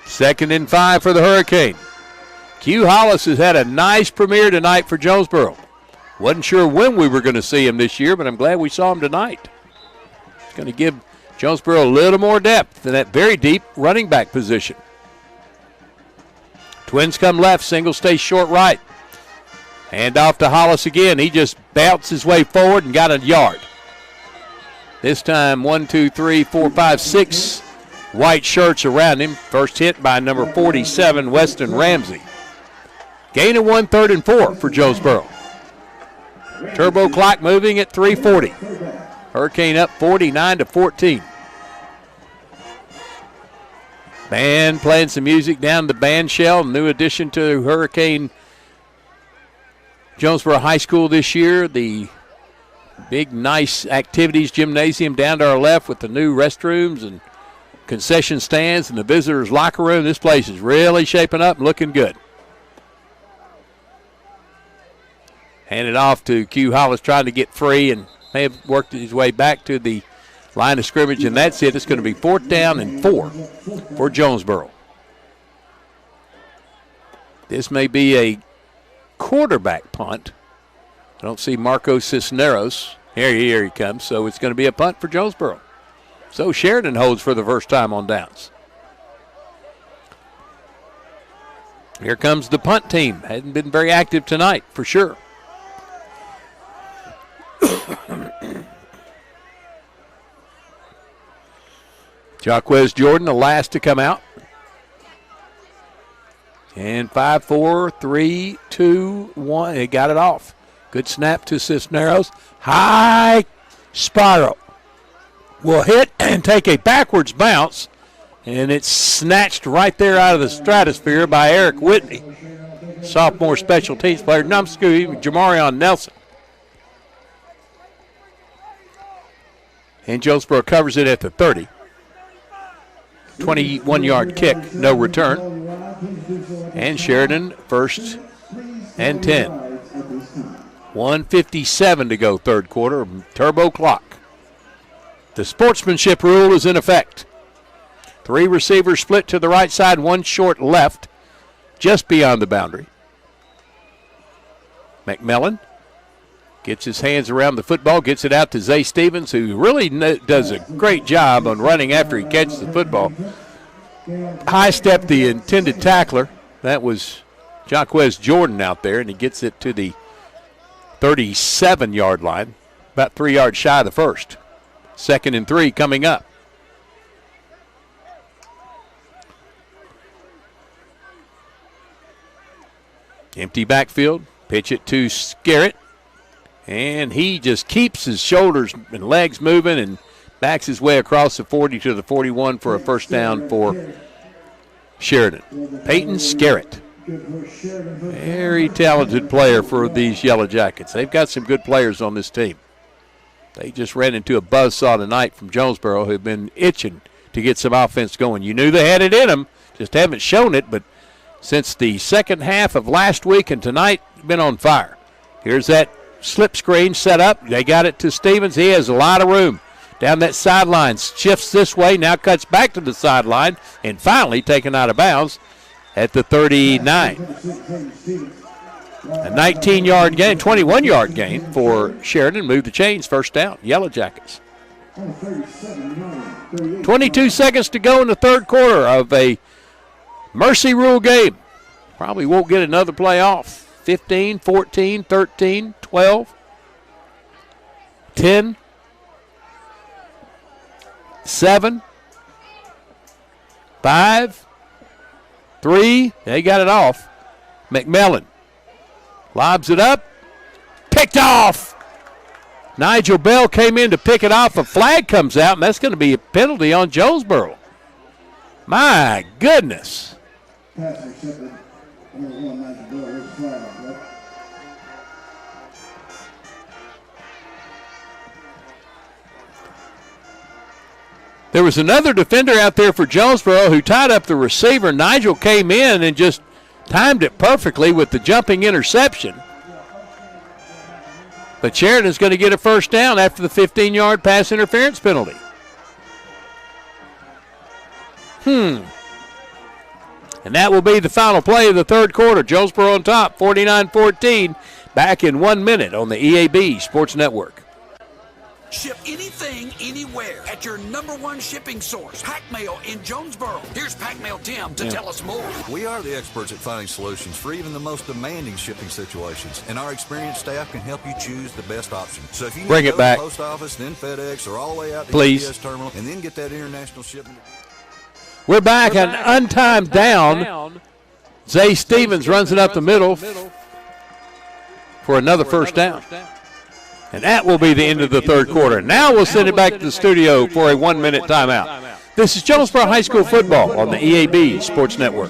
Second and 5 for the Hurricane. Q Hollis has had a nice premiere tonight for Jonesboro. Wasn't sure when we were going to see him this year, but I'm glad we saw him tonight. It's going to give Jonesboro a little more depth in that very deep running back position. Twins come left, single stays short right. Hand off to Hollis again. He just bounced his way forward and got a yard. This time 1, 2, 3, 4, 5, 6 white shirts around him. First hit by number 47, Weston Ramsey. Gain of 1, 3rd and 4 for Jonesboro. Turbo clock moving at 3:40. Hurricane up 49-14. Band playing some music down the band shell. New addition to Hurricane Jonesboro High School this year. The big, nice activities gymnasium down to our left with the new restrooms and concession stands and the visitors' locker room. This place is really shaping up and looking good. Handed off to Q Hollis, trying to get free, and may have worked his way back to the line of scrimmage, and that's it. It's going to be 4th down and 4 for Jonesboro. This may be a quarterback punt. I don't see Marco Cisneros. Here he comes. So it's going to be a punt for Jonesboro. So Sheridan holds for the first time on downs. Here comes the punt team. Hadn't been very active tonight, for sure. Jaquez Jordan, the last to come out. And 5, 4, 3, 2, 1. He got it off. Good snap to Cisneros. High spiral. Will hit and take a backwards bounce. And it's snatched right there out of the stratosphere by Eric Whitney. Sophomore special teams player. Jamarion Nelson. And Jonesboro covers it at the 30. 21-yard kick, no return. And Sheridan, 1st and 10. 1:57 to go, third quarter. Turbo clock. The sportsmanship rule is in effect. 3 receivers split to the right side, 1 short left, just beyond the boundary. McMillan gets his hands around the football, gets it out to Zay Stevens, who really does a great job on running after he catches the football. High step the intended tackler. That was Jaquez Jordan out there, and he gets it to the 37-yard line, about 3 yards shy of the first. 2nd and 3 coming up. Empty backfield. Pitch it to Scarrett. And he just keeps his shoulders and legs moving and backs his way across the 40 to the 41 for a first down for Sheridan. Peyton Scarrett. Very talented player for these Yellow Jackets. They've got some good players on this team. They just ran into a buzzsaw tonight from Jonesboro, who've been itching to get some offense going. You knew they had it in them, just haven't shown it, but since the second half of last week, and tonight been on fire. Here's that slip screen set up. They got it to Stevens. He has a lot of room down that sideline. Shifts this way, now cuts back to the sideline, and finally taken out of bounds at the 39. A 19-yard gain, 21-yard gain for Sheridan. Move the chains, first down. Yellow Jackets. 22 seconds to go in the third quarter of a mercy rule game. Probably won't get another play off. 15, 14, 13, 12, 10, 7, 5, 3. They got it off. McMillan lobs it up. Picked off. Nigel Bell came in to pick it off. A flag comes out, and that's going to be a penalty on Jonesboro. My goodness. There was another defender out there for Jonesboro who tied up the receiver. Nigel came in and just timed it perfectly with the jumping interception. But Sheridan's going to get a first down after the 15-yard pass interference penalty. And that will be the final play of the third quarter. Jonesboro on top, 49-14. Back in 1 minute on the EAB Sports Network. Ship anything, anywhere at your #1 shipping source, Pack Mail in Jonesboro. Here's Pack Mail Tim to tell us more. We are the experts at finding solutions for even the most demanding shipping situations, and our experienced staff can help you choose the best option. So if you bring it back, to the post office, then FedEx, or all the way out to the UPS terminal, and then get that international shipment. We're back, an untimed down. Zay Stevens runs it up the middle for another first down. And that will be the end of the third quarter. Now we'll send it back to the studio for a 1 minute timeout. This is Jonesboro High School football on the EAB Sports Network.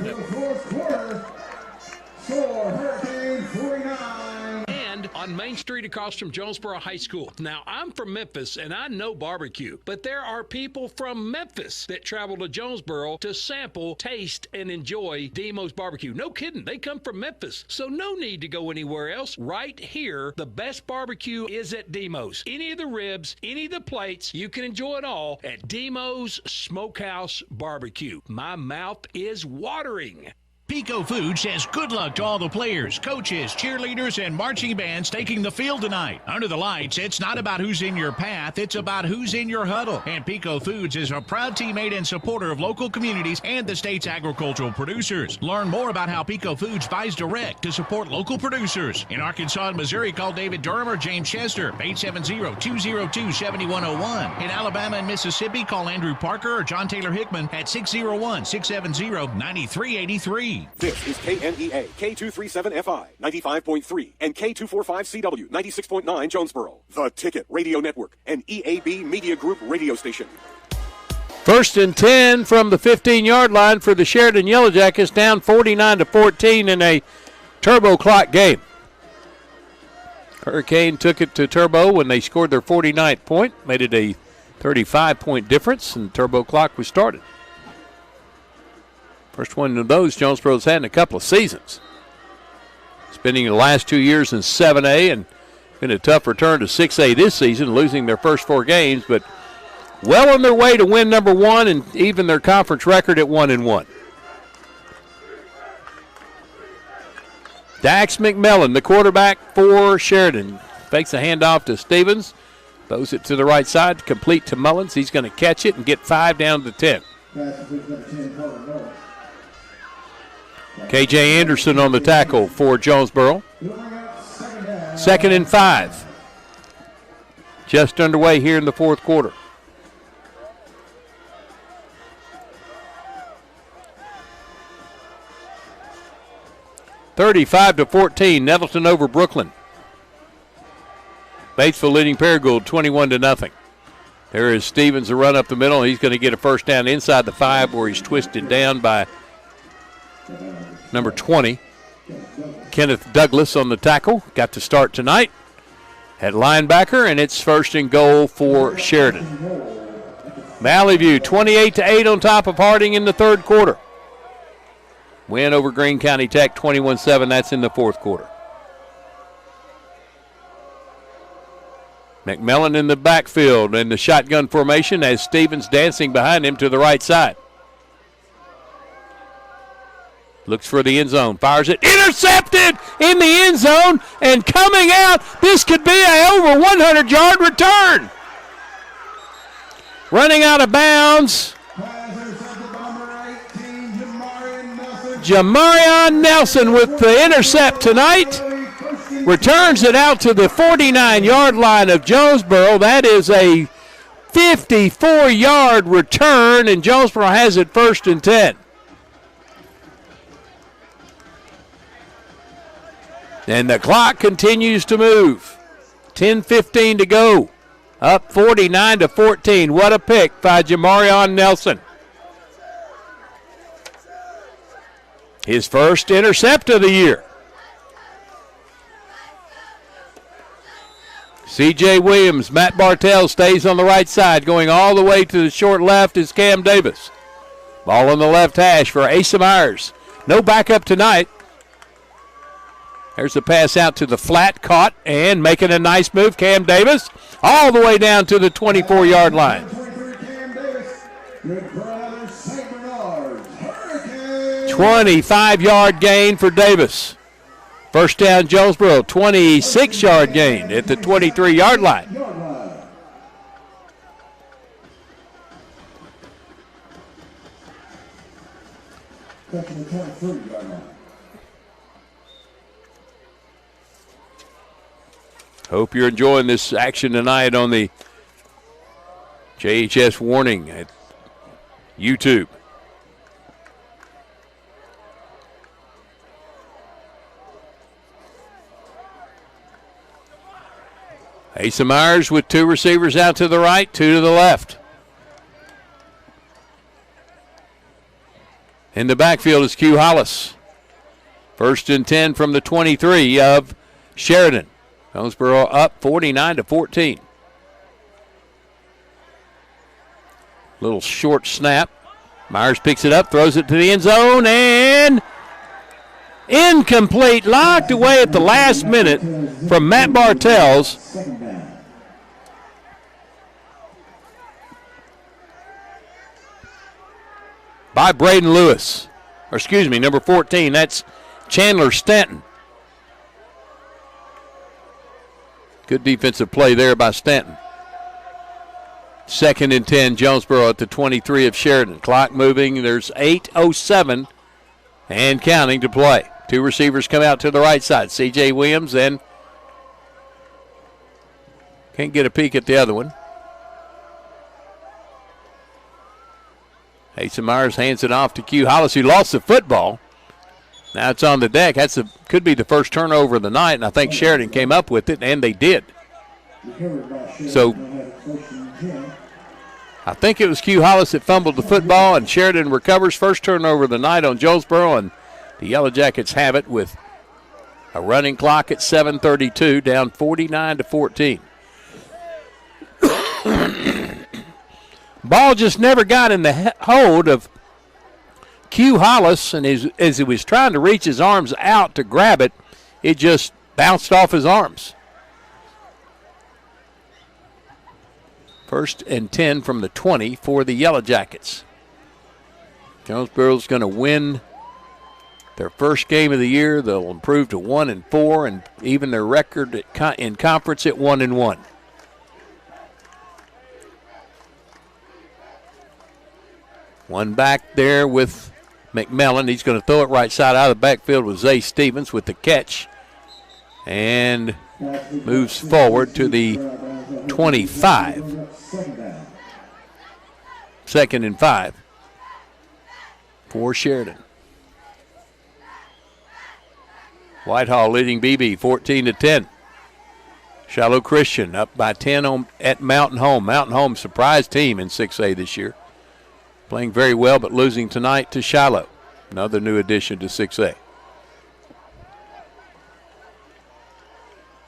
On Main Street across from Jonesboro High School. Now, I'm from Memphis, and I know barbecue, but there are people from Memphis that travel to Jonesboro to sample, taste, and enjoy Demo's barbecue. No kidding. They come from Memphis, so no need to go anywhere else. Right here, the best barbecue is at Demo's. Any of the ribs, any of the plates, you can enjoy it all at Demo's Smokehouse Barbecue. My mouth is watering. Pico Food says good luck to all the players, coaches, cheerleaders, and marching bands taking the field tonight. Under the lights, it's not about who's in your path, it's about who's in your huddle. And Pico Foods is a proud teammate and supporter of local communities and the state's agricultural producers. Learn more about how Pico Foods buys direct to support local producers. In Arkansas and Missouri, call David Durham or James Chester, 870-202-7101. In Alabama and Mississippi, call Andrew Parker or John Taylor Hickman at 601-670-9383. This is KNEA, K237FI, 95.3, and K245CW, 96.9 Jonesboro. The Ticket Radio Network, an EAB Media Group radio station. First and 10 from the 15-yard line for the Sheridan Yellow Jackets, down 49-14 in a turbo clock game. Hurricane took it to turbo when they scored their 49th point, made it a 35-point difference, and turbo clock was started. First one of those Jonesboro's had in a couple of seasons. Spending the last 2 years in 7A and been a tough return to 6A this season, losing their first 4 games, but well on their way to win #1 and even their conference record at 1-1. Dax McMillan, the quarterback for Sheridan, fakes a handoff to Stevens, throws it to the right side, complete to Mullins. He's going to catch it and get 5 down to 10. KJ Anderson on the tackle for Jonesboro. 2nd and 5. Just underway here in the fourth quarter. (35-14), Nettleton over Brooklyn. Batesville leading Paragould 21-0. There is Stevens, a run up the middle. He's going to get a first down inside the 5 where he's twisted down by number 20. Kenneth Douglas on the tackle. Got to start tonight at linebacker, and it's 1st and goal for Sheridan. Valley View 28-8 on top of Harding in the third quarter. Win over Greene County Tech 21-7. That's in the fourth quarter. McMillan in the backfield in the shotgun formation as Stevens dancing behind him to the right side. Looks for the end zone, fires it, intercepted in the end zone, and coming out, this could be a over 100-yard return. Running out of bounds, Jamarion Nelson with the intercept tonight. Returns it out to the 49-yard line of Jonesboro. That is a 54-yard return, and Jonesboro has it 1st and 10. And the clock continues to move. 10:15 to go. Up 49-14. What a pick by Jamarion Nelson. His first intercept of the year. C.J. Williams, Matt Bartell stays on the right side. Going all the way to the short left is Cam Davis. Ball on the left hash for Asa Myers. No backup tonight. There's the pass out to the flat, caught, and making a nice move, Cam Davis, all the way down to the 24-yard line. 25-yard gain for Davis. First down, Jonesboro, 26-yard gain at the 23-yard line. Hope you're enjoying this action tonight on the JHS Warning at YouTube. Asa Myers with two receivers out to the right, two to the left. In the backfield is Q Hollis. 1st and 10 from the 23 of Sheridan. Jonesboro up 49-14. Little short snap. Myers picks it up, throws it to the end zone, and incomplete. Locked away at the last minute from Matt Bartels. By Braden Lewis. Or excuse me, number 14. That's Chandler Stanton. Good defensive play there by Stanton. 2nd and 10, Jonesboro at the 23 of Sheridan. Clock moving. There's 8:07 and counting to play. Two receivers come out to the right side. C.J. Williams and can't get a peek at the other one. Asa Myers hands it off to Q Hollis, who lost the football. Now it's on the deck. Could be the first turnover of the night, and I think Sheridan came up with it, and they did. So I think it was Q Hollis that fumbled the football, and Sheridan recovers. First turnover of the night on Jonesboro, and the Yellow Jackets have it with a running clock at 7:32, down 49-14. Ball just never got in the hold of Q Hollis, and as he was trying to reach his arms out to grab it, it just bounced off his arms. 1st and 10 from the 20 for the Yellow Jackets. Jonesboro's going to win their first game of the year. They'll improve to 1-4 and even their record in conference at 1-1. One back there with McMillan. He's going to throw it right side out of the backfield with Zay Stevens with the catch. And moves forward to the 25. 2nd and 5 for Sheridan. Whitehall leading BB 14-10. Shiloh Christian up by 10 at Mountain Home. Mountain Home surprise team in 6A this year. Playing very well, but losing tonight to Shiloh. Another new addition to 6A.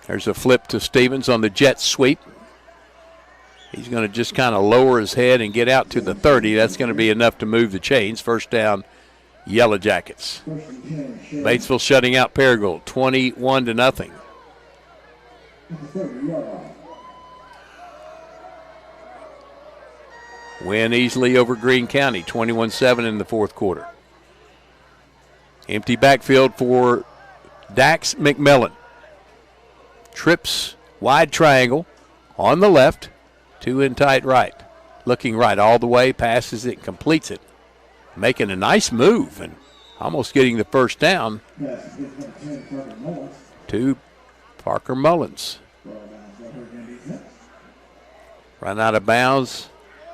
There's a flip to Stevens on the jet sweep. He's going to just kind of lower his head and get out to the 30. That's going to be enough to move the chains. First down Yellow Jackets. Batesville shutting out Paragould 21-0. Win easily over Greene County, 21-7 in the fourth quarter. Empty backfield for Dax McMillan. Trips wide triangle on the left, 2 in tight right. Looking right all the way, passes it, completes it. Making a nice move and almost getting the first down to Parker Mullins. Run out of bounds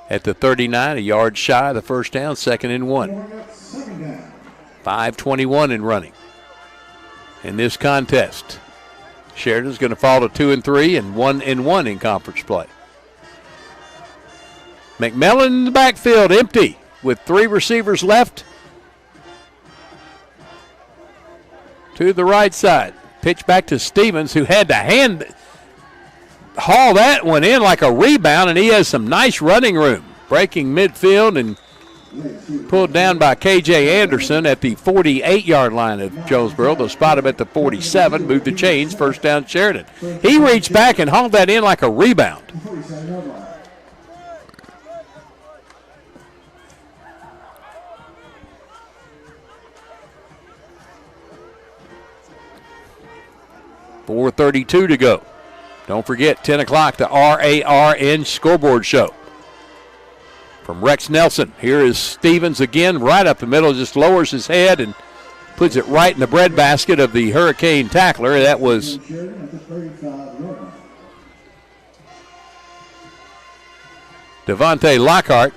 at the 39, a yard shy of the first down, 2nd and 1. 5:21 in running in this contest. Sheridan's going to fall to 2-3 and 1-1 in conference play. McMillan in the backfield, empty with 3 receivers left. To the right side. Pitch back to Stevens, who had to haul that one in like a rebound, and he has some nice running room. Breaking midfield and pulled down by K.J. Anderson at the 48-yard line of Jonesboro. They'll spot him at the 47, move the chains, first down Sheridan. He reached back and hauled that in like a rebound. .432 to go. Don't forget, 10 o'clock, the RARN scoreboard show. From Rex Nelson, here is Stevens again, right up the middle, just lowers his head and puts it right in the breadbasket of the Hurricane tackler. That was Devontae Lockhart,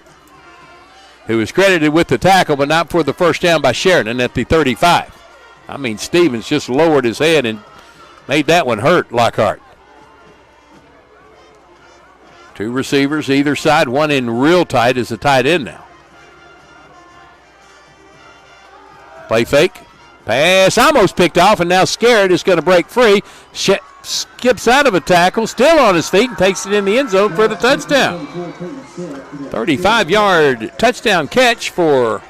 who was credited with the tackle, but not for the first down by Sheridan at the 35. I mean, Stevens just lowered his head and made that one hurt, Lockhart. 2 receivers either side, one in real tight as a tight end now. Play fake. Pass almost picked off, and now Scarrett is going to break free. Skips out of a tackle, still on his feet, and takes it in the end zone for the touchdown. 35-yard touchdown catch for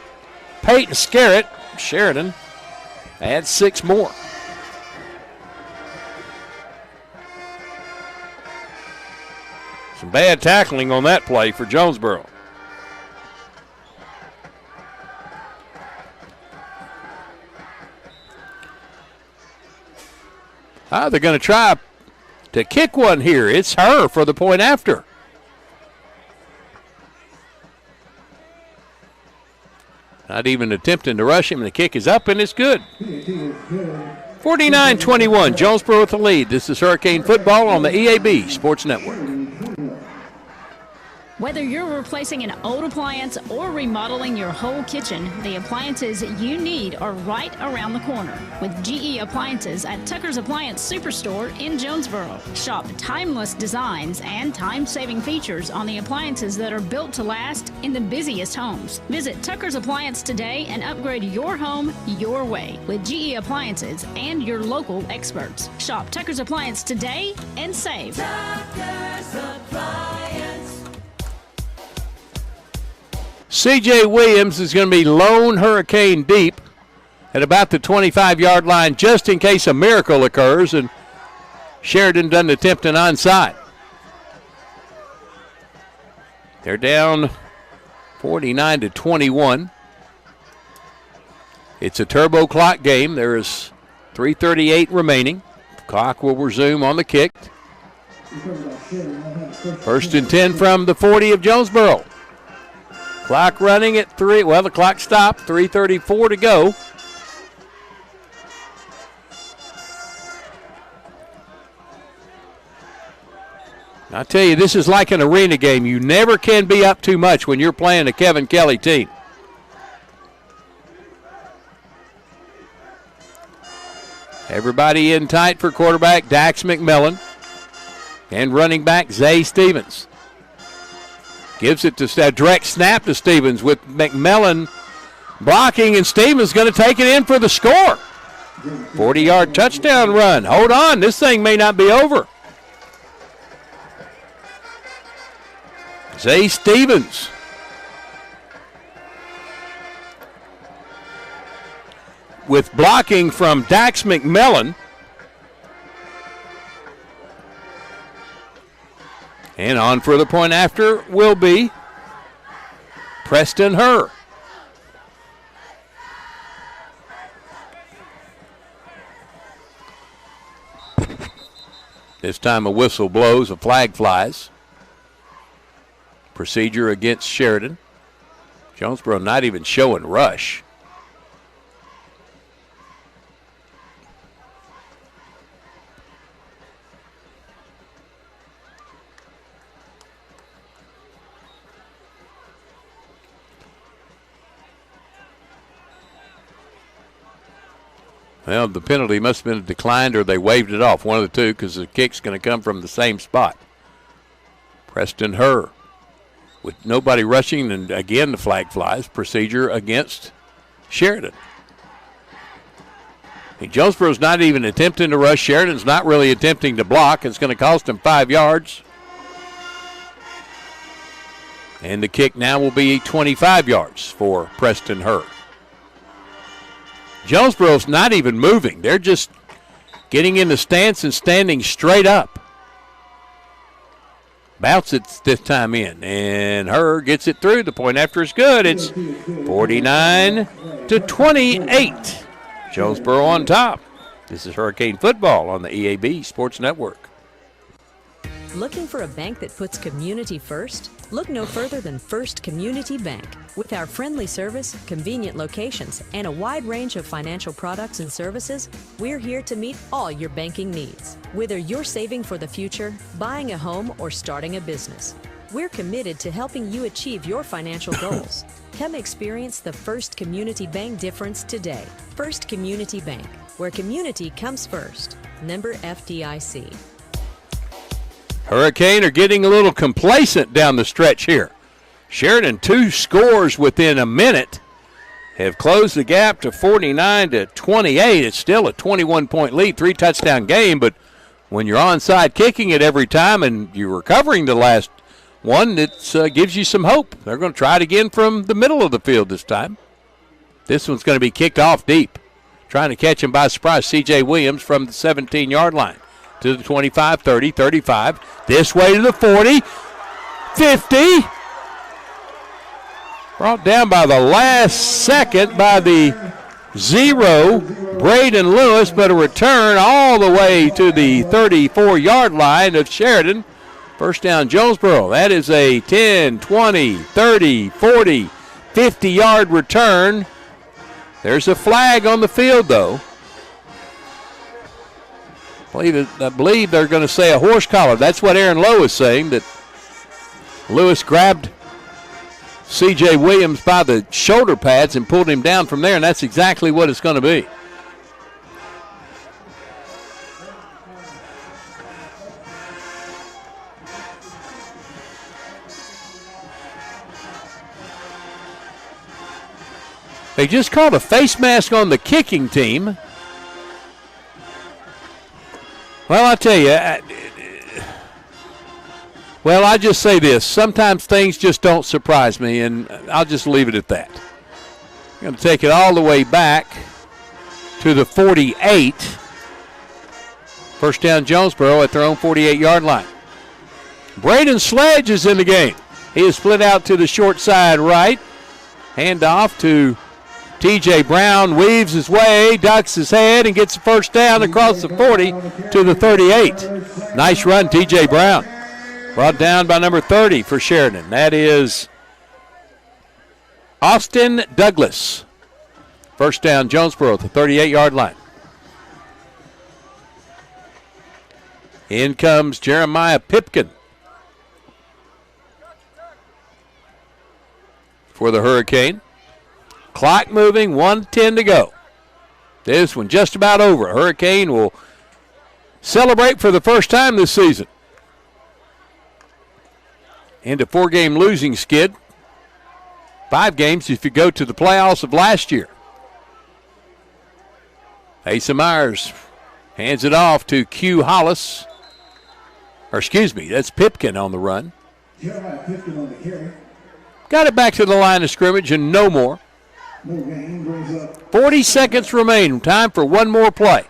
Peyton Scarrett. Sheridan adds 6 more. Some bad tackling on that play for Jonesboro. They're going to try to kick one here. It's her for the point after. Not even attempting to rush him. The kick is up, and it's good. 49-21, Jonesboro with the lead. This is Hurricane Football on the EAB Sports Network. Whether you're replacing an old appliance or remodeling your whole kitchen, the appliances you need are right around the corner with GE Appliances at Tucker's Appliance Superstore in Jonesboro. Shop timeless designs and time-saving features on the appliances that are built to last in the busiest homes. Visit Tucker's Appliance today and upgrade your home your way with GE Appliances and your local experts. Shop Tucker's Appliance today and save. Tucker's Appliance. C.J. Williams is going to be lone Hurricane deep at about the 25-yard line just in case a miracle occurs, and Sheridan doesn't attempt an onside. They're down 49-21. It's a turbo clock game. There is 3:38 remaining. Clock will resume on the kick. 1st and 10 from the 40 of Jonesboro. Clock running at 3. Well, the clock stopped. 3:34 to go. I tell you, this is like an arena game. You never can be up too much when you're playing a Kevin Kelly team. Everybody in tight for quarterback Dax McMillan and running back Zay Stevens. Gives it to a direct snap to Stevens with McMillan blocking, and Stevens going to take it in for the score. 40-yard touchdown run. Hold on, this thing may not be over. Zay Stevens with blocking from Dax McMillan. And on for the point after will be Preston Herr. This time a whistle blows, a flag flies. Procedure against Sheridan. Jonesboro not even showing rush. Well, the penalty must have been declined or they waved it off, one of the two, because the kick's going to come from the same spot. Preston Herr with nobody rushing, and again the flag flies. Procedure against Sheridan. Jonesboro's not even attempting to rush. Sheridan's not really attempting to block. It's going to cost him 5 yards. And the kick now will be 25 yards for Preston Herr. Jonesboro's not even moving. They're just getting in the stance and standing straight up. Bounce it this time in, and Herr gets it through. The point after is good. It's 49-28. Jonesboro on top. This is Hurricane Football on the EAB Sports Network. Looking for a bank that puts community first? Look no further than First Community Bank. With our friendly service, convenient locations, and a wide range of financial products and services, we're here to meet all your banking needs. Whether you're saving for the future, buying a home, or starting a business, we're committed to helping you achieve your financial goals. Come experience the First Community Bank difference today. First Community Bank, where community comes first. Member FDIC. Hurricane are getting a little complacent down the stretch here. Sheridan, 2 scores within a minute, have closed the gap to 49-28. It's still a 21-point lead, 3-touchdown game, but when you're onside kicking it every time and you're recovering the last one, it gives you some hope. They're going to try it again from the middle of the field this time. This one's going to be kicked off deep. Trying to catch him by surprise, C.J. Williams from the 17-yard line. To the 25, 30, 35. This way to the 40, 50. Brought down by the last second by the 0, Braden Lewis, but a return all the way to the 34-yard line of Sheridan. First down, Jonesboro. That is a 10, 20, 30, 40, 50-yard return. There's a flag on the field, though. I believe they're going to say a horse collar. That's what Aaron Lowe is saying, that Lewis grabbed C.J. Williams by the shoulder pads and pulled him down from there, and that's exactly what it's going to be. They just called a face mask on the kicking team. Well, I tell you, I just say this. Sometimes things just don't surprise me, and I'll just leave it at that. I'm going to take it all the way back to the 48. First down, Jonesboro at their own 48-yard line. Braden Sledge is in the game. He is split out to the short side right. Handoff to T.J. Brown, weaves his way, ducks his head, and gets the first down across the 40 to the 38. Nice run, T.J. Brown. Brought down by number 30 for Sheridan. That is Austin Douglas. First down, Jonesboro at the 38-yard line. In comes Jeremiah Pipkin for the Hurricane. Clock moving, 1:10 to go. This one just about over. Hurricane will celebrate for the first time this season. Into 4-game losing skid. 5 games if you go to the playoffs of last year. Asa Myers hands it off to Q Hollis. That's Pipkin on the run. Jeremiah Pipkin on the carry. Got it back to the line of scrimmage and no more. 40 seconds remain. Time for one more play.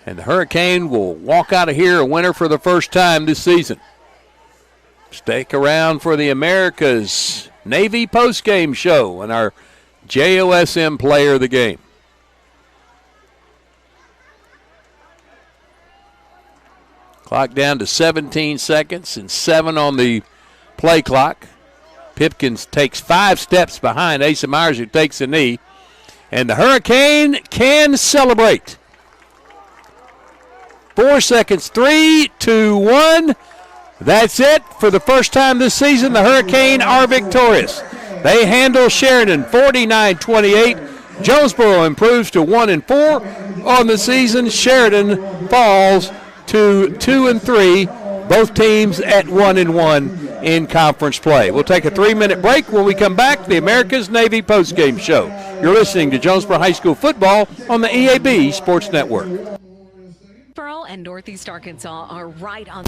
And the Hurricane will walk out of here a winner for the first time this season. Stick around for the America's Navy postgame show and our JOSM player of the game. Clock down to 17 seconds and 7 on the play clock. Pipkins takes 5 steps behind Asa Myers, who takes a knee. And the Hurricane can celebrate. 4 seconds, 3, 2, 1. That's it. For the first time this season, the Hurricane are victorious. They handle Sheridan 49-28. Jonesboro improves to 1-4 on the season. Sheridan falls to 2-3. Both teams at 1-1 in conference play. We'll take a 3-minute break. When we come back, the America's Navy postgame show. You're listening to Jonesboro High School football on the EAB Sports Network. Jonesboro and Northeast Arkansas are right on